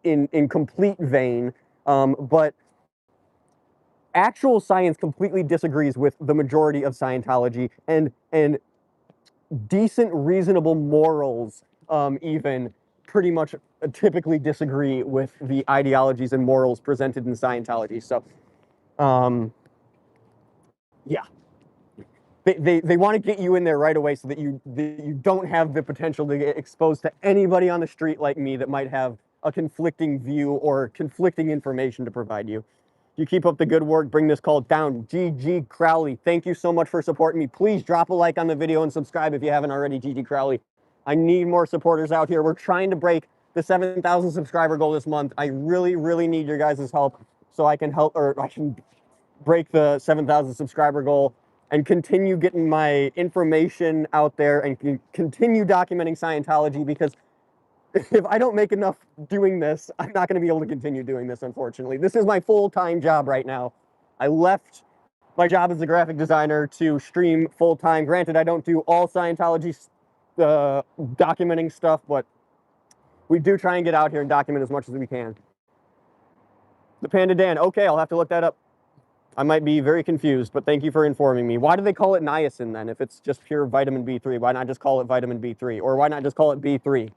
in complete vain, but actual science completely disagrees with the majority of Scientology, and decent, reasonable morals even pretty much typically disagree with the ideologies and morals presented in Scientology. So, yeah. They want to get you in there right away so that you don't have the potential to get exposed to anybody on the street like me that might have a conflicting view or conflicting information to provide you. You keep up the good work, bring this call down. GG Crowley, thank you so much for supporting me. Please drop a like on the video and subscribe if you haven't already, GG Crowley. I need more supporters out here. We're trying to break the 7,000 subscriber goal this month. I really, really need your guys' help so I can help, or I can break the 7,000 subscriber goal and continue getting my information out there and continue documenting Scientology, because if I don't make enough doing this, I'm not going to be able to continue doing this, unfortunately. This is my full-time job right now. I left my job as a graphic designer to stream full-time. Granted, I don't do all Scientology documenting stuff, but we do try and get out here and document as much as we can. The Panda Dan. Okay, I'll have to look that up. I might be very confused, but thank you for informing me. Why do they call it niacin then if it's just pure vitamin B3? Why not just call it vitamin B3? Or why not just call it B3?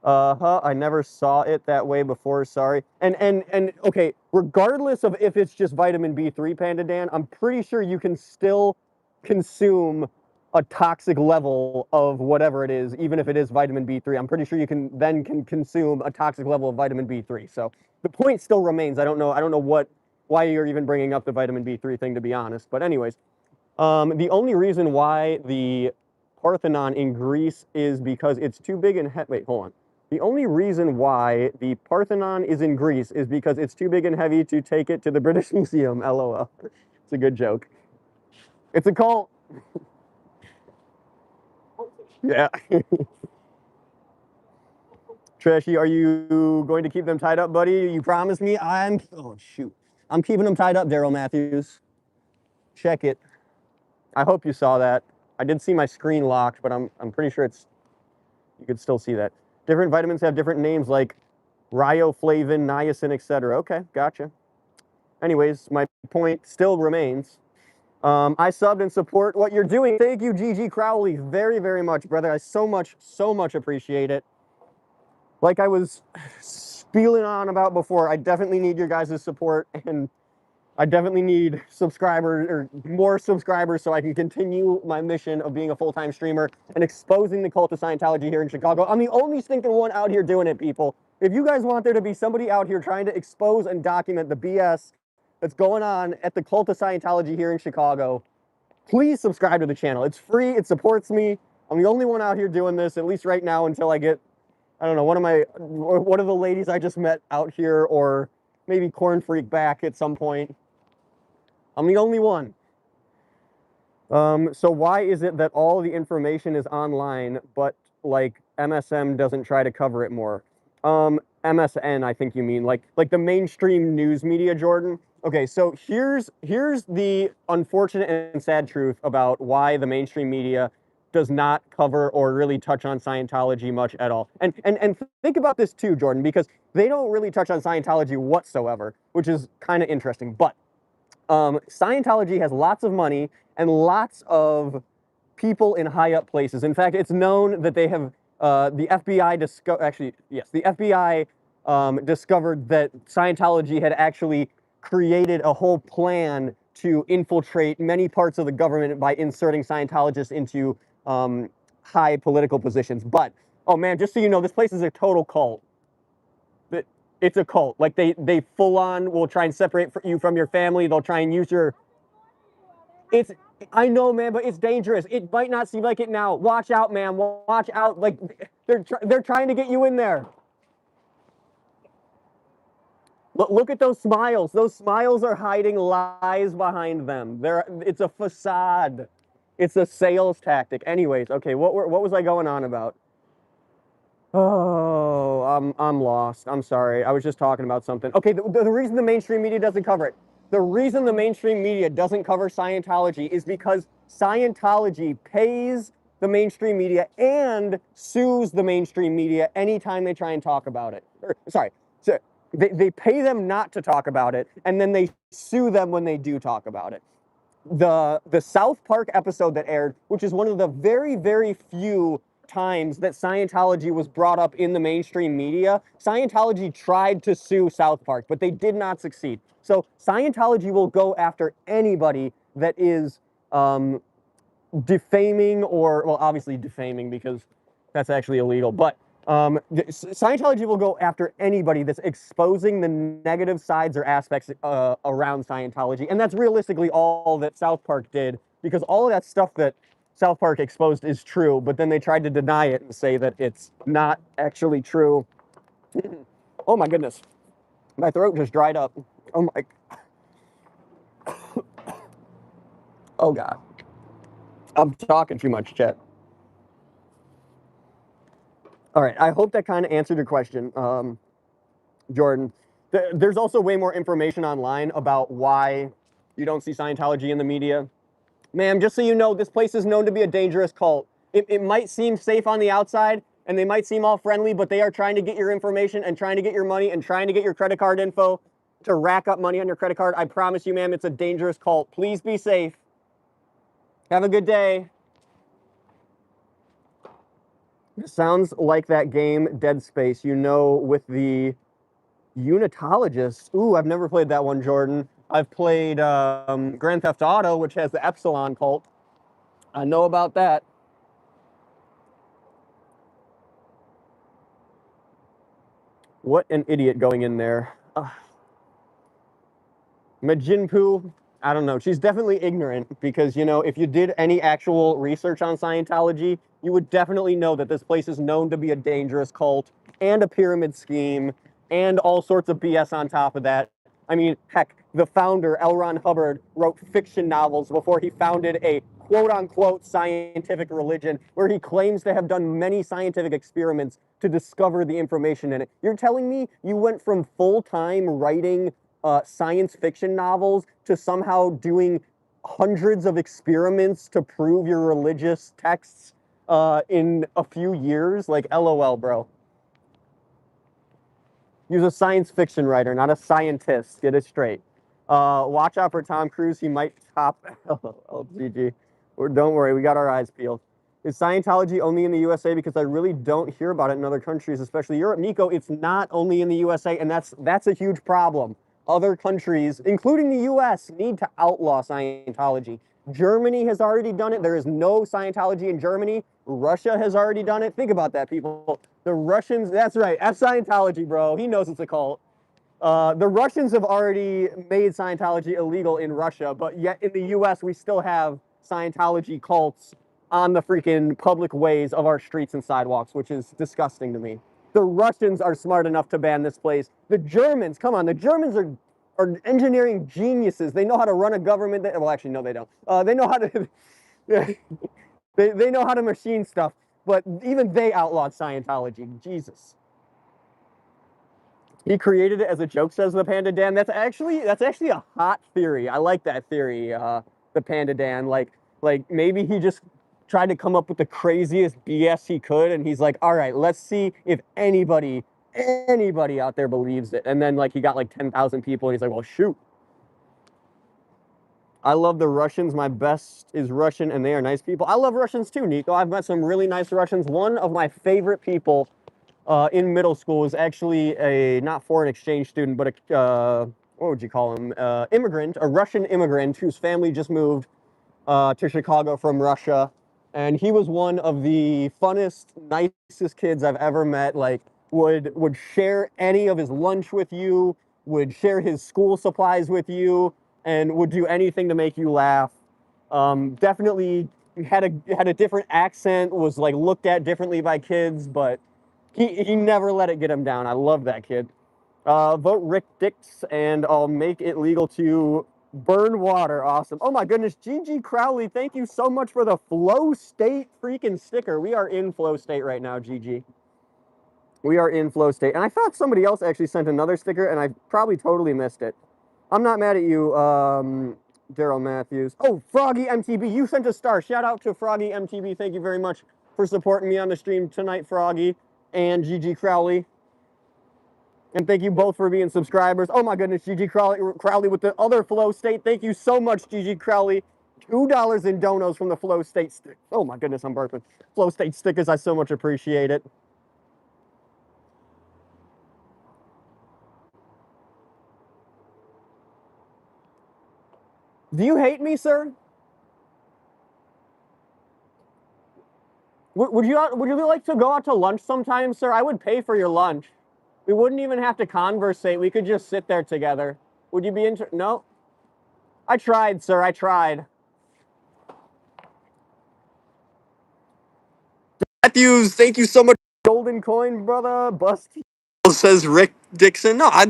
I never saw it that way before, sorry. And okay, regardless of if it's just vitamin B3, Panda Dan, I'm pretty sure you can still consume a toxic level of whatever it is, even if it is vitamin B3. I'm pretty sure you can consume a toxic level of vitamin B3. So the point still remains. I don't know why you're even bringing up the vitamin B3 thing, to be honest. But anyways, the only reason why the Parthenon in Greece is because it's too big and wait, hold on. The only reason why the Parthenon is in Greece is because it's too big and heavy to take it to the British Museum. LOL. It's a good joke. It's a cult. Yeah. Trashy, are you going to keep them tied up, buddy? You promised me. Oh shoot. I'm keeping them tied up, Daryl Matthews. Check it. I hope you saw that. I did see my screen locked, but I'm pretty sure you could still see that. Different vitamins have different names like riboflavin, niacin, etc. Okay, gotcha. Anyways, my point still remains. I subbed and support what you're doing. Thank you, GG Crowley, very, very much, brother. I so much appreciate it. Like I was spieling on about before, I definitely need your guys' support, and I definitely need subscribers, or more subscribers, so I can continue my mission of being a full-time streamer and exposing the cult of Scientology here in Chicago. I'm the only stinking one out here doing it, people. If you guys want there to be somebody out here trying to expose and document the BS that's going on at the cult of Scientology here in Chicago, please subscribe to the channel. It's free. It supports me. I'm the only one out here doing this, at least right now, until I get I don't know, one of the ladies I just met out here, or maybe Corn Freak back at some point. I'm the only one. So why is it that all the information is online, but like MSM doesn't try to cover it more? MSN, I think you mean, like the mainstream news media, Jordan. Okay, so here's the unfortunate and sad truth about why the mainstream media does not cover or really touch on Scientology much at all. And think about this too, Jordan, because they don't really touch on Scientology whatsoever, which is kind of interesting. But Scientology has lots of money and lots of people in high up places. In fact, it's known that they have the FBI the FBI discovered that Scientology had actually created a whole plan to infiltrate many parts of the government by inserting Scientologists into high political positions. But oh man, just so you know, this place is a total cult. It's a cult. Like they full on will try and separate you from your family. They'll try and use your. It's. I know, man, but it's dangerous. It might not seem like it now. Watch out, man. Watch out. Like they're trying to get you in there. Look at those smiles. Those smiles are hiding lies behind them. It's a facade. It's a sales tactic. Anyways, okay. What was I going on about? Oh, I'm lost. I'm sorry. I was just talking about something. Okay, the reason the mainstream media doesn't cover it. The reason the mainstream media doesn't cover Scientology is because Scientology pays the mainstream media and sues the mainstream media anytime they try and talk about it. So they pay them not to talk about it, and then they sue them when they do talk about it. The South Park episode that aired, which is one of the very, very few times that Scientology was brought up in the mainstream media, Scientology tried to sue South Park, but they did not succeed. So Scientology will go after anybody that is defaming well, obviously defaming because that's actually illegal, but Scientology will go after anybody that's exposing the negative sides or aspects around Scientology, and that's realistically all that South Park did, because all of that stuff that South Park exposed is true, but then they tried to deny it and say that it's not actually true. Oh my goodness. My throat just dried up. Oh my. Oh God. I'm talking too much, Chet. All right, I hope that kind of answered your question, Jordan. There's also way more information online about why you don't see Scientology in the media. Ma'am, just so you know, this place is known to be a dangerous cult. It might seem safe on the outside, and they might seem all friendly, but they are trying to get your information and trying to get your money and trying to get your credit card info to rack up money on your credit card. I promise you, ma'am, it's a dangerous cult. Please be safe. Have a good day. It sounds like that game, Dead Space, you know, with the unitologists. Ooh, I've never played that one, Jordan. I've played Grand Theft Auto, which has the Epsilon cult. I know about that. What an idiot going in there. Majinpoo, I don't know. She's definitely ignorant because, you know, if you did any actual research on Scientology, you would definitely know that this place is known to be a dangerous cult and a pyramid scheme and all sorts of BS on top of that. I mean, heck, the founder, L. Ron Hubbard, wrote fiction novels before he founded a quote-unquote scientific religion where he claims to have done many scientific experiments to discover the information in it. You're telling me you went from full-time writing science fiction novels to somehow doing hundreds of experiments to prove your religious texts in a few years? Like, LOL, bro. He was a science fiction writer, not a scientist. Get it straight. Watch out for Tom Cruise. He might top LGG. Or don't worry, we got our eyes peeled. Is Scientology only in the USA? Because I really don't hear about it in other countries, especially Europe. Nico, it's not only in the USA, and that's a huge problem. Other countries, including the US, need to outlaw Scientology. Germany has already done it. There is no Scientology in Germany. Russia has already done it. Think about that, people. The Russians, that's right, F Scientology, bro. He knows it's a cult. The Russians have already made Scientology illegal in Russia, but yet in the US, we still have Scientology cults on the freaking public ways of our streets and sidewalks, which is disgusting to me. The Russians are smart enough to ban this place. The Germans, come on, the Germans are engineering geniuses. They know how to run a government. Well, actually, no, they don't. They know how to. They know how to machine stuff, but even they outlawed Scientology. Jesus. He created it as a joke, says the Panda Dan. That's actually a hot theory. I like that theory, the Panda Dan. Like maybe he just tried to come up with the craziest BS he could, and he's like, all right, let's see if anybody out there believes it. And then like he got like 10,000 people, and he's like, well, shoot. I love the Russians. My best is Russian, and they are nice people. I love Russians too, Nico. I've met some really nice Russians. One of my favorite people in middle school was actually a not foreign exchange student, but a what would you call him? Immigrant, a Russian immigrant whose family just moved to Chicago from Russia, and he was one of the funnest, nicest kids I've ever met. Like would share any of his lunch with you, would share his school supplies with you, and would do anything to make you laugh. Definitely had a different accent, was like looked at differently by kids, but he never let it get him down. I love that kid. Vote Rick Dix, and I'll make it legal to burn water. Awesome. Oh my goodness, Gigi Crowley, thank you so much for the Flow State freaking sticker. We are in Flow State right now, Gigi. We are in Flow State. And I thought somebody else actually sent another sticker, and I probably totally missed it. I'm not mad at you, Daryl Matthews. Oh, Froggy MTB, you sent a star. Shout out to Froggy MTB. Thank you very much for supporting me on the stream tonight, Froggy and Gigi Crowley. And thank you both for being subscribers. Oh my goodness, Gigi Crowley with the other Flow State. Thank you so much, Gigi Crowley. $2 in donos from the Flow State stick. Oh my goodness, I'm burping. Flow State stickers, I so much appreciate it. Do you hate me, sir? Would you like to go out to lunch sometime, sir? I would pay for your lunch. We wouldn't even have to conversate. We could just sit there together. Would you be interested? No? I tried, sir. I tried. Matthews, thank you so much. Golden coin, brother. Bust says Rick Dixon. No, I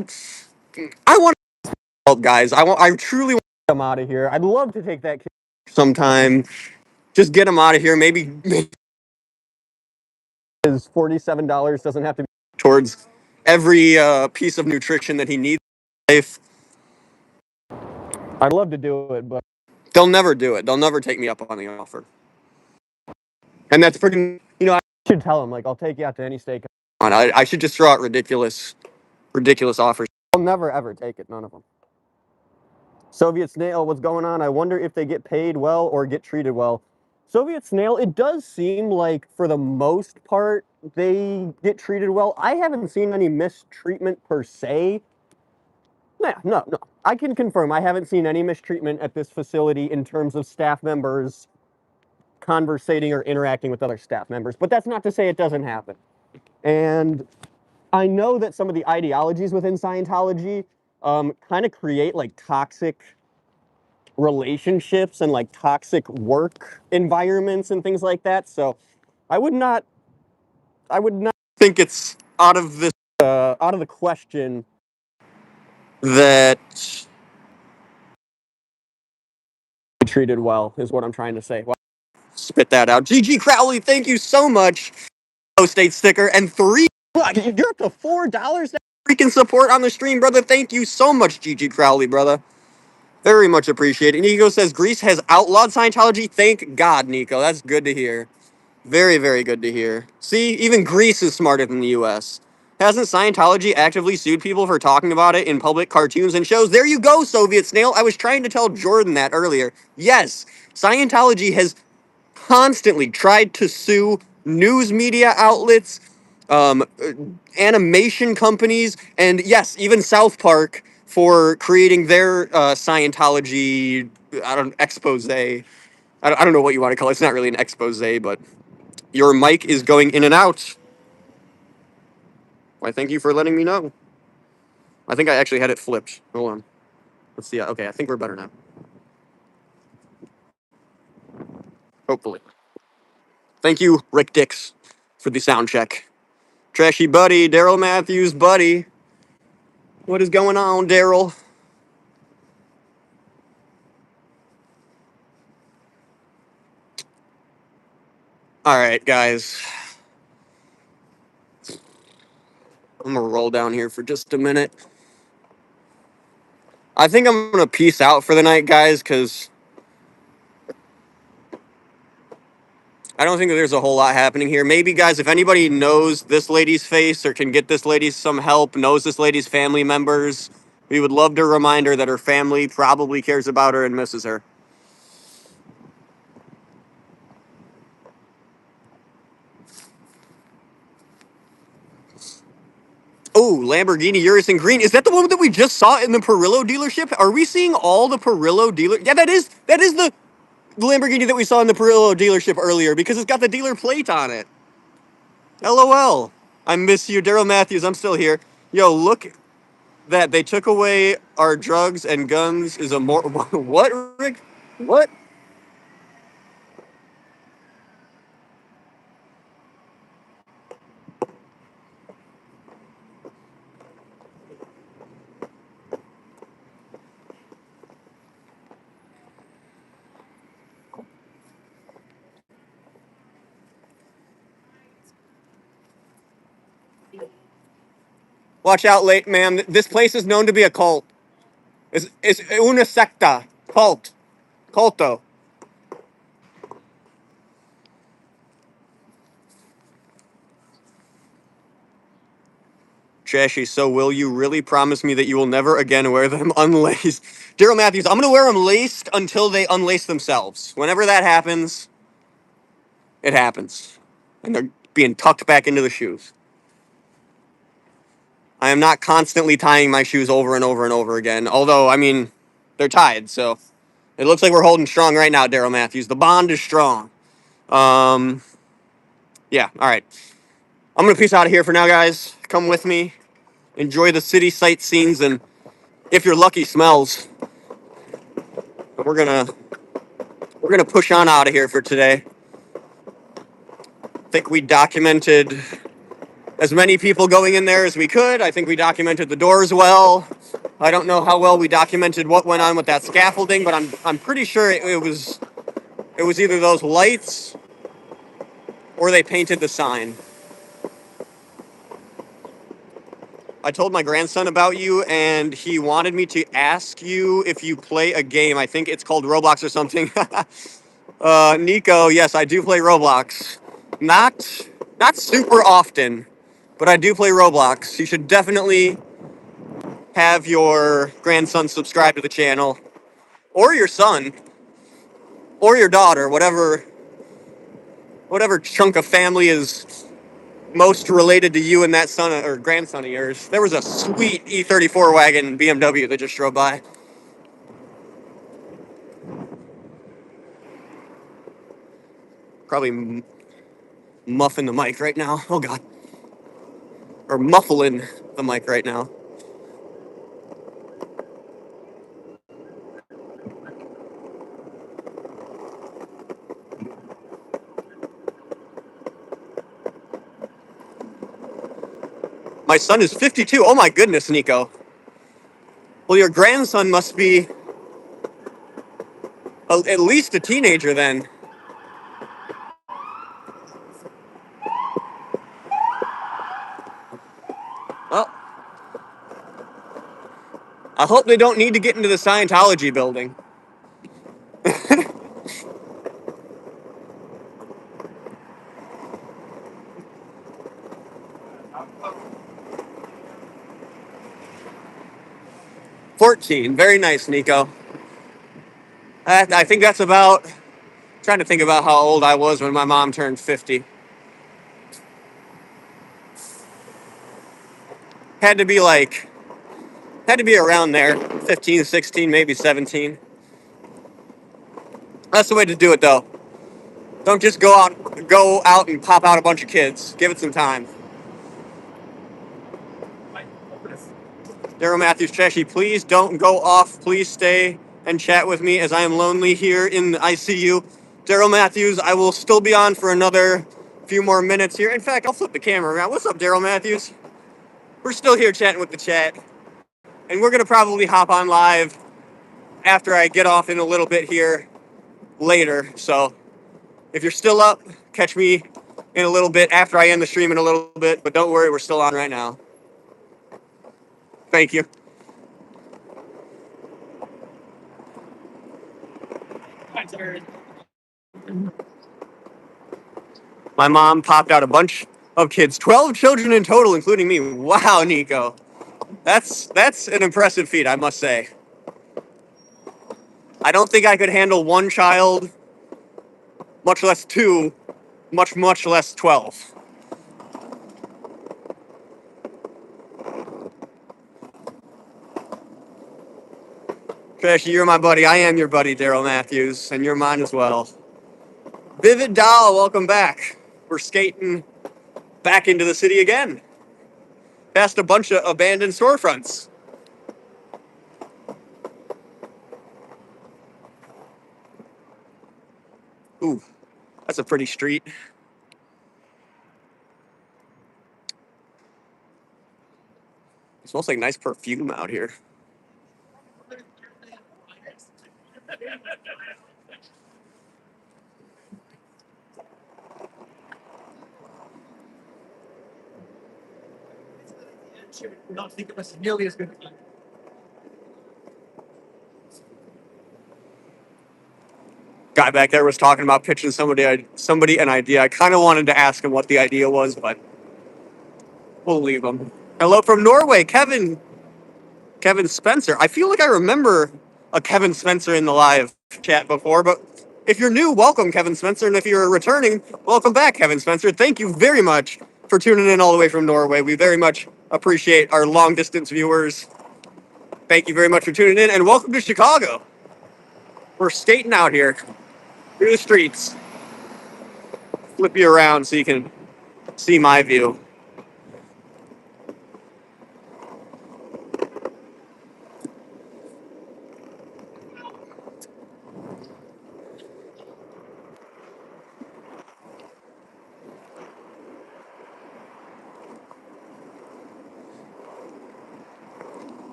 want to help, guys. I truly want to get him out of here. I'd love to take that kid sometime. Just get him out of here. Maybe his $47 doesn't have to be towards every piece of nutrition that he needs in life. I'd love to do it, but they'll never do it. They'll never take me up on the offer. And that's freaking, I should tell him, like, I'll take you out to any steak. I should just throw out ridiculous offers. I'll never, ever take it. None of them. Soviet Snail, what's going on? I wonder if they get paid well or get treated well. Soviet Snail, it does seem like, for the most part, they get treated well. I haven't seen any mistreatment per se. No. I can confirm I haven't seen any mistreatment at this facility in terms of staff members conversating or interacting with other staff members. But that's not to say it doesn't happen. And I know that some of the ideologies within Scientology kind of create like toxic relationships and like toxic work environments and things like that. So I would not think it's out of the question that treated well is what I'm trying to say. Well, spit that out. GG Crowley, thank you so much. State sticker and you're up to $4 now. Freaking support on the stream, brother. Thank you so much, GG Crowley, brother. Very much appreciated. Nico says Greece has outlawed Scientology. Thank God, Nico. That's good to hear. Very, very good to hear. See, even Greece is smarter than the U.S. Hasn't Scientology actively sued people for talking about it in public cartoons and shows? There you go, Soviet Snail. I was trying to tell Jordan that earlier. Yes, Scientology has constantly tried to sue news media outlets, animation companies, and yes, even South Park for creating their Scientology, expose. I don't know what you want to call it. It's not really an expose, but your mic is going in and out. Why, thank you for letting me know. I think I actually had it flipped. Hold on. Let's see. Okay, I think we're better now. Hopefully. Thank you, Rick Dix, for the sound check. Trashy buddy, Daryl Matthews, buddy. What is going on, Daryl? All right, guys. I'm gonna roll down here for just a minute. I think I'm gonna peace out for the night, guys, because I don't think that there's a whole lot happening here. Maybe, guys, if anybody knows this lady's face or can get this lady some help, knows this lady's family members, we would love to remind her that her family probably cares about her and misses her. Oh, Lamborghini Urus in green. Is that the one that we just saw in the Perillo dealership? Are we seeing all the Perillo dealer? Yeah, that is the Lamborghini that we saw in the Perillo dealership earlier because it's got the dealer plate on it. LOL. I miss you, Daryl Matthews. I'm still here. Yo, look that they took away our drugs and guns is a more what, Rick? What? Watch out, late ma'am. This place is known to be a cult. It's una secta. Cult. Culto. Trashy, so will you really promise me that you will never again wear them unlaced? Daryl Matthews, I'm going to wear them laced until they unlace themselves. Whenever that happens, it happens. And they're being tucked back into the shoes. I am not constantly tying my shoes over and over and over again. Although, I mean, they're tied, so it looks like we're holding strong right now, Daryl Matthews. The bond is strong. Yeah, all right. I'm going to peace out of here for now, guys. Come with me. Enjoy the city sightseeings and, if you're lucky, smells. We're gonna push on out of here for today. I think we documented as many people going in there as we could. I think we documented the doors well. I don't know how well we documented what went on with that scaffolding, but I'm pretty sure it was either those lights or they painted the sign. I told my grandson about you, and he wanted me to ask you if you play a game. I think it's called Roblox or something. Nico, yes, I do play Roblox. Not super often, but I do play Roblox. You should definitely have your grandson subscribe to the channel, or your son, or your daughter, whatever chunk of family is most related to you and that son or grandson of yours. There was a sweet E34 wagon BMW that just drove by. Probably muffing the mic right now. Oh, God. Or muffling the mic right now. My son is 52. Oh, my goodness, Nico. Well, your grandson must be at least a teenager then. Well, I hope they don't need to get into the Scientology building. 14. Very nice, Nico. I think that's about... Trying to think about how old I was when my mom turned 50. Had to be around there. 15, 16, maybe 17. That's the way to do it, though. Don't just go out and pop out a bunch of kids. Give it some time. Daryl Matthews, Trashy, please don't go off. Please stay and chat with me as I am lonely here in the ICU. Daryl Matthews, I will still be on for another few more minutes here. In fact, I'll flip the camera around. What's up, Daryl Matthews? We're still here chatting with the chat, and we're gonna probably hop on live after I get off in a little bit here later. So if you're still up, catch me in a little bit after I end the stream in a little bit. But don't worry, we're still on right now. Thank you. My mom popped out a bunch of kids, 12 children in total, including me. Wow, Nico. That's an impressive feat, I must say. I don't think I could handle one child, much less two, much less 12. Trashy, you're my buddy. I am your buddy, Daryl Matthews, and you're mine as well. Vivid Doll, welcome back. We're skating back into the city again, past a bunch of abandoned storefronts. Ooh, that's a pretty street. It smells like nice perfume out here. Not think it was nearly as good. Guy back there was talking about pitching somebody an idea. I kind of wanted to ask him what the idea was, but we'll leave him. Hello from Norway, Kevin Spencer. I feel like I remember a Kevin Spencer in the live chat before, but if you're new, welcome, Kevin Spencer, and if you're returning, welcome back, Kevin Spencer. Thank you very much for tuning in all the way from Norway. We very much appreciate our long-distance viewers. Thank you very much for tuning in, and welcome to Chicago. We're skating out here through the streets. Flip you around so you can see my view.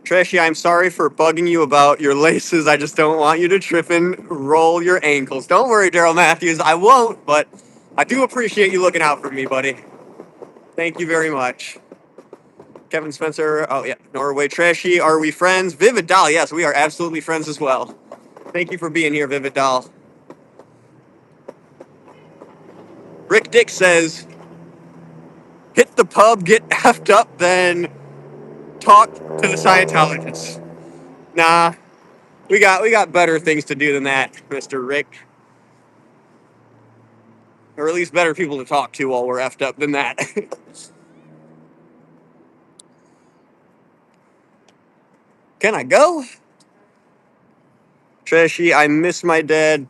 Trashy, I'm sorry for bugging you about your laces. I just don't want you to trip and roll your ankles. Don't worry, Daryl Matthews. I won't, but I do appreciate you looking out for me, buddy. Thank you very much. Kevin Spencer. Oh, yeah. Norway. Trashy, are we friends? Vivid Doll. Yes, we are absolutely friends as well. Thank you for being here, Vivid Doll. Rick Dick says, hit the pub, get effed up, then talk to the Scientologists. Nah, we got better things to do than that, Mr. Rick. Or at least better people to talk to while we're effed up than that. Can I go? Trashy, I miss my dad.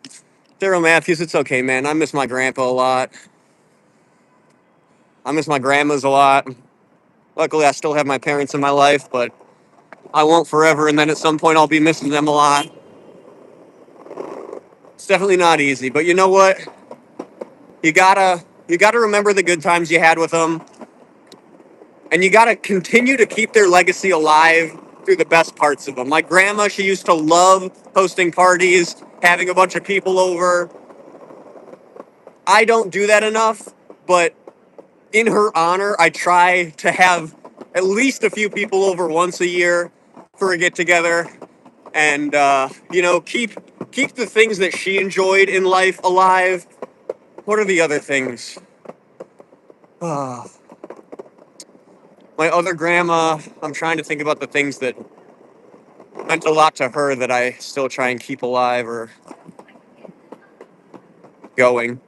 Daryl Matthews, it's okay, man. I miss my grandpa a lot. I miss my grandmas a lot. Luckily, I still have my parents in my life, but I won't forever, and then at some point I'll be missing them a lot. It's definitely not easy, but you know what? You gotta remember the good times you had with them, and you gotta continue to keep their legacy alive through the best parts of them. Like Grandma, she used to love hosting parties, having a bunch of people over. I don't do that enough, but in her honor, I try to have at least a few people over once a year for a get-together, and keep the things that she enjoyed in life alive. What are the other things? My other grandma, I'm trying to think about the things that meant a lot to her that I still try and keep alive or going.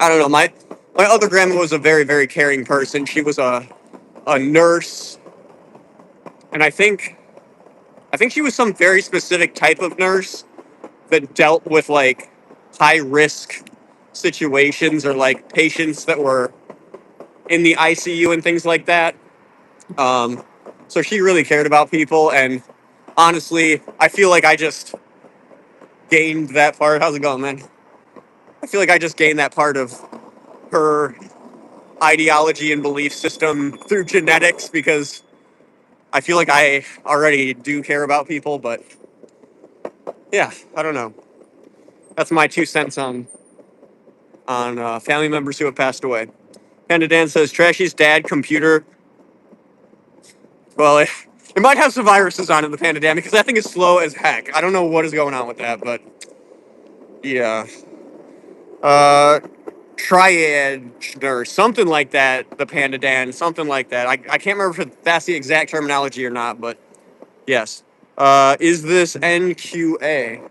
I don't know. My other grandma was a very, very caring person. She was a nurse, and I think she was some very specific type of nurse that dealt with like high risk situations or like patients that were in the ICU and things like that. So she really cared about people, and honestly, I feel like I just gained that part. How's it going, man? I feel like I just gained that part of her ideology and belief system through genetics because I feel like I already do care about people, but yeah, I don't know. That's my 2 cents on family members who have passed away. Panda Dan says Trashy's dad computer. Well, it might have some viruses on it, the Panda Dan, because that thing is slow as heck. I don't know what is going on with that, but yeah. Triad or something like that, the Panda Dan, something like that. I can't remember if that's the exact terminology or not, but yes. Is this NQA?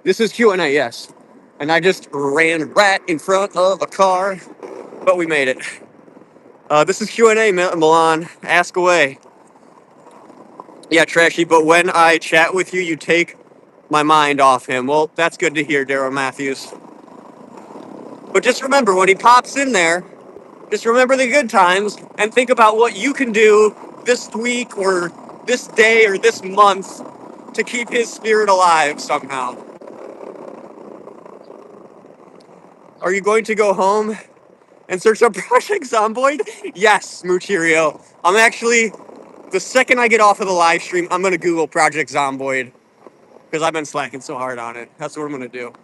This is Q&A, yes. And I just ran right in front of a car, but we made it. This is Q&A, Milan. Ask away. Yeah, Trashy, but when I chat with you, you take my mind off him. Well, that's good to hear, Daryl Matthews. But just remember, when he pops in there, just remember the good times and think about what you can do this week or this day or this month to keep his spirit alive somehow. Are you going to go home and search up Project Zomboid? Yes, Muchirio. I'm actually, the second I get off of the live stream, I'm going to Google Project Zomboid because I've been slacking so hard on it. That's what I'm going to do.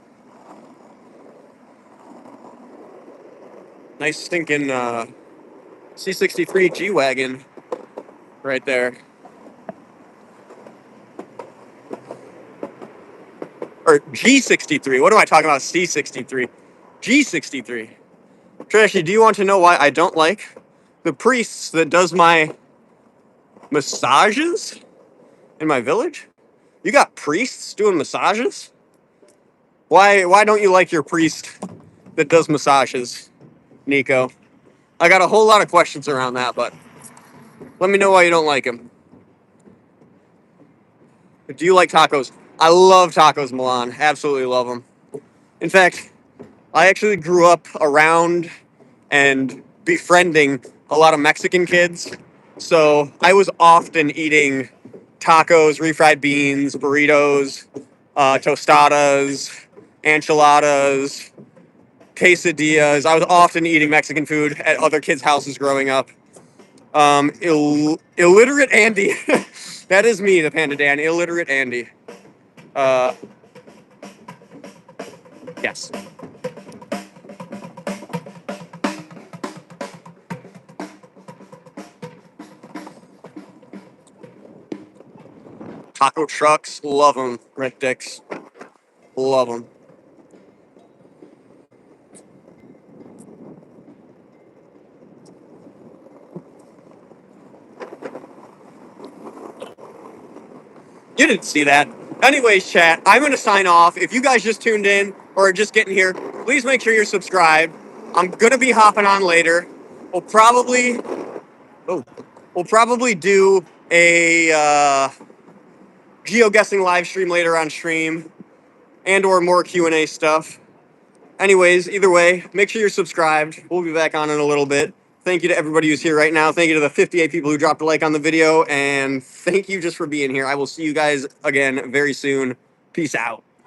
Nice stinking C63 G-Wagon right there. Or G63. What am I talking about? C63. G63. Trashy, do you want to know why I don't like the priests that does my massages in my village? You got priests doing massages? Why don't you like your priest that does massages, Nico? I got a whole lot of questions around that, but let me know why you don't like him. Do you like tacos? I love tacos, Milan. Absolutely love them. In fact, I actually grew up around and befriending a lot of Mexican kids. So I was often eating tacos, refried beans, burritos, tostadas, enchiladas, quesadillas. I was often eating Mexican food at other kids' houses growing up. Illiterate Andy. That is me, the Panda Dan. Illiterate Andy. Yes. Taco trucks, love them. Red Dicks, love them. You didn't see that. Anyways, chat, I'm going to sign off. If you guys just tuned in or are just getting here, please make sure you're subscribed. I'm going to be hopping on later. We'll probably, we'll probably do a geoguessing live stream later on stream and or more Q&A stuff. Anyways, either way, make sure you're subscribed. We'll be back on in a little bit. Thank you to everybody who's here right now. Thank you to the 58 people who dropped a like on the video. And thank you just for being here. I will see you guys again very soon. Peace out.